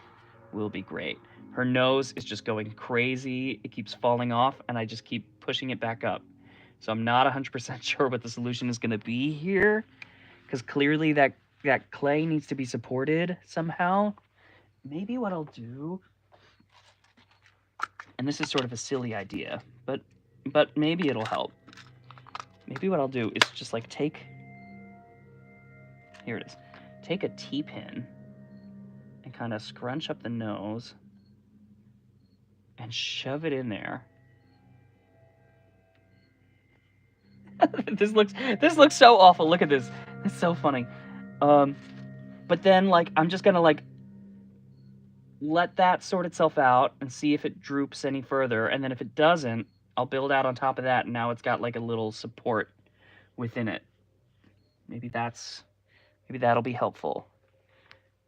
will be great. Her nose is just going crazy. It keeps falling off, and I just keep pushing it back up. So I'm not 100% sure what the solution is going to be here, because clearly that clay needs to be supported somehow. Maybe what I'll do, and this is sort of a silly idea, but maybe it'll help. Maybe what I'll do is just like here it is. Take a T-pin and kind of scrunch up the nose and shove it in there. This looks so awful. Look at this. It's so funny. But then, like, I'm just gonna like let that sort itself out and see if it droops any further, and then if it doesn't, I'll build out on top of that, and now it's got like a little support within it. Maybe that'll be helpful,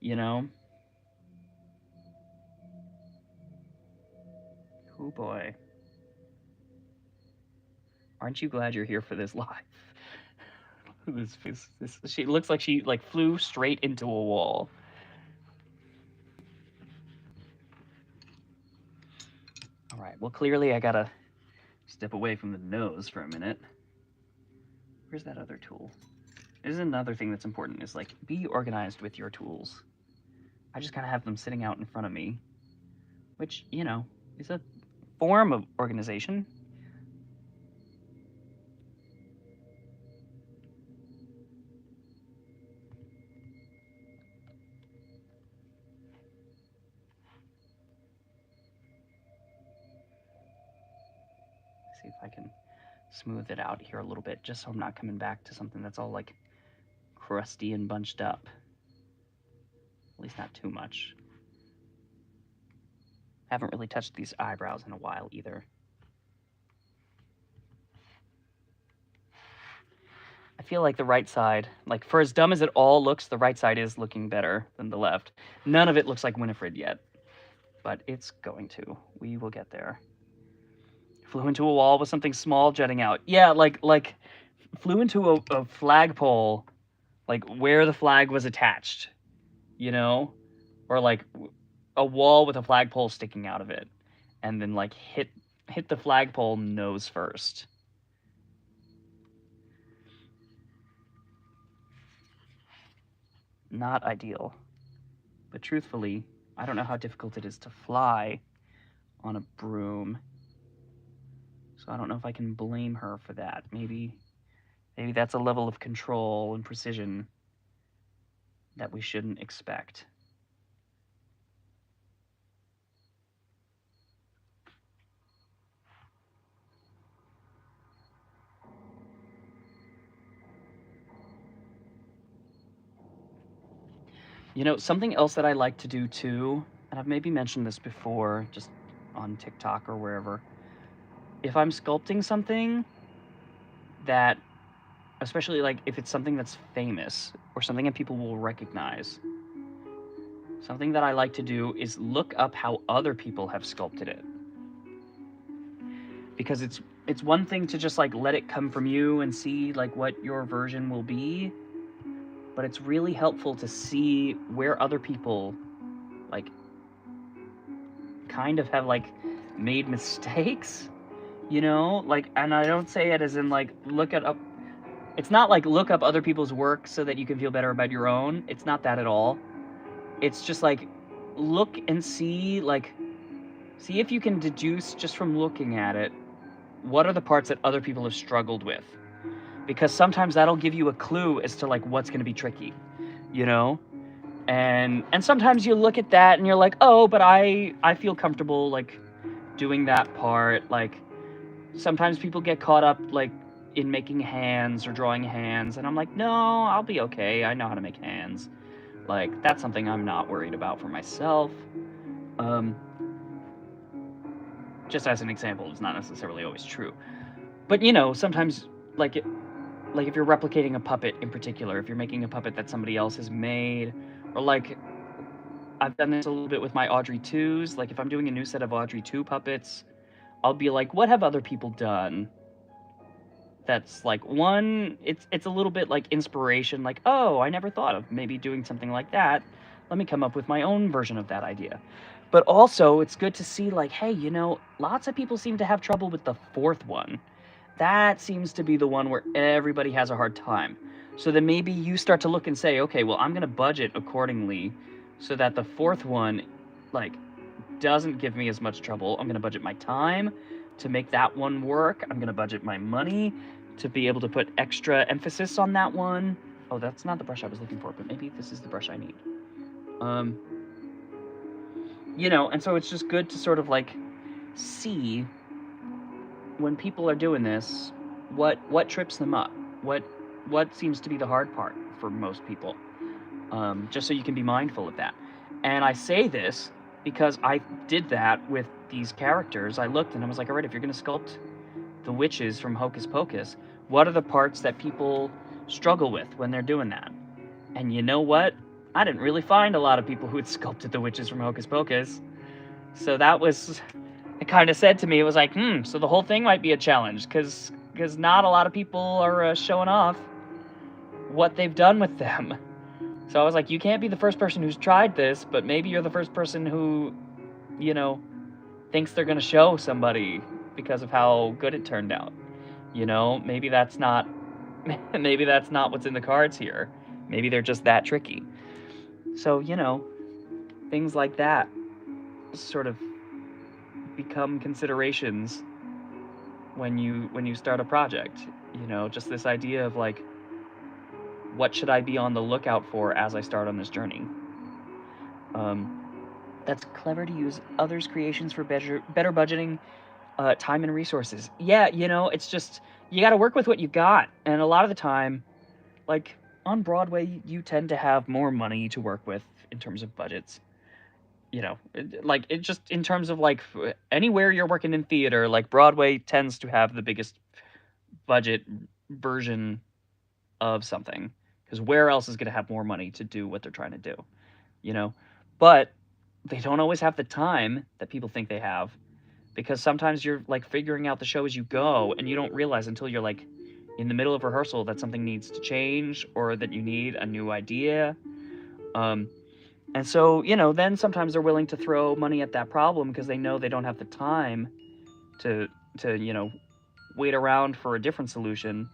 you know? Oh boy. Aren't you glad you're here for this live? She looks like she like flew straight into a wall. All right, well, clearly I gotta step away from the nose for a minute. Where's that other tool? This is another thing that's important, is like, be organized with your tools. I just kind of have them sitting out in front of me, which, you know, is a form of organization. See if I can smooth it out here a little bit, just so I'm not coming back to something that's all like crusty and bunched up. At least not too much. Haven't really touched these eyebrows in a while either. I feel like the right side, like, for as dumb as it all looks, the right side is looking better than the left. None of it looks like Winifred yet, but it's going to. We will get there. Flew into a wall with something small jutting out. Yeah, like flew into a flagpole, like where the flag was attached, you know? Or like a wall with a flagpole sticking out of it, and then like hit the flagpole nose first. Not ideal. But truthfully, I don't know how difficult it is to fly on a broom. So I don't know if I can blame her for that. Maybe that's a level of control and precision that we shouldn't expect. You know, something else that I like to do too, and I've maybe mentioned this before, just on TikTok or wherever, if I'm sculpting something that, especially like if it's something that's famous or something that people will recognize, something that I like to do is look up how other people have sculpted it. Because it's one thing to just like let it come from you and see like what your version will be, but it's really helpful to see where other people, like, kind of have, like, made mistakes, you know? Like, and I don't say it as in, like, it's not like look up other people's work so that you can feel better about your own. It's not that at all. It's just, like, look and see, like, see if you can deduce just from looking at it, what are the parts that other people have struggled with? Because sometimes that'll give you a clue as to, like, what's going to be tricky, you know? And sometimes you look at that and you're like, oh, but I feel comfortable, like, doing that part. Like, sometimes people get caught up, like, in making hands or drawing hands, and I'm like, no, I'll be okay. I know how to make hands. Like, that's something I'm not worried about for myself. Just as an example, it's not necessarily always true. But, you know, sometimes, like, if you're replicating a puppet in particular, if you're making a puppet that somebody else has made, or, like, I've done this a little bit with my Audrey 2s. Like, if I'm doing a new set of Audrey 2 puppets, I'll be like, what have other people done? That's, like, one, it's a little bit like inspiration, like, oh, I never thought of maybe doing something like that. Let me come up with my own version of that idea. But also, it's good to see, like, hey, you know, lots of people seem to have trouble with the fourth one. That seems to be the one where everybody has a hard time. So then maybe you start to look and say, okay, well, I'm going to budget accordingly so that the fourth one, like, doesn't give me as much trouble. I'm going to budget my time to make that one work. I'm going to budget my money to be able to put extra emphasis on that one. Oh, that's not the brush I was looking for, but maybe this is the brush I need. You know, and so it's just good to sort of, like, see when people are doing this, what trips them up, what seems to be the hard part for most people, just so you can be mindful of that. And I say this because I did that with these characters. I looked and I was like, all right, if you're going to sculpt the witches from Hocus Pocus, what are the parts that people struggle with when they're doing that? And you know what? I didn't really find a lot of people who had sculpted the witches from Hocus Pocus. So that was, it kind of said to me, it was like, so the whole thing might be a challenge, because not a lot of people are showing off what they've done with them. So I was like, you can't be the first person who's tried this, but maybe you're the first person who, you know, thinks they're going to show somebody because of how good it turned out. You know, maybe that's not what's in the cards here. Maybe they're just that tricky. So, you know, things like that sort of become considerations when you start a project. You know, just this idea of, like, what should I be on the lookout for as I start on this journey? That's clever to use others' creations for better budgeting time and resources. Yeah, you know, it's just, you got to work with what you got. And a lot of the time, like, on Broadway, you tend to have more money to work with in terms of budgets. You know, it just, in terms of, like, anywhere you're working in theater, like, Broadway tends to have the biggest budget version of something, because where else is going to have more money to do what they're trying to do, you know? But they don't always have the time that people think they have, because sometimes you're, like, figuring out the show as you go, and you don't realize until you're, like, in the middle of rehearsal that something needs to change, or that you need a new idea. And so, you know, then sometimes they're willing to throw money at that problem because they know they don't have the time to you know, wait around for a different solution.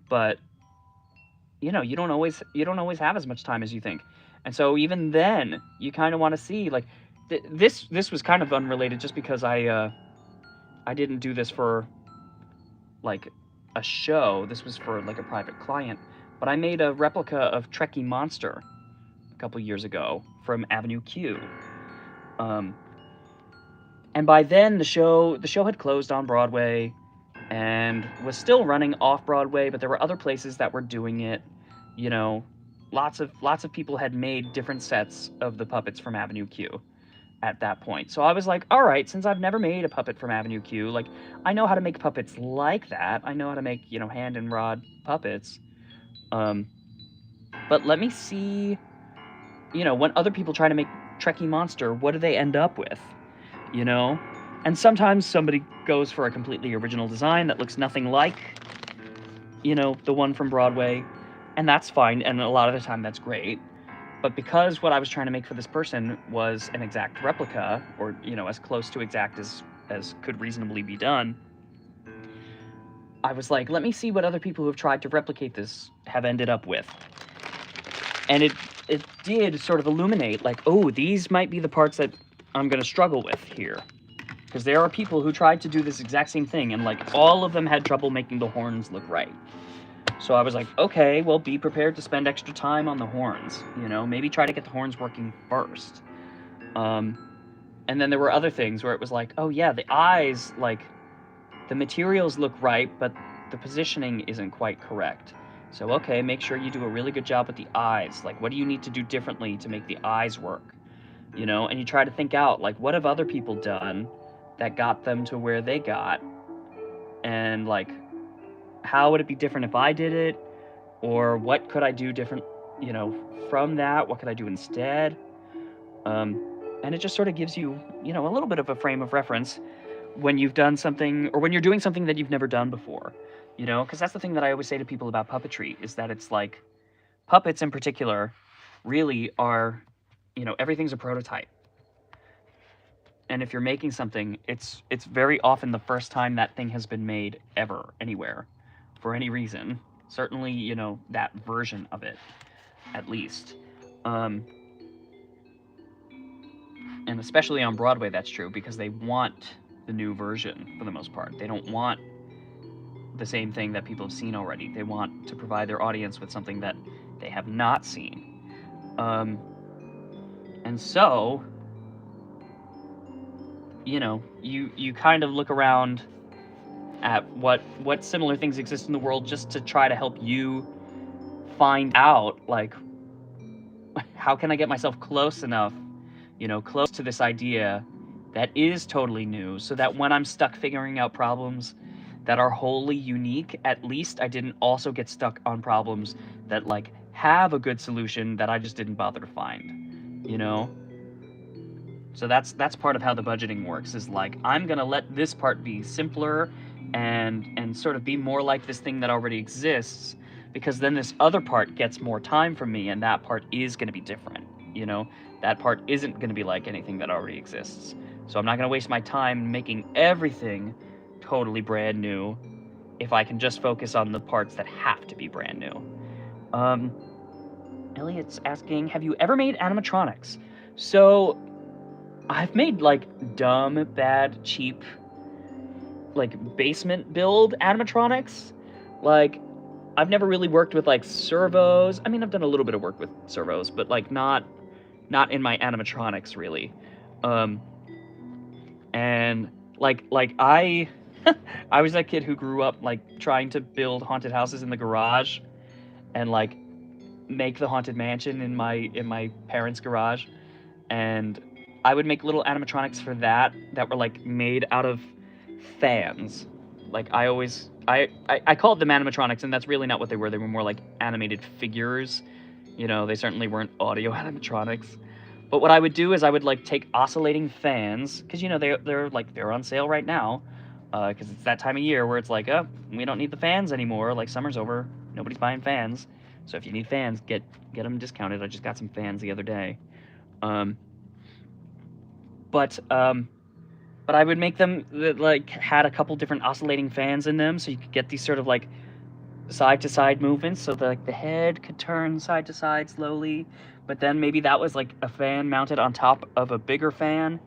But, you know, you don't always have as much time as you think. And so even then, you kind of want to see, like, this was kind of unrelated, just because I didn't do this for, like, a show. This was for, like, a private client. But I made a replica of Trekkie Monster a couple years ago from Avenue Q. And by then the show had closed on Broadway and was still running off Broadway, but there were other places that were doing it. You know, lots of people had made different sets of the puppets from Avenue Q at that point. So I was like, all right, since I've never made a puppet from Avenue Q, like, I know how to make puppets like that. I know how to make, you know, hand and rod puppets. But let me see, you know, when other people try to make Trekkie Monster, what do they end up with? You know? And sometimes somebody goes for a completely original design that looks nothing like, you know, the one from Broadway. And that's fine, and a lot of the time that's great. But because what I was trying to make for this person was an exact replica, or, you know, as close to exact as could reasonably be done, I was like, let me see what other people who have tried to replicate this have ended up with. And it did sort of illuminate, like, oh, these might be the parts that I'm going to struggle with here. Because there are people who tried to do this exact same thing, and, like, all of them had trouble making the horns look right. So I was like, okay, well, be prepared to spend extra time on the horns, you know? Maybe try to get the horns working first. And then there were other things where it was like, oh, yeah, the eyes, like, the materials look right, but the positioning isn't quite correct. So, okay, make sure you do a really good job with the eyes. Like, what do you need to do differently to make the eyes work? You know, and you try to think out, like, what have other people done that got them to where they got? And, like, how would it be different if I did it? Or what could I do different, you know, from that? What could I do instead? And it just sort of gives you, you know, a little bit of a frame of reference when you've done something, or when you're doing something that you've never done before, you know? Because that's the thing that I always say to people about puppetry, is that it's like, puppets in particular really are, you know, everything's a prototype. And if you're making something, it's very often the first time that thing has been made ever, anywhere, for any reason. Certainly, you know, that version of it, at least. And especially on Broadway, that's true, because they want the new version for the most part. They don't want the same thing that people have seen already. They want to provide their audience with something that they have not seen. And so, you know, you kind of look around at what similar things exist in the world, just to try to help you find out, like, how can I get myself close enough, you know, close to this idea that is totally new, so that when I'm stuck figuring out problems that are wholly unique, at least I didn't also get stuck on problems that, like, have a good solution that I just didn't bother to find, you know? So that's part of how the budgeting works, is like, I'm gonna let this part be simpler and sort of be more like this thing that already exists, because then this other part gets more time from me, and that part is gonna be different, you know? That part isn't gonna be like anything that already exists. So I'm not gonna waste my time making everything totally brand new if I can just focus on the parts that have to be brand new. Elliot's asking, have you ever made animatronics? So I've made, like, dumb, bad, cheap, like, basement build animatronics. Like, I've never really worked with, like, servos. I mean, I've done a little bit of work with servos, but, like, not in my animatronics, really. And like I I was that kid who grew up, like, trying to build haunted houses in the garage, and, like, make the haunted mansion in my parents' garage. And I would make little animatronics for that were, like, made out of fans. Like, I called them animatronics, and that's really not what they were. They were more like animated figures. You know, they certainly weren't audio animatronics. But what I would do is I would, like, take oscillating fans, because, you know, they're on sale right now, because it's that time of year where it's like, oh, we don't need the fans anymore. Like, summer's over, nobody's buying fans. So if you need fans, get them discounted. I just got some fans the other day. But I would make them that, like, had a couple different oscillating fans in them, so you could get these sort of, like, side to side movements, so that, like, the head could turn side to side slowly, but then maybe that was, like, a fan mounted on top of a bigger fan,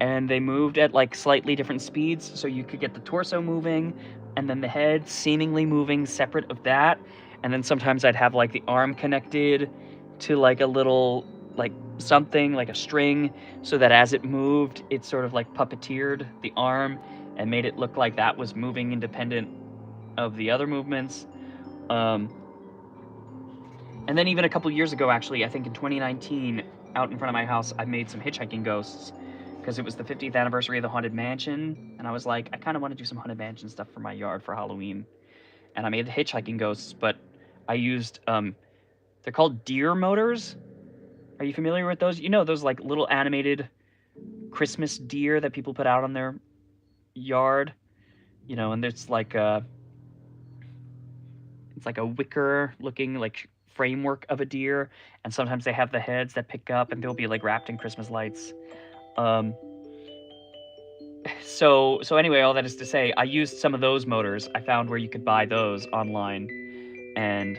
and they moved at, like, slightly different speeds, so you could get the torso moving, and then the head seemingly moving separate of that. And then sometimes I'd have, like, the arm connected to, like, a little, like, something, like a string, so that as it moved, it sort of, like, puppeteered the arm and made it look like that was moving independent of the other movements. And then even a couple years ago, actually, I think in 2019, out in front of my house, I made some hitchhiking ghosts, because it was the 50th anniversary of the Haunted Mansion, and I was like, I kind of want to do some Haunted Mansion stuff for my yard for Halloween. And I made the hitchhiking ghosts, but I used, they're called deer motors. Are you familiar with those? You know, those, like, little animated Christmas deer that people put out on their yard? You know, and there's, like, It's like a wicker looking like framework of a deer, and sometimes they have the heads that pick up and they'll be like wrapped in Christmas lights. Um, so anyway, all that is to say, I used some of those motors. I found where you could buy those online and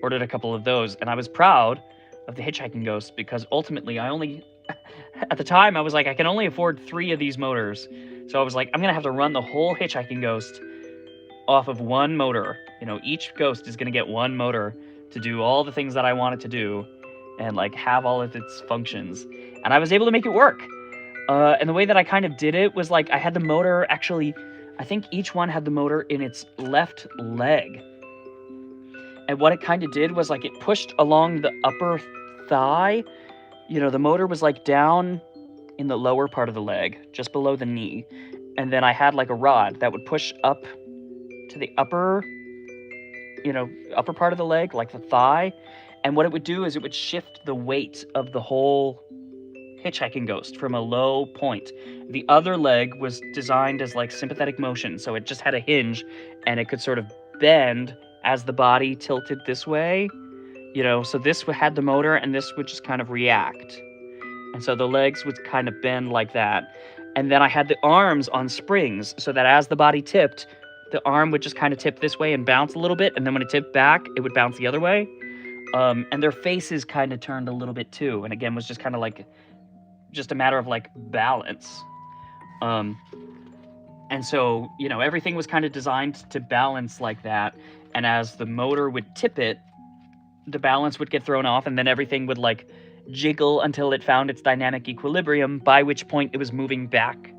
ordered a couple of those, and I was proud of the hitchhiking ghost because ultimately I only at the time I was like I can only afford 3 of these motors. So I was like I'm going to have to run the whole hitchhiking ghost off of one motor. Each ghost is going to get one motor to do all the things that I want it to do and like have all of its functions. And I was able to make it work. And the way that I kind of did it was like I had the motor actually, I think each one had the motor in its left leg. And what it kind of did was like it pushed along the upper thigh. The motor was like down in the lower part of the leg, just below the knee. And then I had like a rod that would push up to the upper part of the leg, like the thigh. And what it would do is it would shift the weight of the whole hitchhiking ghost from a low point. The other leg was designed as like sympathetic motion, so it just had a hinge and it could sort of bend as the body tilted this way. So this had the motor and this would just kind of react. And so the legs would kind of bend like that. And then I had the arms on springs so that as the body tipped, the arm would just kind of tip this way and bounce a little bit. And then when it tipped back, it would bounce the other way. And their faces kind of turned a little bit too. And again, was just kind of like just a matter of like balance. And so, everything was kind of designed to balance like that. And as the motor would tip it, the balance would get thrown off and then everything would like jiggle until it found its dynamic equilibrium, by which point it was moving back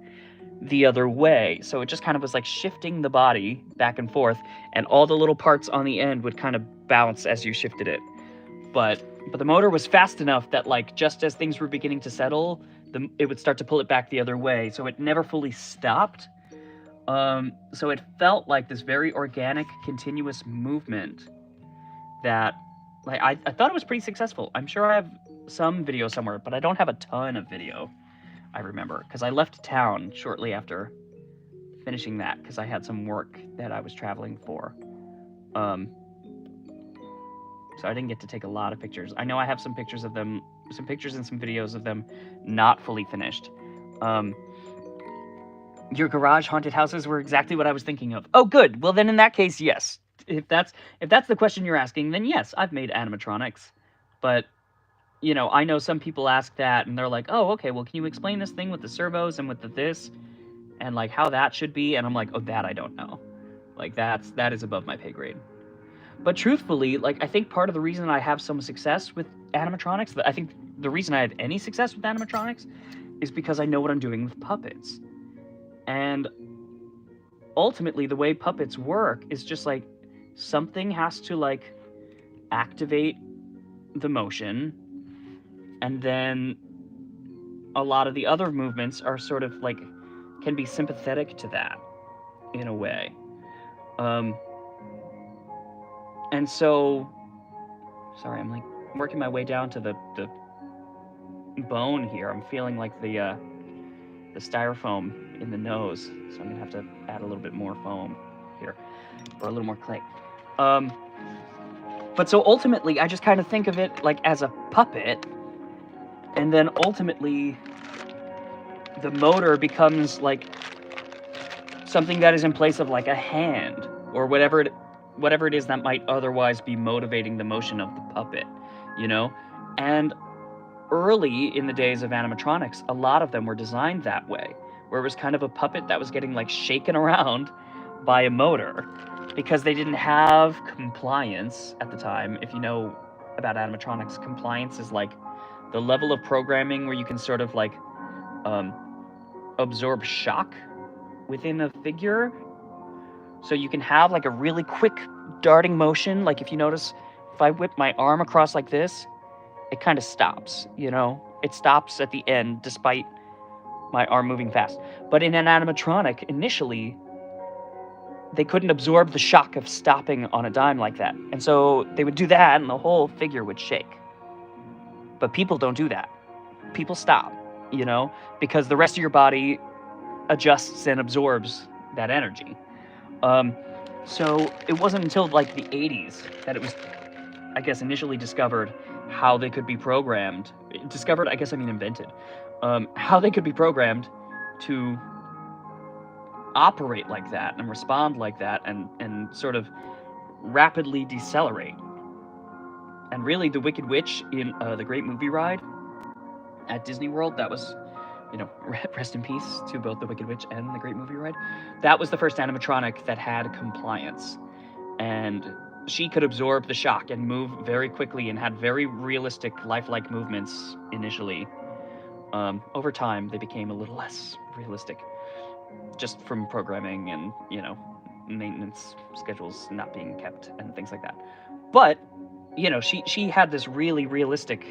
the other way. So it just kind of was like shifting the body back and forth, and all the little parts on the end would kind of bounce as you shifted it. But the motor was fast enough that like just as things were beginning to settle, it would start to pull it back the other way. So it never fully stopped. So it felt like this very organic, continuous movement that like I thought it was pretty successful. I'm sure I have some video somewhere, but I don't have a ton of video, I remember, because I left town shortly after finishing that because I had some work that I was traveling for. So I didn't get to take a lot of pictures. I know I have some pictures of them, some pictures and some videos of them not fully finished. Your garage haunted houses were exactly what I was thinking of. Oh, good. Well, then in that case, yes. If that's the question you're asking, then yes, I've made animatronics. But, I know some people ask that and they're like, oh, okay, well, can you explain this thing with the servos and with the this and like how that should be? And I'm like, oh, that I don't know. Like that is above my pay grade. But truthfully, like I think part of the reason I have some success with animatronics, I think the reason I have any success with animatronics is because I know what I'm doing with puppets. And ultimately the way puppets work is just like something has to like activate the motion, and then a lot of the other movements are sort of like can be sympathetic to that in a way. And so sorry, I'm like working my way down to the bone here. I'm feeling like the styrofoam in the nose, so I'm gonna have to add a little bit more foam here, or a little more clay. But so ultimately, I just kind of think of it like as a puppet, and then ultimately, the motor becomes like something that is in place of like a hand, or whatever it is that might otherwise be motivating the motion of the puppet, And early in the days of animatronics, a lot of them were designed that way, where it was kind of a puppet that was getting like shaken around by a motor, because they didn't have compliance at the time. If you know about animatronics, compliance is like the level of programming where you can sort of like absorb shock within a figure. So you can have like a really quick darting motion. Like if you notice, if I whip my arm across like this, it kind of stops, It stops at the end despite my arm moving fast. But in an animatronic, initially, they couldn't absorb the shock of stopping on a dime like that. And so they would do that and the whole figure would shake. But people don't do that. People stop, because the rest of your body adjusts and absorbs that energy. So it wasn't until like the 80s that it was, I guess, initially discovered how they could be programmed. Discovered, I guess I mean invented. How they could be programmed to operate like that and respond like that and sort of rapidly decelerate. And really, the Wicked Witch in the Great Movie Ride at Disney World, that was, rest in peace to both the Wicked Witch and the Great Movie Ride. That was the first animatronic that had compliance. And she could absorb the shock and move very quickly and had very realistic, lifelike movements initially. Over time, they became a little less realistic, just from programming and, maintenance schedules not being kept and things like that. But, she had this really realistic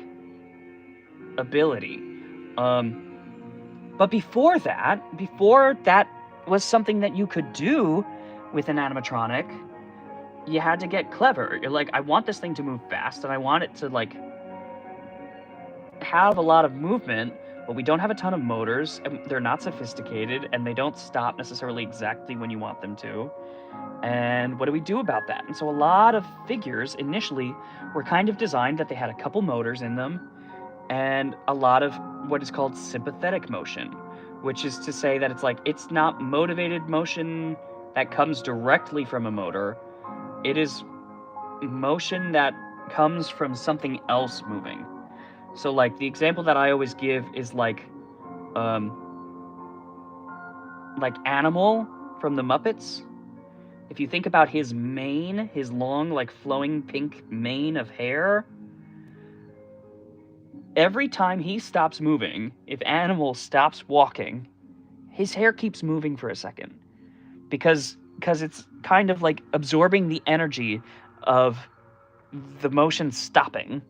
ability. But before that was something that you could do with an animatronic, you had to get clever. You're like, I want this thing to move fast, and I want it to, like, have a lot of movement, but we don't have a ton of motors, and they're not sophisticated, and they don't stop necessarily exactly when you want them to. And what do we do about that? And so a lot of figures initially were kind of designed that they had a couple motors in them, and a lot of what is called sympathetic motion, which is to say that it's not motivated motion that comes directly from a motor. It is motion that comes from something else moving. So, like, the example that I always give is like Animal from the Muppets. If you think about his mane, his long, like, flowing pink mane of hair, every time he stops moving, if Animal stops walking, his hair keeps moving for a second. Because it's kind of like absorbing the energy of the motion stopping,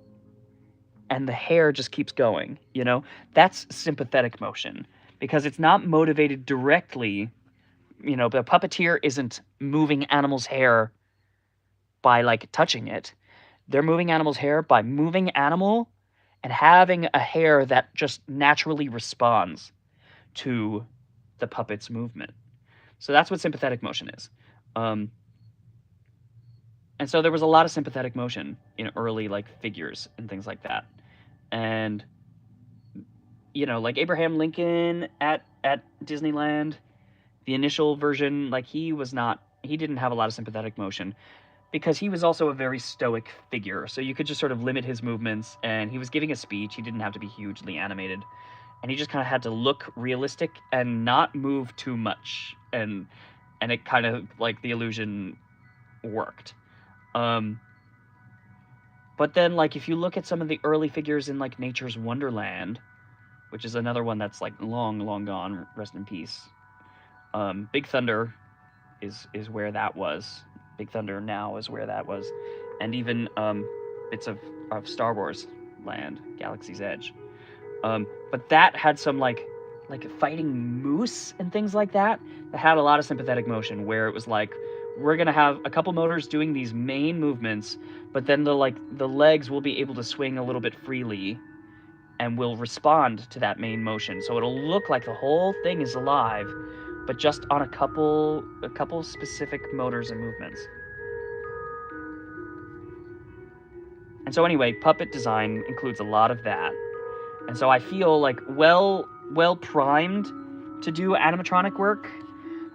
and the hair just keeps going, That's sympathetic motion, because it's not motivated directly. The puppeteer isn't moving Animal's hair by, like, touching it. They're moving Animal's hair by moving Animal and having a hair that just naturally responds to the puppet's movement. So that's what sympathetic motion is. And so there was a lot of sympathetic motion in early, like, figures and things like that. And, like Abraham Lincoln at Disneyland, the initial version, like, he didn't have a lot of sympathetic motion because he was also a very stoic figure. So you could just sort of limit his movements, and he was giving a speech. He didn't have to be hugely animated. And he just kind of had to look realistic and not move too much. And it kind of, like, the illusion worked. But then, like, if you look at some of the early figures in, like, Nature's Wonderland, which is another one that's, like, long, long gone, rest in peace. Big Thunder is where that was. Big Thunder now is where that was. And even bits of Star Wars Land, Galaxy's Edge. But that had some, like fighting moose and things like that had a lot of sympathetic motion, where it was like, we're gonna have a couple motors doing these main movements, but then the legs will be able to swing a little bit freely and will respond to that main motion. So it'll look like the whole thing is alive, but just on a couple specific motors and movements. And so anyway, puppet design includes a lot of that. And so I feel like well primed to do animatronic work,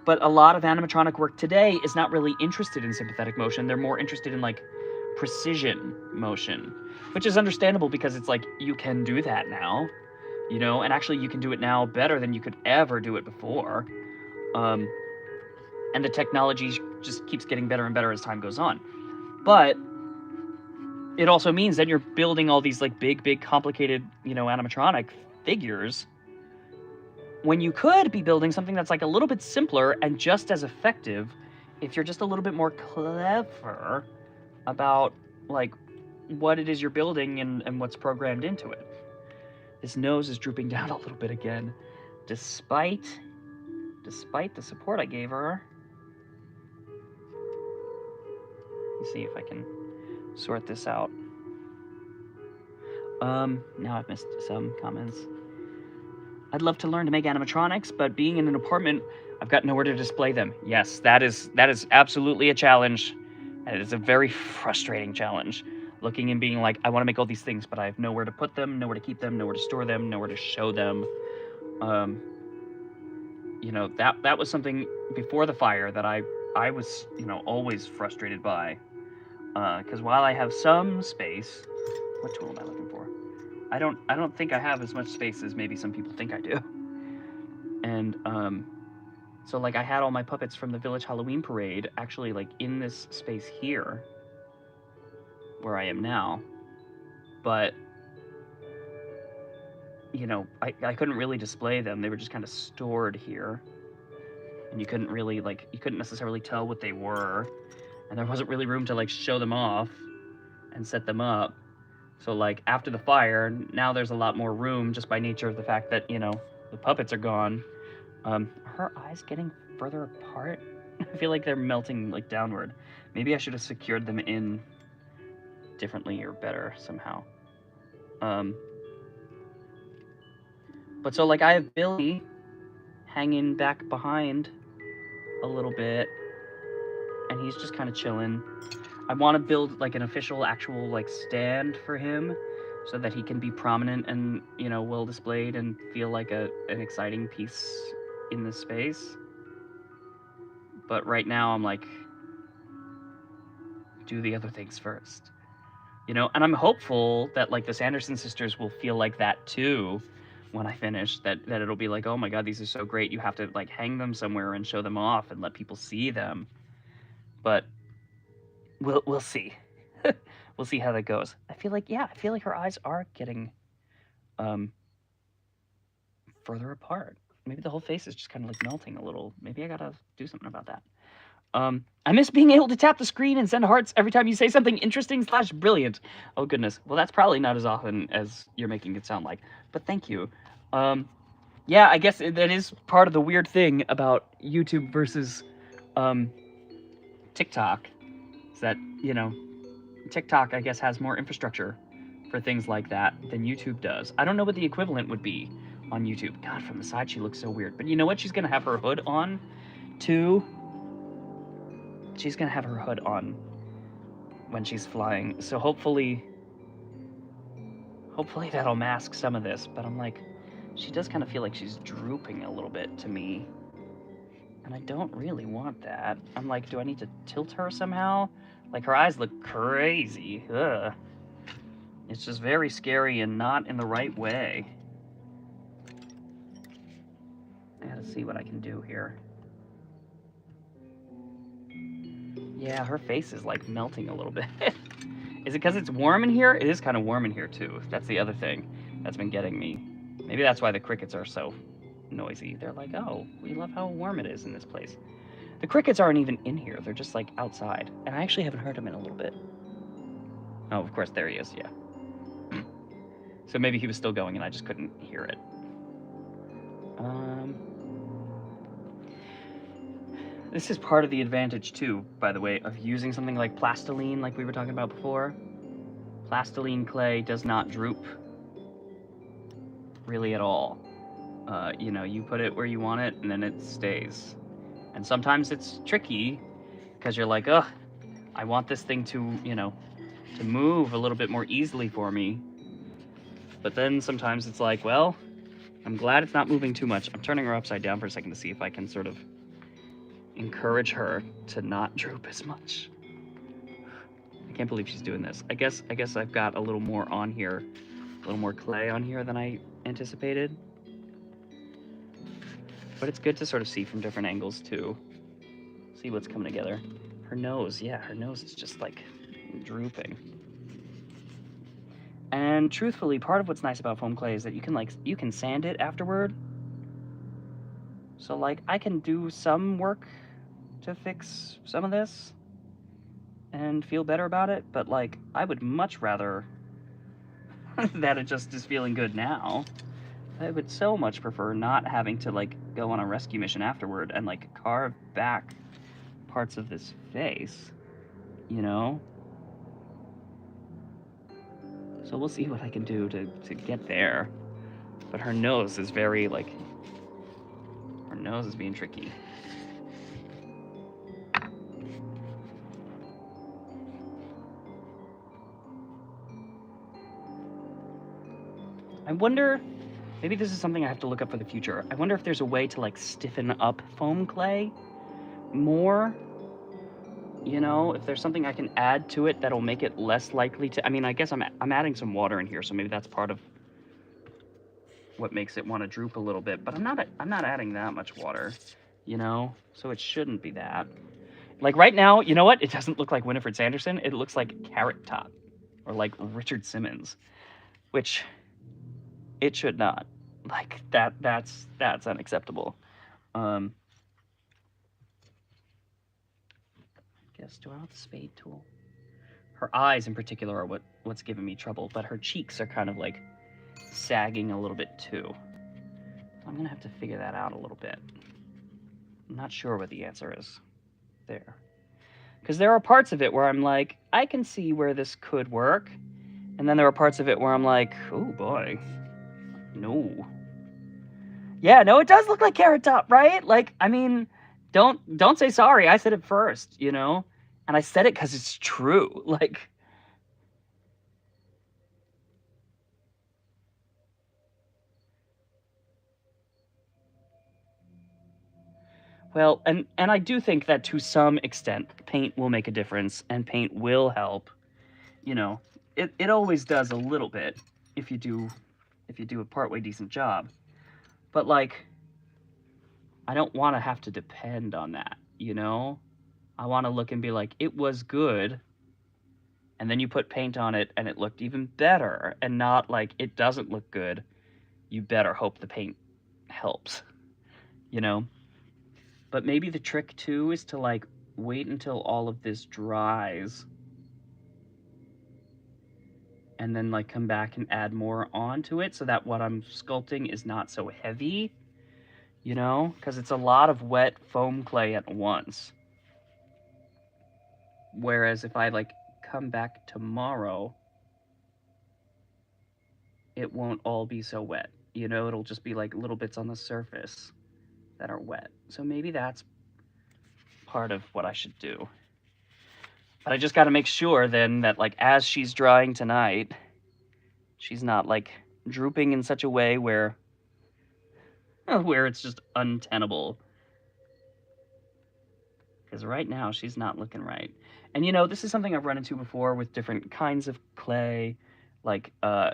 but a lot of animatronic work today is not really interested in sympathetic motion. They're more interested in, like, precision motion, which is understandable because it's like, you can do that now, and actually you can do it now better than you could ever do it before. And the technology just keeps getting better and better as time goes on. But it also means that you're building all these, like, big, complicated, animatronic figures, when you could be building something that's, like, a little bit simpler and just as effective if you're just a little bit more clever about, like, what it is you're building and what's programmed into it. This nose is drooping down a little bit again, despite the support I gave her. Let me see if I can sort this out. Now I've missed some comments. I'd love to learn to make animatronics, but being in an apartment, I've got nowhere to display them. Yes, that is absolutely a challenge. And it is a very frustrating challenge. Looking and being like, I want to make all these things, but I have nowhere to put them, nowhere to keep them, nowhere to store them, nowhere to show them. You know, that was something before the fire that I was, you know, always frustrated by. Because while I have some space, what tool am I looking for? I don't think I have as much space as maybe some people think I do. And so like I had all my puppets from the village Halloween parade actually like in this space here, where I am now, but you know, I couldn't really display them. They were just kind of stored here, and you couldn't really like, you couldn't necessarily tell what they were, and there wasn't really room to like show them off and set them up. So like after the fire, now there's a lot more room just by nature of the fact that, you know, the puppets are gone. Are her eyes getting further apart? I feel like they're melting like downward. Maybe I should have secured them in differently or better somehow. But so like I have Billy hanging back behind a little bit, and he's just kind of chilling. I want to build like an official actual like stand for him so that he can be prominent and, you know, well displayed and feel like an exciting piece in the space. But right now I'm like, do the other things first. You know, and I'm hopeful that like the Sanderson sisters will feel like that too when I finish, that it'll be like, oh my god, these are so great, you have to like hang them somewhere and show them off and let people see them. But we'll see. We'll see how that goes. I feel like her eyes are getting further apart. Maybe the whole face is just kind of like melting a little. Maybe I gotta do something about that. I miss being able to tap the screen and send hearts every time you say something interesting / brilliant. Oh goodness. Well, that's probably not as often as you're making it sound like, but thank you. Yeah, I guess that is part of the weird thing about YouTube versus TikTok, is that, you know, TikTok, I guess, has more infrastructure for things like that than YouTube does. I don't know what the equivalent would be on YouTube. God, from the side she looks so weird. But you know what? She's gonna have her hood on too. She's gonna have her hood on when she's flying. So hopefully that'll mask some of this. But I'm like, she does kind of feel like she's drooping a little bit to me. And I don't really want that. I'm like, do I need to tilt her somehow? Like, her eyes look crazy. Ugh. It's just very scary and not in the right way. I gotta see what I can do here. Yeah, her face is like melting a little bit. Is it because it's warm in here? It is kind of warm in here too. That's the other thing that's been getting me. Maybe that's why the crickets are so noisy. They're like, oh, we love how warm it is in this place. The crickets aren't even in here. They're just like outside. And I actually haven't heard them in a little bit. Oh, of course, there he is, yeah. So maybe he was still going and I just couldn't hear it. This is part of the advantage too, by the way, of using something like plastiline, like we were talking about before. Plastiline clay does not droop really at all. You know, you put it where you want it and then it stays. And sometimes it's tricky because you're like, ugh, I want this thing to, you know, to move a little bit more easily for me. But then sometimes it's like, well, I'm glad it's not moving too much. I'm turning her upside down for a second to see if I can sort of encourage her to not droop as much. I can't believe she's doing this. I guess I've got a little more on here, a little more clay on here than I anticipated. But it's good to sort of see from different angles too. See what's coming together. Her nose, yeah, her nose is just like drooping. And truthfully, part of what's nice about foam clay is that you can sand it afterward. So like I can do some work to fix some of this and feel better about it, but like I would much rather that it just is feeling good now. I would so much prefer not having to like go on a rescue mission afterward and like carve back parts of this face, you know? So we'll see what I can do to get there. But her nose is very, like... Her nose is being tricky. I wonder... Maybe this is something I have to look up for the future. I wonder if there's a way to, like, stiffen up foam clay more. You know, if there's something I can add to it that'll make it less likely to... I mean, I guess I'm adding some water in here, so maybe that's part of what makes it want to droop a little bit. But I'm not adding that much water, you know? So it shouldn't be that. Like, right now, you know what? It doesn't look like Winifred Sanderson. It looks like Carrot Top. Or like Richard Simmons. Which... it should not. Like, that's unacceptable. I guess, do I want the spade tool? Her eyes in particular are what's giving me trouble, but her cheeks are kind of like sagging a little bit too. So I'm gonna have to figure that out a little bit. I'm not sure what the answer is there. Because there are parts of it where I'm like, I can see where this could work. And then there are parts of it where I'm like, oh boy, no. Yeah, no, it does look like Carrot Top, right? Like, I mean, don't say sorry. I said it first, you know? And I said it because it's true. Like... Well, and I do think that to some extent, paint will make a difference, and paint will help. You know, it always does a little bit if you do a partway decent job. But, like, I don't want to have to depend on that, you know? I want to look and be like, it was good, and then you put paint on it, and it looked even better, and not like, it doesn't look good, you better hope the paint helps, you know? But maybe the trick, too, is to, like, wait until all of this dries, and then, like, come back and add more onto it so that what I'm sculpting is not so heavy, you know? Because it's a lot of wet foam clay at once. Whereas if I, like, come back tomorrow, it won't all be so wet. You know, it'll just be, like, little bits on the surface that are wet. So maybe that's part of what I should do. But I just got to make sure then that, like, as she's drying tonight, she's not, like, drooping in such a way where it's just untenable. Because right now she's not looking right. And, you know, this is something I've run into before with different kinds of clay. Like, one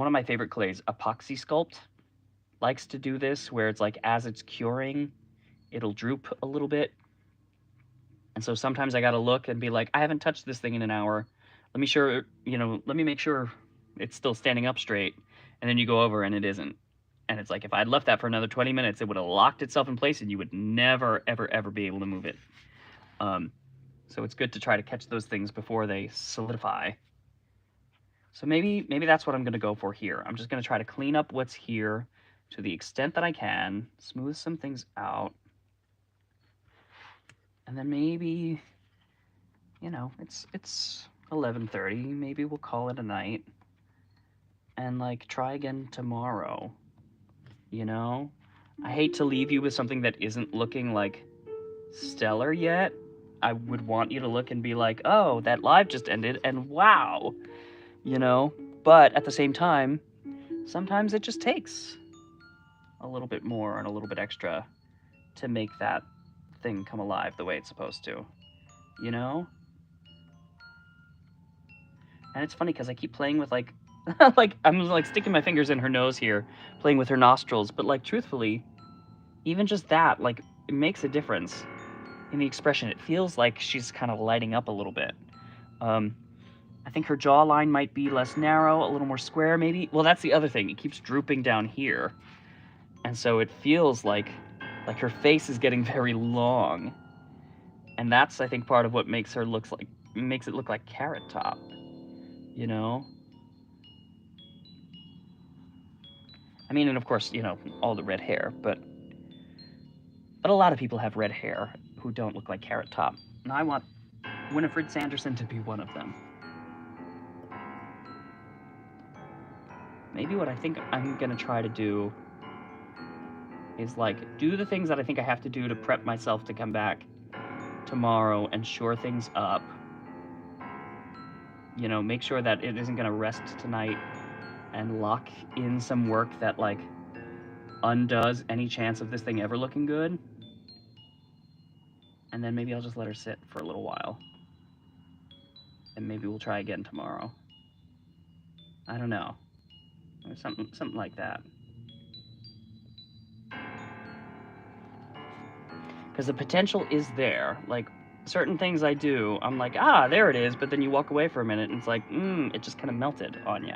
of my favorite clays, Epoxy Sculpt, likes to do this, where it's like, as it's curing, it'll droop a little bit. And so sometimes I gotta look and be like, I haven't touched this thing in an hour. Let me make sure it's still standing up straight. And then you go over and it isn't. And it's like, if I'd left that for another 20 minutes, it would have locked itself in place and you would never, ever, ever be able to move it. So it's good to try to catch those things before they solidify. So maybe that's what I'm gonna go for here. I'm just gonna try to clean up what's here to the extent that I can, smooth some things out. And then maybe, you know, it's 11:30. Maybe we'll call it a night. And, like, try again tomorrow. You know? I hate to leave you with something that isn't looking, like, stellar yet. I would want you to look and be like, oh, that live just ended, and wow! You know? But at the same time, sometimes it just takes a little bit more and a little bit extra to make that thing come alive the way it's supposed to, you know? And it's funny because I keep playing with, like, like, I'm, like, sticking my fingers in her nose here, playing with her nostrils, but, like, truthfully, even just that, like, it makes a difference in the expression. It feels like she's kind of lighting up a little bit. I think her jawline might be less narrow, a little more square, maybe. Well, that's the other thing. It keeps drooping down here. And so it feels like her face is getting very long. And that's, I think, part of what makes it look like Carrot Top, you know? I mean, and of course, you know, all the red hair, but a lot of people have red hair who don't look like Carrot Top. And I want Winifred Sanderson to be one of them. maybe what I think I'm gonna try to do is like do the things that I think I have to do to prep myself to come back tomorrow and shore things up. You know, make sure that it isn't gonna rest tonight and lock in some work that like undoes any chance of this thing ever looking good. And then maybe I'll just let her sit for a little while. And maybe we'll try again tomorrow. I don't know. Or something like that. Because the potential is there. Like, certain things I do, I'm like, ah, there it is, but then you walk away for a minute and it's like, it just kind of melted on you.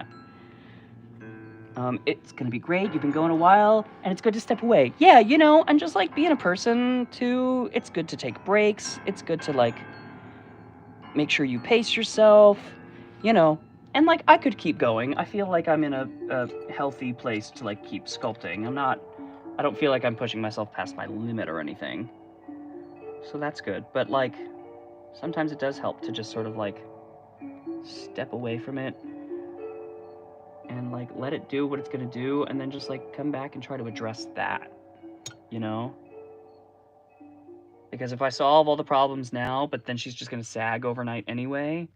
It's gonna be great, you've been going a while, and it's good to step away. Yeah, you know, and just like being a person too, it's good to take breaks, it's good to like make sure you pace yourself, you know, and like I could keep going. I feel like I'm in a healthy place to like keep sculpting. I don't feel like I'm pushing myself past my limit or anything. So that's good. But like sometimes it does help to just sort of like step away from it and like let it do what it's gonna do and then just like come back and try to address that, you know? Because if I solve all the problems now, but then she's just gonna sag overnight anyway,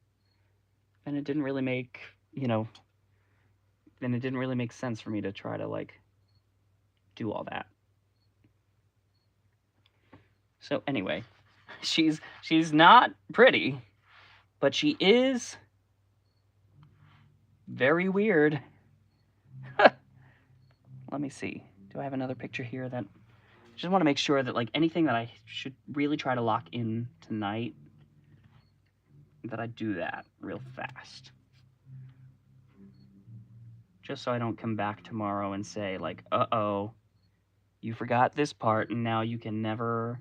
then it didn't really make, you know, then it didn't really make sense for me to try to like do all that. So anyway, she's not pretty, but she is very weird. Let me see. Do I have another picture here that I just want to make sure that like anything that I should really try to lock in tonight, that I do that real fast. Just so I don't come back tomorrow and say like, uh-oh, you forgot this part and now you can never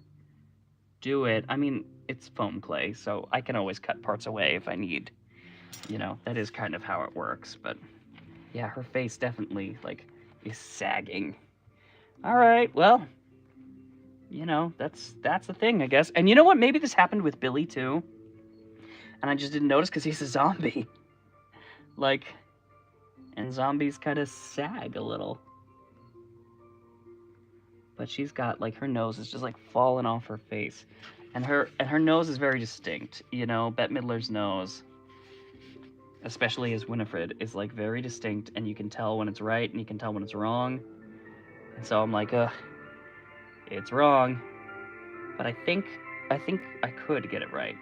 do it. I mean, it's foam clay, so I can always cut parts away if I need. You know, that is kind of how it works, but yeah, her face definitely like is sagging. All right, well, you know, that's the thing, I guess. And you know what? Maybe this happened with Billy too. And I just didn't notice because he's a zombie. Like, and zombies kind of sag a little. But she's got like her nose is just like falling off her face. And her nose is very distinct, you know, Bette Midler's nose, especially as Winifred, is like very distinct, and you can tell when it's right and you can tell when it's wrong. And so I'm like, it's wrong. But I think I could get it right.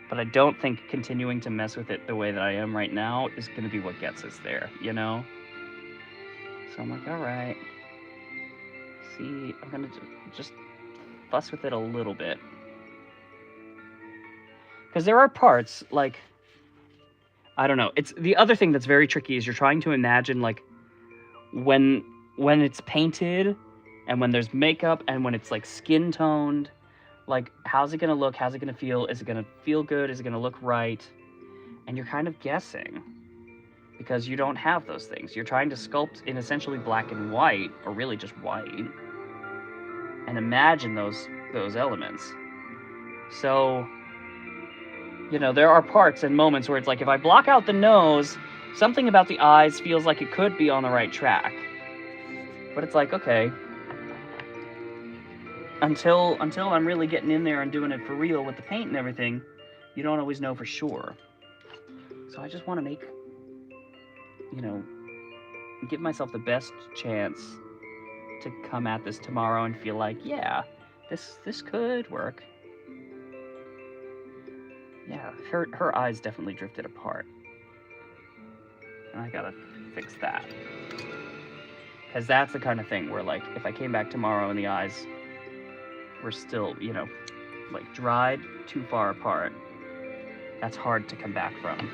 But I don't think continuing to mess with it the way that I am right now is going to be what gets us there, you know? So I'm like, all right. See, I'm going to just fuss with it a little bit. Because there are parts, like, I don't know. It's the other thing that's very tricky is you're trying to imagine, like, when it's painted and when there's makeup and when it's, like, skin toned. Like, how's it going to look? How's it going to feel? Is it going to feel good? Is it going to look right? And you're kind of guessing because you don't have those things. You're trying to sculpt in essentially black and white, or really just white, and imagine those elements. So, you know, there are parts and moments where it's like, if I block out the nose, something about the eyes feels like it could be on the right track. But it's like, okay, until I'm really getting in there and doing it for real with the paint and everything, you don't always know for sure. So I just want to make, you know, give myself the best chance to come at this tomorrow and feel like, yeah, this could work. Yeah, her eyes definitely drifted apart. And I gotta fix that. Because that's the kind of thing where, like, if I came back tomorrow and the eyes were still, you know, like, dried too far apart, that's hard to come back from.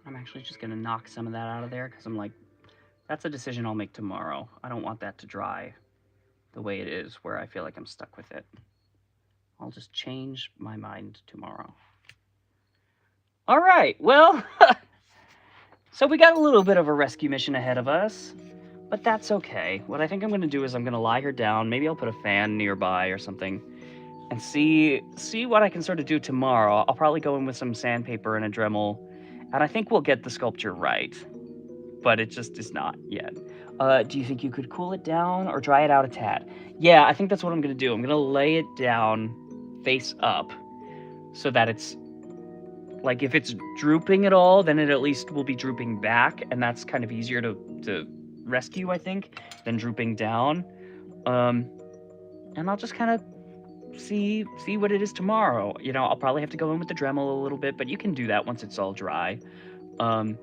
I'm actually just gonna knock some of that out of there because I'm like, that's a decision I'll make tomorrow. I don't want that to dry the way it is where I feel like I'm stuck with it. I'll just change my mind tomorrow. All right, well, so we got a little bit of a rescue mission ahead of us, but that's okay. What I think I'm gonna do is I'm gonna lie her down. Maybe I'll put a fan nearby or something, and see what I can sort of do tomorrow. I'll probably go in with some sandpaper and a Dremel, and I think we'll get the sculpture right, but it just is not yet. Do you think you could cool it down or dry it out a tad? Yeah, I think that's what I'm gonna do. I'm gonna lay it down face up so that it's like, if it's drooping at all, then it at least will be drooping back, and that's kind of easier to rescue, I think, than drooping down. And I'll just kind of see what it is tomorrow. You know, I'll probably have to go in with the Dremel a little bit, but you can do that once it's all dry. You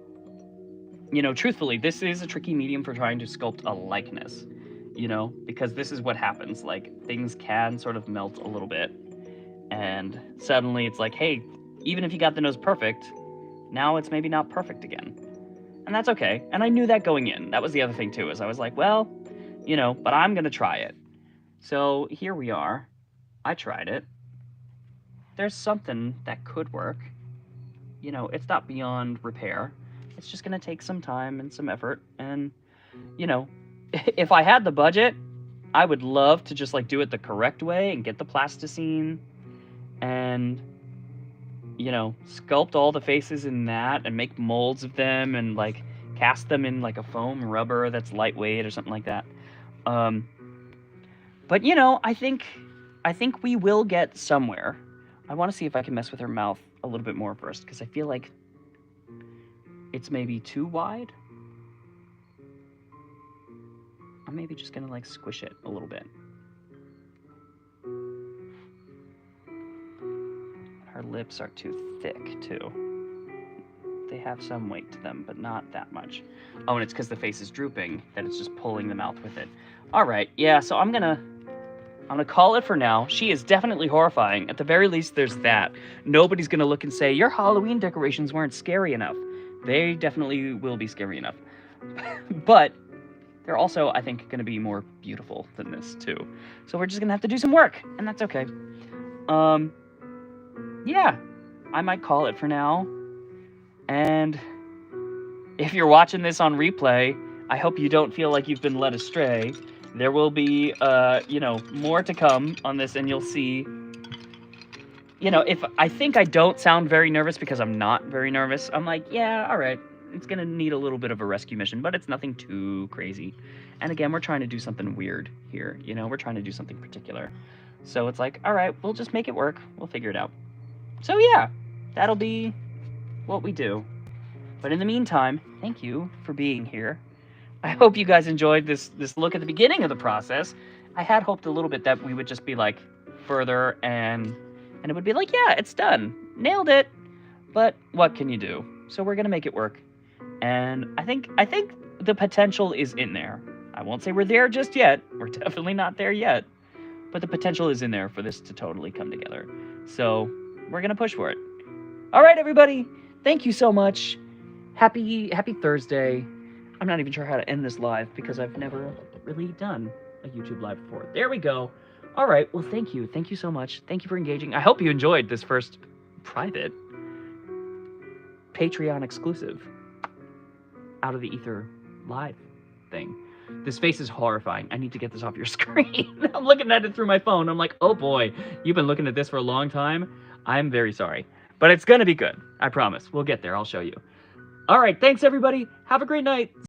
know, truthfully, this is a tricky medium for trying to sculpt a likeness, you know, because this is what happens. Like, things can sort of melt a little bit, and suddenly it's like, hey, even if you got the nose perfect, now it's maybe not perfect again. And that's okay. And I knew that going in. That was the other thing too, is I was like, well, you know, but I'm gonna try it. So here we are. I tried it. There's something that could work. You know, it's not beyond repair. It's just gonna take some time and some effort. And, you know, if I had the budget, I would love to just like do it the correct way and get the plasticine and, you know, sculpt all the faces in that and make molds of them and like cast them in like a foam rubber that's lightweight or something like that. But you know, I think we will get somewhere. I want to see if I can mess with her mouth a little bit more first, because I feel like it's maybe too wide. I'm maybe just gonna like squish it a little bit. Her lips are too thick too. They have some weight to them, but not that much. Oh, and it's because the face is drooping that it's just pulling the mouth with it. All right, yeah, so I'm gonna call it for now. She is definitely horrifying. At the very least, there's that. Nobody's gonna look and say, your Halloween decorations weren't scary enough. They definitely will be scary enough. But they're also, I think, gonna be more beautiful than this too. So we're just gonna have to do some work, and that's okay. Yeah, I might call it for now. And if you're watching this on replay, I hope you don't feel like you've been led astray. There will be, you know, more to come on this, and you'll see. You know, if I think I don't sound very nervous because I'm not very nervous, I'm like, yeah, all right, it's gonna need a little bit of a rescue mission, but it's nothing too crazy. And again, we're trying to do something weird here, you know, we're trying to do something particular. So it's like, all right, we'll just make it work. We'll figure it out. So yeah, that'll be what we do. But in the meantime, thank you for being here. I hope you guys enjoyed this look at the beginning of the process. I had hoped a little bit that we would just be like further and it would be like, yeah, it's done. Nailed it. But what can you do? So we're gonna make it work. And I think the potential is in there. I won't say we're there just yet. We're definitely not there yet. But the potential is in there for this to totally come together. So we're gonna push for it. All right, everybody. Thank you so much. Happy Thursday. I'm not even sure how to end this live because I've never really done a YouTube live before. There we go. All right. Well, thank you. Thank you so much. Thank you for engaging. I hope you enjoyed this first private Patreon exclusive Out of the Ether live thing. This face is horrifying. I need to get this off your screen. I'm looking at it through my phone. I'm like, oh boy, you've been looking at this for a long time. I'm very sorry. But it's going to be good. I promise. We'll get there. I'll show you. All right. Thanks, everybody. Have a great night.